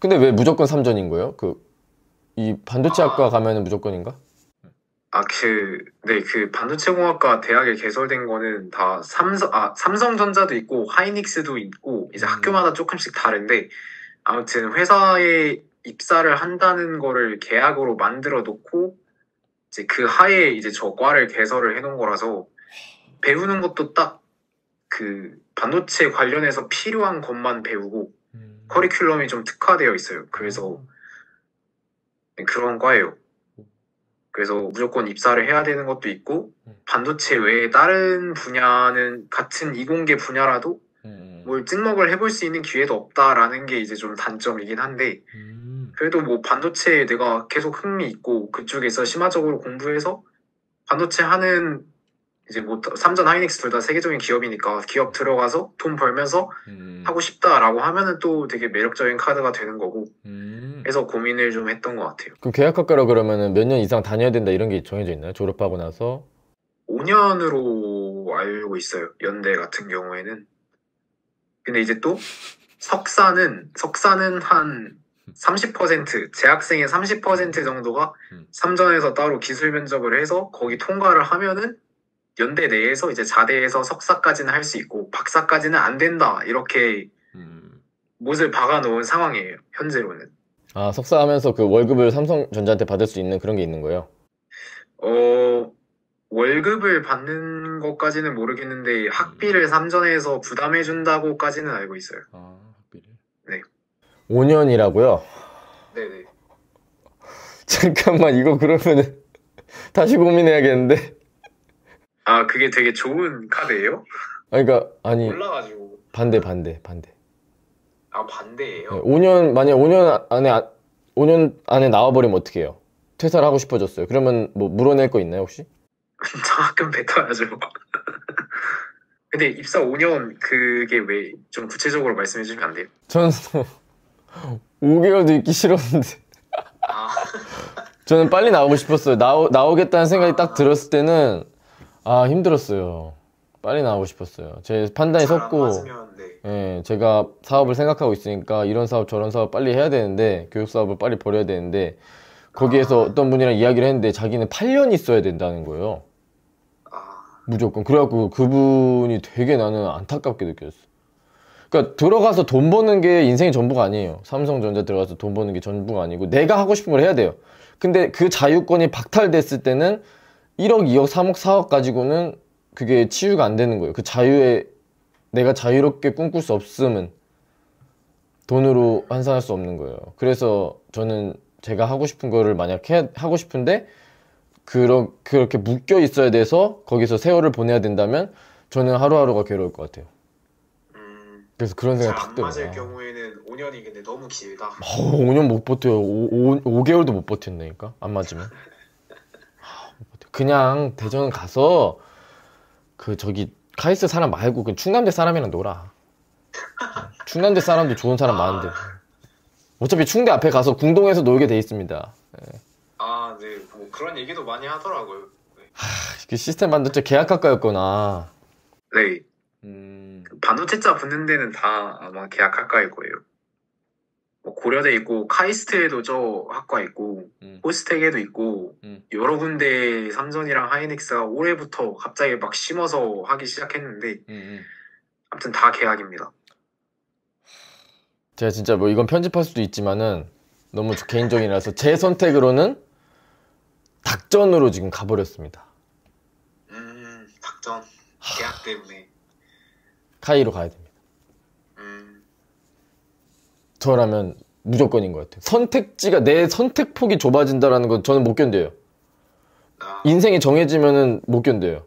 근데 왜 무조건 3전인 거예요? 이 반도체학과 가면은 무조건인가? 네, 그 반도체공학과 대학에 개설된 거는 다 삼성전자도 있고 하이닉스도 있고 이제 학교마다 조금씩 다른데 아무튼 회사에 입사를 한다는 거를 계약으로 만들어 놓고 이제 그 하에 이제 저 과를 개설을 해놓은 거라서 배우는 것도 딱 그 반도체 관련해서 필요한 것만 배우고 커리큘럼이 좀 특화되어 있어요. 그래서 그런 과예요. 그래서 무조건 입사를 해야 되는 것도 있고 반도체 외에 다른 분야는 같은 이공계 분야라도 뭘 찍먹을 해볼 수 있는 기회도 없다라는 게 이제 좀 단점이긴 한데 그래도 뭐 반도체에 내가 계속 흥미 있고 그쪽에서 심화적으로 공부해서 반도체 하는 이제 뭐 삼전 하이닉스 둘 다 세계적인 기업이니까 기업 들어가서 돈 벌면서 하고 싶다라고 하면은 또 되게 매력적인 카드가 되는 거고 해서 고민을 좀 했던 것 같아요. 그럼 계약학과라 그러면은 몇 년 이상 다녀야 된다 이런 게 정해져 있나요? 졸업하고 나서? 5년으로 알고 있어요. 연대 같은 경우에는. 근데 이제 또 석사는 한 30% 재학생의 30% 정도가 삼전에서 따로 기술 면접을 해서 거기 통과를 하면은 연대 내에서 이제 자대에서 석사까지는 할 수 있고 박사까지는 안 된다 이렇게 못을 박아놓은 상황이에요. 현재로는. 아, 석사하면서 그 월급을 삼성전자한테 받을 수 있는 그런 게 있는 거예요? 월급을 받는 것까지는 모르겠는데 학비를 삼전에서 부담해준다고까지는 알고 있어요. 아, 학비를? 네. 5년이라고요? 네네. 잠깐만, 이거 그러면은 다시 고민해야겠는데? 아, 그게 되게 좋은 카드예요? 그러니까 아니 몰라가지고. 반대. 아, 반대예요? 네, 5년 만약 5년 안에 나와버리면 어떻게 해요? 퇴사를 하고 싶어졌어요. 그러면 뭐 물어낼 거 있나요 혹시? 장학금 뱉어야죠. 근데 입사 5년 그게 왜 좀 구체적으로 말씀해 주시면 안 돼요? 저는 5개월도 있기 싫었는데 아, 저는 빨리 나오고 싶었어요. 나오겠다는 생각이 딱 들었을 때는 힘들었어요. 빨리 나오고 싶었어요. 제 판단이 잘 안 섰고 맞으면, 네. 예, 제가 사업을 생각하고 있으니까 이런 사업 저런 사업 빨리 해야 되는데 교육 사업을 빨리 벌여야 되는데 거기에서 어떤 분이랑 이야기를 했는데 자기는 8년 있어야 된다는 거예요. 무조건. 그래갖고 그분이 되게 나는 안타깝게 느꼈어. 그러니까 들어가서 돈 버는 게 인생의 전부가 아니에요. 삼성전자 들어가서 돈 버는 게 전부가 아니고 내가 하고 싶은 걸 해야 돼요. 근데 그 자유권이 박탈됐을 때는 1억, 2억, 3억, 4억 가지고는 그게 치유가 안 되는 거예요. 그 자유에 내가 자유롭게 꿈꿀 수 없음은 돈으로 환산할 수 없는 거예요. 그래서 저는 제가 하고 싶은 거를 만약 하고 싶은데 그렇게 묶여 있어야 돼서 거기서 세월을 보내야 된다면 저는 하루하루가 괴로울 것 같아요. 그래서 그런 생각이 딱 들어요. 잘 안 맞을 경우에는 5년이 근데 너무 길다. 5년 못 버텨요. 5개월도 못 버틴다니까 안 맞으면. 못 버텨. 그냥 대전 가서 저기 카이스트 사람 말고 그 충남대 사람이랑 놀아. 충남대 사람도 좋은 사람 많은데. 어차피 충대 앞에 가서 궁동에서 놀게 돼 있습니다. 네. 아, 네. 뭐 그런 얘기도 많이 하더라고요. 네. 그 시스템 반도체 계약학과였구나. 네. 반도체자 붙는 데는 다 아마 계약학과일 거예요. 뭐 고려대 있고 카이스트에도 저 학과 있고 호스텍에도 있고 여러 군데 삼전이랑 하이닉스가 올해부터 갑자기 막 심어서 하기 시작했는데 아무튼 다 계약입니다. 제가 진짜 뭐 이건 편집할 수도 있지만은 너무 개인적이라서 제 선택으로는 닥전으로 지금 가버렸습니다. 닥전 계약 때문에 카이로 가야 됩니다. 저라면 무조건인 것 같아요. 선택지가 내 선택폭이 좁아진다라는 건 저는 못 견뎌요. 인생이 정해지면은 못 견뎌요.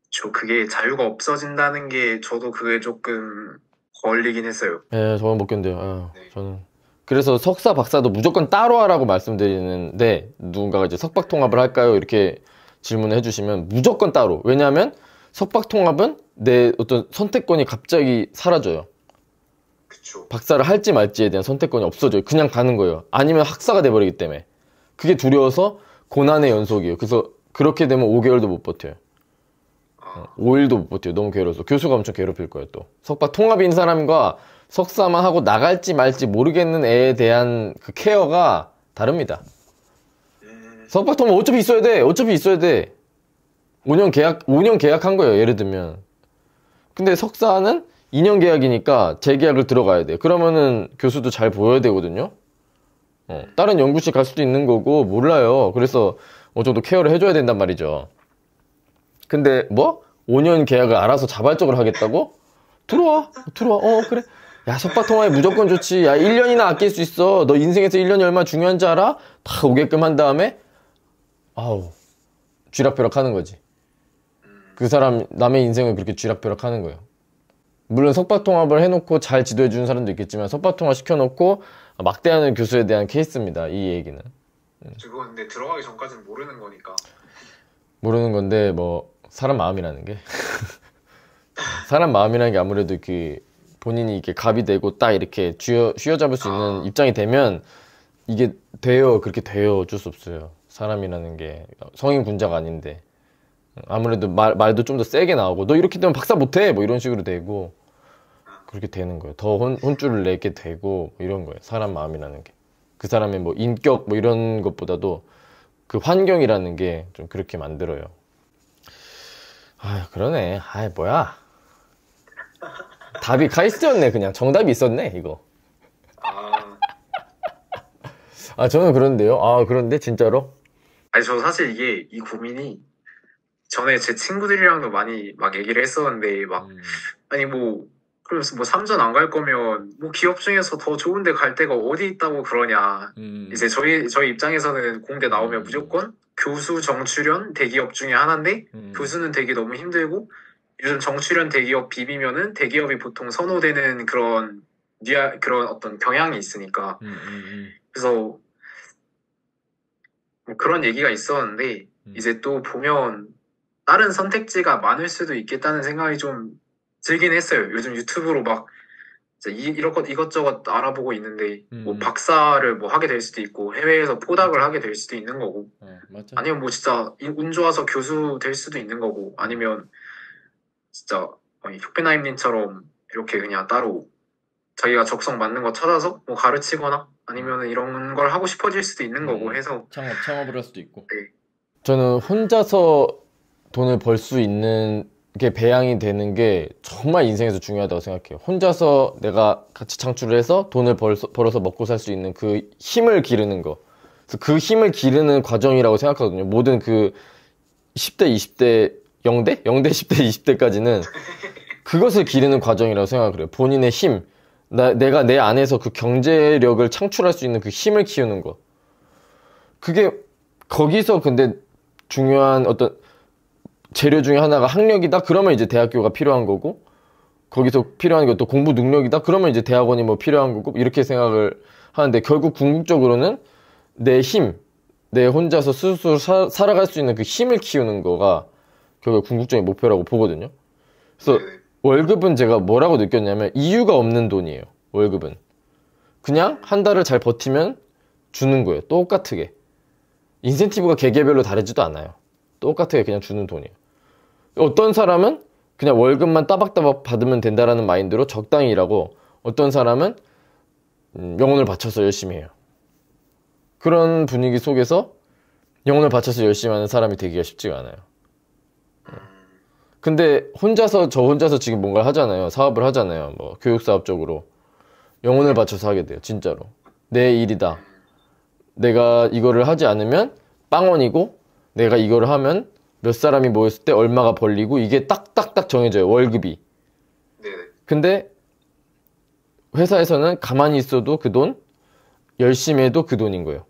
저 그게 자유가 없어진다는 게 저도 그게 조금 걸리긴 했어요. 네, 저는 못 견뎌요. 네. 저는 그래서 석사 박사도 무조건 따로 하라고 말씀드리는데 누군가가 이제 석박 통합을 할까요? 이렇게 질문을 해주시면 무조건 따로. 왜냐하면 석박 통합은 내 어떤 선택권이 갑자기 사라져요. 그쵸. 박사를 할지 말지에 대한 선택권이 없어져요. 그냥 가는 거예요. 아니면 학사가 돼버리기 때문에. 그게 두려워서 고난의 연속이에요. 그래서 그렇게 되면 5개월도 못 버텨요. 5일도 못 버텨요. 너무 괴로워서. 교수가 엄청 괴롭힐 거예요. 또 석박 통합인 사람과 석사만 하고 나갈지 말지 모르겠는 애에 대한 그 케어가 다릅니다. 석박 통합 어차피 있어야 돼. 5년 계약한 거예요. 예를 들면. 근데 석사는 2년 계약이니까 재계약을 들어가야 돼. 그러면은 교수도 잘 보여야 되거든요. 다른 연구실 갈 수도 있는 거고 몰라요. 그래서 어느 정도 케어를 해줘야 된단 말이죠. 근데 뭐? 5년 계약을 알아서 자발적으로 하겠다고? 들어와. 그래. 야, 석박통화에 무조건 좋지. 야, 1년이나 아낄 수 있어. 너 인생에서 1년이 얼마나 중요한지 알아? 다 오게끔 한 다음에 아우, 쥐락펴락 하는 거지. 그 사람 남의 인생을 그렇게 쥐락펴락 하는 거예요. 물론 석박통합을 해놓고 잘 지도해주는 사람도 있겠지만 석박통합 시켜놓고 막대하는 교수에 대한 케이스입니다. 이 얘기는. 그거 근데 들어가기 전까지는 모르는 거니까. 모르는 건데 뭐 사람 마음이라는 게 사람 마음이라는 게 아무래도 그 본인이 이렇게 갑이 되고 딱 이렇게 쥐어잡을 수 있는 입장이 되면 이게 돼요. 그렇게 돼요. 어쩔 수 없어요. 사람이라는 게 성인 군자가 아닌데 아무래도 말도 좀 더 세게 나오고 너 이렇게 되면 박사 못해 뭐 이런 식으로 되고 그렇게 되는 거예요. 더 혼쭐을 내게 되고 뭐 이런 거예요. 사람 마음이라는 게 그 사람의 뭐 인격 뭐 이런 것보다도 그 환경이라는 게 좀 그렇게 만들어요. 아 그러네. 아 뭐야 답이 카이스트였네. 그냥 정답이 있었네 이거. 아 저는 그런데요. 아 그런데 진짜로? 아니 저 사실 이게 이 고민이 전에 제 친구들이랑도 많이 막 얘기를 했었는데 막 아니 뭐 그래서 뭐 3전 안 갈 거면 뭐 기업 중에서 더 좋은 데 갈 데가 어디 있다고 그러냐. 이제 저희 입장에서는 공대 나오면 무조건 교수 정출연 대기업 중에 하나인데 교수는 되기 너무 힘들고 요즘 정출연 대기업 비비면은 대기업이 보통 선호되는 그런 어떤 경향이 있으니까 그래서 뭐 그런 얘기가 있었는데 이제 또 보면 다른 선택지가 많을 수도 있겠다는 생각이 좀 들긴 했어요. 요즘 유튜브로 막 이것저것 알아보고 있는데 뭐 박사를 뭐 하게 될 수도 있고 해외에서 포닥을 하게 될 수도 있는 거고 맞아. 아니면 뭐 진짜 운 좋아서 교수 될 수도 있는 거고 아니면 진짜 효펜하임님처럼 이렇게 그냥 따로 자기가 적성 맞는 거 찾아서 뭐 가르치거나 아니면 이런 걸 하고 싶어질 수도 있는 거고 해서 창업을 할 수도 있고. 네. 저는 혼자서 돈을 벌 수 있는 게 배양이 되는 게 정말 인생에서 중요하다고 생각해요. 혼자서 내가 같이 창출을 해서 돈을 벌어서 먹고 살 수 있는 그 힘을 기르는 거. 그래서 그 힘을 기르는 과정이라고 생각하거든요. 모든 그 10대, 20대, 0대? 0대, 10대, 20대까지는 그것을 기르는 과정이라고 생각을 해요. 본인의 힘. 내가 내 안에서 그 경제력을 창출할 수 있는 그 힘을 키우는 거. 그게 거기서 근데 중요한 어떤 재료 중에 하나가 학력이다? 그러면 이제 대학교가 필요한 거고 거기서 필요한 게 또 공부 능력이다? 그러면 이제 대학원이 뭐 필요한 거고 이렇게 생각을 하는데 결국 궁극적으로는 내 힘, 내 혼자서 스스로 살아갈 수 있는 그 힘을 키우는 거가 결국 궁극적인 목표라고 보거든요. 그래서 월급은 제가 뭐라고 느꼈냐면 이유가 없는 돈이에요. 월급은 그냥 한 달을 잘 버티면 주는 거예요. 똑같게 인센티브가 개개별로 다르지도 않아요. 똑같게 그냥 주는 돈이에요. 어떤 사람은 그냥 월급만 따박따박 받으면 된다라는 마인드로 적당히 일하고 어떤 사람은 영혼을 바쳐서 열심히 해요. 그런 분위기 속에서 영혼을 바쳐서 열심히 하는 사람이 되기가 쉽지가 않아요. 근데 저 혼자서 지금 뭔가를 하잖아요. 사업을 하잖아요. 뭐 교육사업 쪽으로 영혼을 바쳐서 하게 돼요. 진짜로 내 일이다. 내가 이거를 하지 않으면 빵원이고 내가 이거를 하면 몇 사람이 모였을 때 얼마가 벌리고 이게 딱딱딱 정해져요. 월급이. 근데 회사에서는 가만히 있어도 그 돈, 열심히 해도 그 돈인 거예요.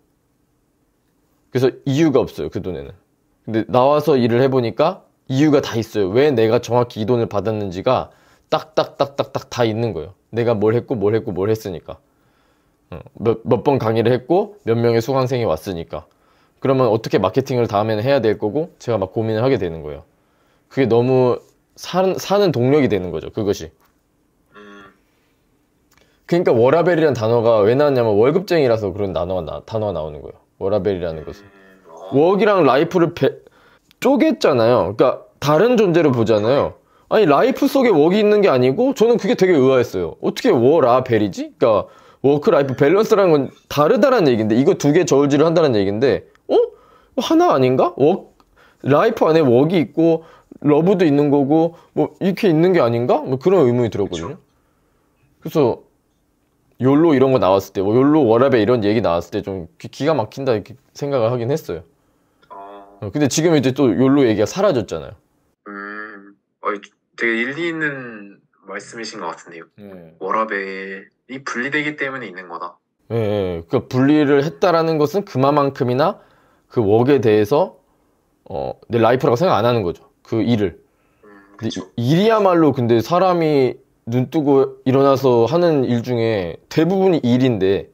그래서 이유가 없어요. 그 돈에는. 근데 나와서 일을 해보니까 이유가 다 있어요. 왜 내가 정확히 이 돈을 받았는지가 딱딱딱딱딱 다 있는 거예요. 내가 뭘 했고 뭘 했으니까. 몇 번 강의를 했고 몇 명의 수강생이 왔으니까. 그러면 어떻게 마케팅을 다음에는 해야 될 거고 제가 막 고민을 하게 되는 거예요. 그게 너무 사는 동력이 되는 거죠. 그것이. 그러니까 워라벨이라는 단어가 왜 나왔냐면 월급쟁이라서 그런 단어가 나오는 거예요. 워라벨이라는 것은. 웍이랑 라이프를 쪼갰잖아요. 그러니까 다른 존재를 보잖아요. 아니 라이프 속에 웍이 있는 게 아니고 저는 그게 되게 의아했어요. 어떻게 워라벨이지? 그러니까 워크 라이프 밸런스라는 건 다르다는 얘기인데 이거 두 개 저울질을 한다는 얘기인데 하나 아닌가? 라이프 안에 웍이 있고 러브도 있는 거고 뭐 이렇게 있는 게 아닌가? 뭐 그런 의문이 들었거든요. 그래서 욜로 이런 거 나왔을 때 욜로 워라벨 이런 얘기 나왔을 때 좀 기가 막힌다 이렇게 생각을 하긴 했어요. 근데 지금 이제 또 욜로 얘기가 사라졌잖아요. 되게 일리 있는 말씀이신 것 같은데요. 워라밸이 분리되기 때문에 있는 거다. 예, 그러니까 분리를 했다라는 것은 그만큼이나 그 웍에 대해서 내 라이프라고 생각 안 하는 거죠. 그 일을. 일이야말로 근데 사람이 눈 뜨고 일어나서 하는 일 중에 대부분이 일인데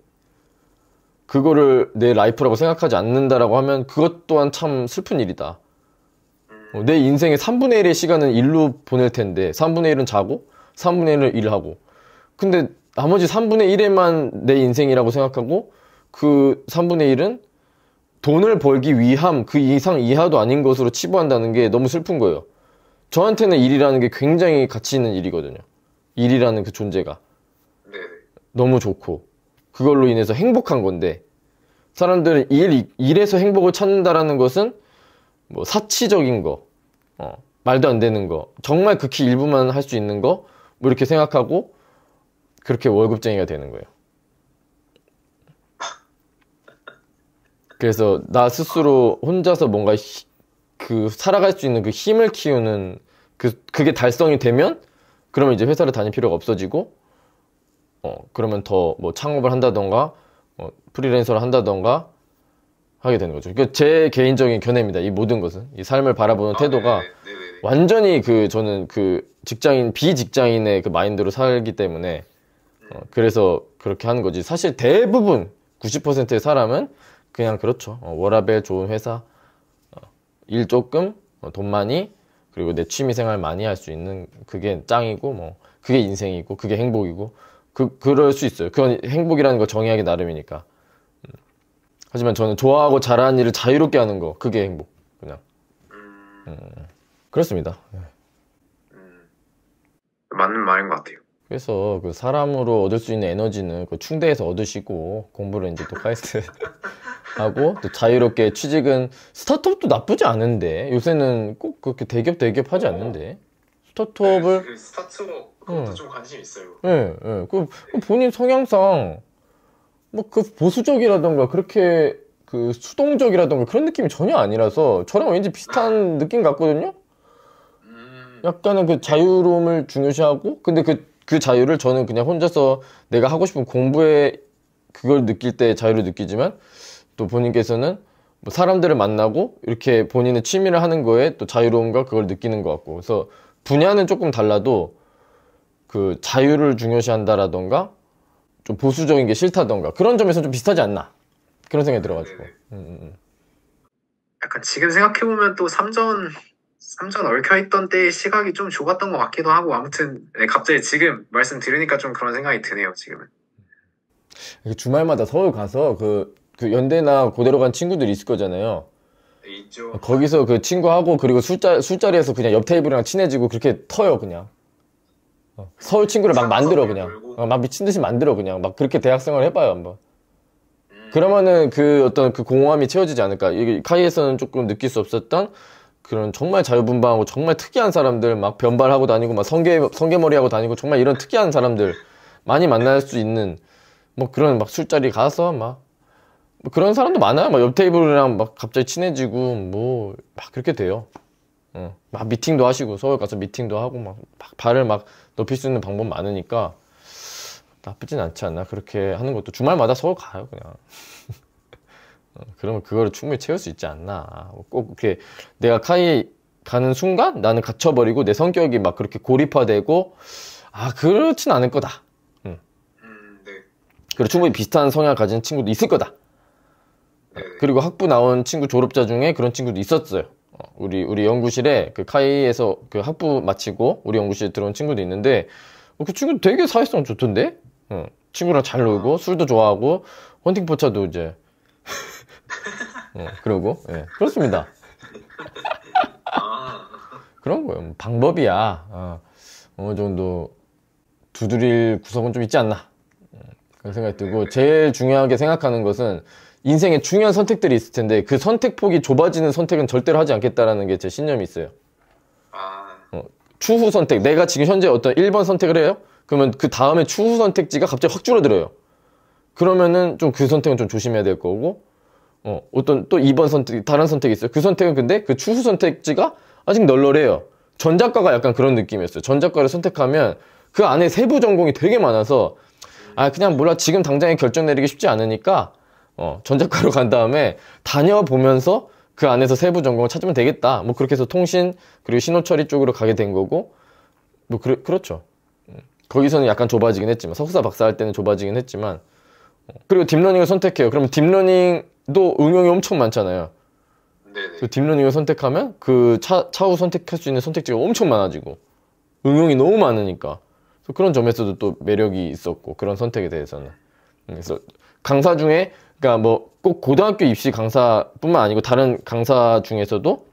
그거를 내 라이프라고 생각하지 않는다라고 하면 그것 또한 참 슬픈 일이다. 내 인생의 3분의 1의 시간은 일로 보낼 텐데 3분의 1은 자고 3분의 1은 일하고 근데 나머지 3분의 1에만 내 인생이라고 생각하고 그 3분의 1은 돈을 벌기 위함 그 이상 이하도 아닌 것으로 치부한다는 게 너무 슬픈 거예요. 저한테는 일이라는 게 굉장히 가치 있는 일이거든요. 일이라는 그 존재가 너무 좋고 그걸로 인해서 행복한 건데 사람들은 일에서 행복을 찾는다라는 것은 뭐 사치적인 거, 말도 안 되는 거, 정말 극히 일부만 할 수 있는 거, 뭐 이렇게 생각하고 그렇게 월급쟁이가 되는 거예요. 그래서 나 스스로 혼자서 뭔가 살아갈 수 있는 그 힘을 키우는 그게 달성이 되면 그러면 이제 회사를 다닐 필요가 없어지고 그러면 더 뭐 창업을 한다던가 프리랜서를 한다던가 하게 되는 거죠. 그러니까 제 개인적인 견해입니다. 이 모든 것은 이 삶을 바라보는 태도가 완전히 저는 비직장인의 그 마인드로 살기 때문에 그래서 그렇게 하는 거지. 사실 대부분 90%의 사람은 그냥 그렇죠. 워라밸 좋은 회사, 일 조금, 돈 많이, 그리고 내 취미생활 많이 할 수 있는 그게 짱이고 뭐 그게 인생이고 그게 행복이고 그럴 수 있어요. 그건 행복이라는 거 정의하기 나름이니까. 하지만 저는 좋아하고 잘하는 일을 자유롭게 하는 거 그게 행복 그냥. 그렇습니다. 맞는 말인 것 같아요. 그래서 그 사람으로 얻을 수 있는 에너지는 그 충대에서 얻으시고 공부를 이제 또 카이스트 하고 또 자유롭게 취직은 스타트업도 나쁘지 않은데 요새는 꼭 그렇게 대기업 하지 않는데 스타트업을 스타트업 그것도 좀 관심 있어요. 예. 그 본인 성향상 뭐 그 보수적이라던가 그렇게 그 수동적이라던가 그런 느낌이 전혀 아니라서 저랑 왠지 비슷한 느낌 같거든요. 약간은 그 자유로움을 중요시하고 근데 그 자유를 저는 그냥 혼자서 내가 하고 싶은 공부에 그걸 느낄 때 자유를 느끼지만 또 본인께서는 뭐 사람들을 만나고 이렇게 본인의 취미를 하는 거에 또 자유로움과 그걸 느끼는 것 같고 그래서 분야는 조금 달라도 그 자유를 중요시한다라던가 좀 보수적인 게 싫다던가 그런 점에서 좀 비슷하지 않나 그런 생각이 들어가지고 약간 지금 생각해보면 또 삼전 얽혀있던 때의 시각이 좀 좁았던 것 같기도 하고 아무튼 갑자기 지금 말씀 들으니까 좀 그런 생각이 드네요. 지금은 주말마다 서울 가서 그 연대나 고대로 간 친구들이 있을 거잖아요. 있죠. 거기서 그 친구하고 그리고 술자리에서 그냥 옆 테이블이랑 친해지고 그렇게 터요 그냥. 서울 친구를 막 만들어 그냥. 막 미친 듯이 만들어 그냥. 막 그렇게 대학생활 해봐요 한번. 그러면은 그 어떤 그 공허함이 채워지지 않을까. 이게 카이에서는 조금 느낄 수 없었던 그런 정말 자유분방하고 정말 특이한 사람들 막 변발하고 다니고 막 성게머리 하고 다니고 정말 이런 특이한 사람들 많이 만날 수 있는 뭐 그런 막 술자리 가서 막 뭐 그런 사람도 많아요. 막 옆 테이블이랑 막 갑자기 친해지고 뭐 막 그렇게 돼요. 막 미팅도 하시고 서울 가서 미팅도 하고 막 발을 막 높일 수 있는 방법 많으니까 나쁘진 않지 않나. 그렇게 하는 것도 주말마다 서울 가요 그냥. 그러면 그거를 충분히 채울 수 있지 않나. 꼭 그렇게 내가 카이 가는 순간 나는 갇혀버리고 내 성격이 막 그렇게 고립화되고 그렇진 않을 거다. 그리고 충분히 비슷한 성향을 가진 친구도 있을 거다. 그리고 학부 나온 친구 졸업자 중에 그런 친구도 있었어요. 우리 연구실에 그 카이에서 그 학부 마치고 우리 연구실에 들어온 친구도 있는데 그 친구 되게 사회성 좋던데? 친구랑 잘 놀고 술도 좋아하고 헌팅 포차도 이제 그러고 그렇습니다. 그런 거예요. 뭐 방법이야. 어느 정도 두드릴 구석은 좀 있지 않나 그런 생각이 들고 제일 중요하게 생각하는 것은 인생에 중요한 선택들이 있을 텐데 그 선택폭이 좁아지는 선택은 절대로 하지 않겠다라는 게 제 신념이 있어요. 추후 선택. 내가 지금 현재 어떤 1번 선택을 해요? 그러면 그 다음에 추후 선택지가 갑자기 확 줄어들어요. 그러면은 좀 그 선택은 좀 조심해야 될 거고 어떤 또 2번 선택, 다른 선택이 있어요. 그 선택은 근데 그 추후 선택지가 아직 널널해요. 전작가가 약간 그런 느낌이었어요. 전작가를 선택하면 그 안에 세부 전공이 되게 많아서 그냥 몰라 지금 당장에 결정 내리기 쉽지 않으니까 전자과로 간 다음에 다녀보면서 그 안에서 세부 전공을 찾으면 되겠다. 뭐 그렇게 해서 통신 그리고 신호처리 쪽으로 가게 된 거고 뭐 그렇죠. 거기서는 약간 좁아지긴 했지만 석사 박사 할 때는 좁아지긴 했지만 그리고 딥러닝을 선택해요. 그러면 딥러닝도 응용이 엄청 많잖아요. 네네. 그 딥러닝을 선택하면 그 차후 선택할 수 있는 선택지가 엄청 많아지고 응용이 너무 많으니까 그런 점에서도 또 매력이 있었고 그런 선택에 대해서는. 그래서 강사 중에 그러니까 뭐 꼭 고등학교 입시 강사뿐만 아니고 다른 강사 중에서도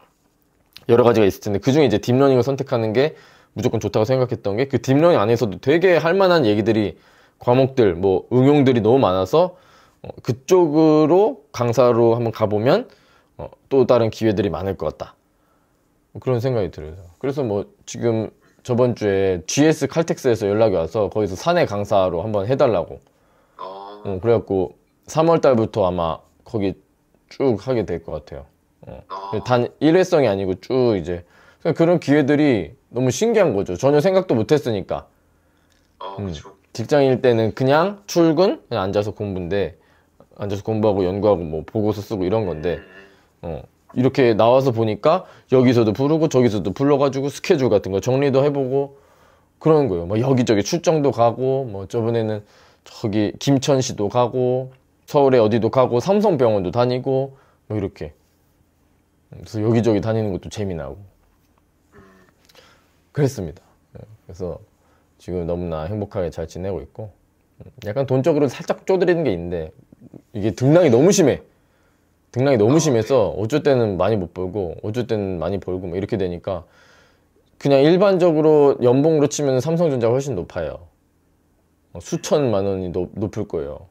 여러 가지가 있을 텐데 그 중에 이제 딥러닝을 선택하는 게 무조건 좋다고 생각했던 게 그 딥러닝 안에서도 되게 할 만한 얘기들이 과목들 뭐 응용들이 너무 많아서 그쪽으로 강사로 한번 가보면 또 다른 기회들이 많을 것 같다. 뭐 그런 생각이 들어요. 그래서 뭐 지금 저번 주에 GS 칼텍스에서 연락이 와서 거기서 사내 강사로 한번 해달라고. 그래갖고 3월 달부터 아마 거기 쭉 하게 될 것 같아요. 단 일회성이 아니고 쭉 이제 그런 기회들이 너무 신기한 거죠. 전혀 생각도 못했으니까. 그렇죠. 직장일 때는 그냥 출근, 그냥 앉아서 공부인데 앉아서 공부하고 연구하고 뭐 보고서 쓰고 이런 건데 이렇게 나와서 보니까 여기서도 부르고 저기서도 불러가지고 스케줄 같은 거 정리도 해보고 그러는 거예요. 뭐 여기저기 출장도 가고 뭐 저번에는 저기 김천시도 가고 서울에 어디도 가고 삼성병원도 다니고 뭐 이렇게 그래서 여기저기 다니는 것도 재미나고 그랬습니다. 그래서 지금 너무나 행복하게 잘 지내고 있고 약간 돈적으로 살짝 쪼드리는 게 있는데 이게 등락이 너무 심해. 등락이 너무 심해서 어쩔 때는 많이 못 벌고 어쩔 때는 많이 벌고 뭐 이렇게 되니까 그냥 일반적으로 연봉으로 치면 삼성전자가 훨씬 높아요. 수천만 원이 높을 거예요.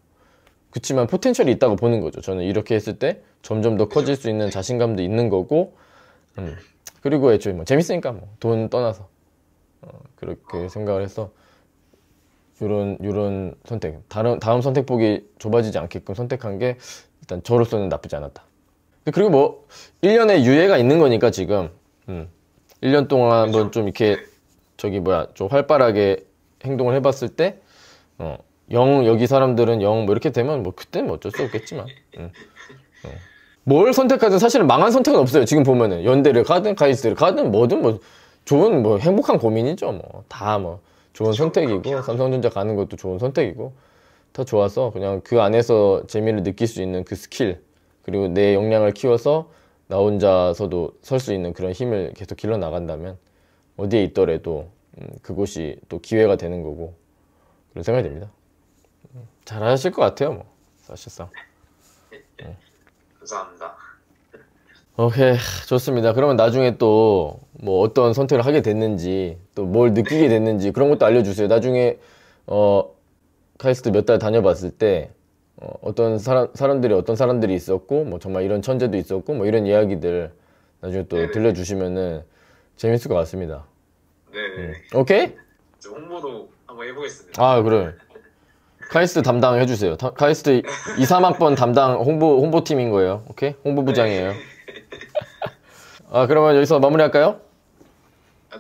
그치만 포텐셜이 있다고 보는 거죠. 저는 이렇게 했을 때 점점 더 커질 수 있는 자신감도 있는 거고 그리고 애초에 뭐 재밌으니까 뭐 돈 떠나서 그렇게 생각을 해서 요런 선택 다음 선택폭이 좁아지지 않게끔 선택한 게 일단 저로서는 나쁘지 않았다. 그리고 뭐 1년의 유예가 있는 거니까 지금 1년 동안 한번 좀 이렇게 좀 활발하게 행동을 해봤을 때 여기 사람들은 뭐 이렇게 되면 뭐 그때는 뭐 어쩔 수 없겠지만 뭘 선택하든 사실은 망한 선택은 없어요. 지금 보면은 연대를 가든 카이스트를 가든 뭐든 뭐 좋은 뭐 행복한 고민이죠. 뭐 다 뭐 좋은 선택이고 삼성전자 가는 것도 좋은 선택이고 다 좋아서 그냥 그 안에서 재미를 느낄 수 있는 그 스킬 그리고 내 역량을 키워서 나 혼자서도 설 수 있는 그런 힘을 계속 길러 나간다면 어디에 있더라도 그곳이 또 기회가 되는 거고 그런 생각이 듭니다. 잘하실 것 같아요, 뭐 사실상. 감사합니다. 오케이, 좋습니다. 그러면 나중에 또 뭐 어떤 선택을 하게 됐는지 또 뭘 느끼게 됐는지 그런 것도 알려주세요. 나중에 카이스트 몇 달 다녀봤을 때 어떤 사람들이 어떤 사람들이 있었고 뭐 정말 이런 천재도 있었고 뭐 이런 이야기들 나중에 또 네네. 들려주시면은 재밌을 것 같습니다. 네. 오케이? 홍보도 한번 해보겠습니다. 그래. 카이스트 담당 해주세요. 카이스트 2, 3학번 담당 홍보팀인 거예요. 오케이? 홍보부장이에요. 그러면 여기서 마무리할까요?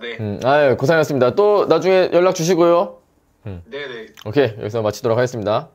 네. 고생하셨습니다. 또 나중에 연락 주시고요. 네네. 오케이, 여기서 마치도록 하겠습니다.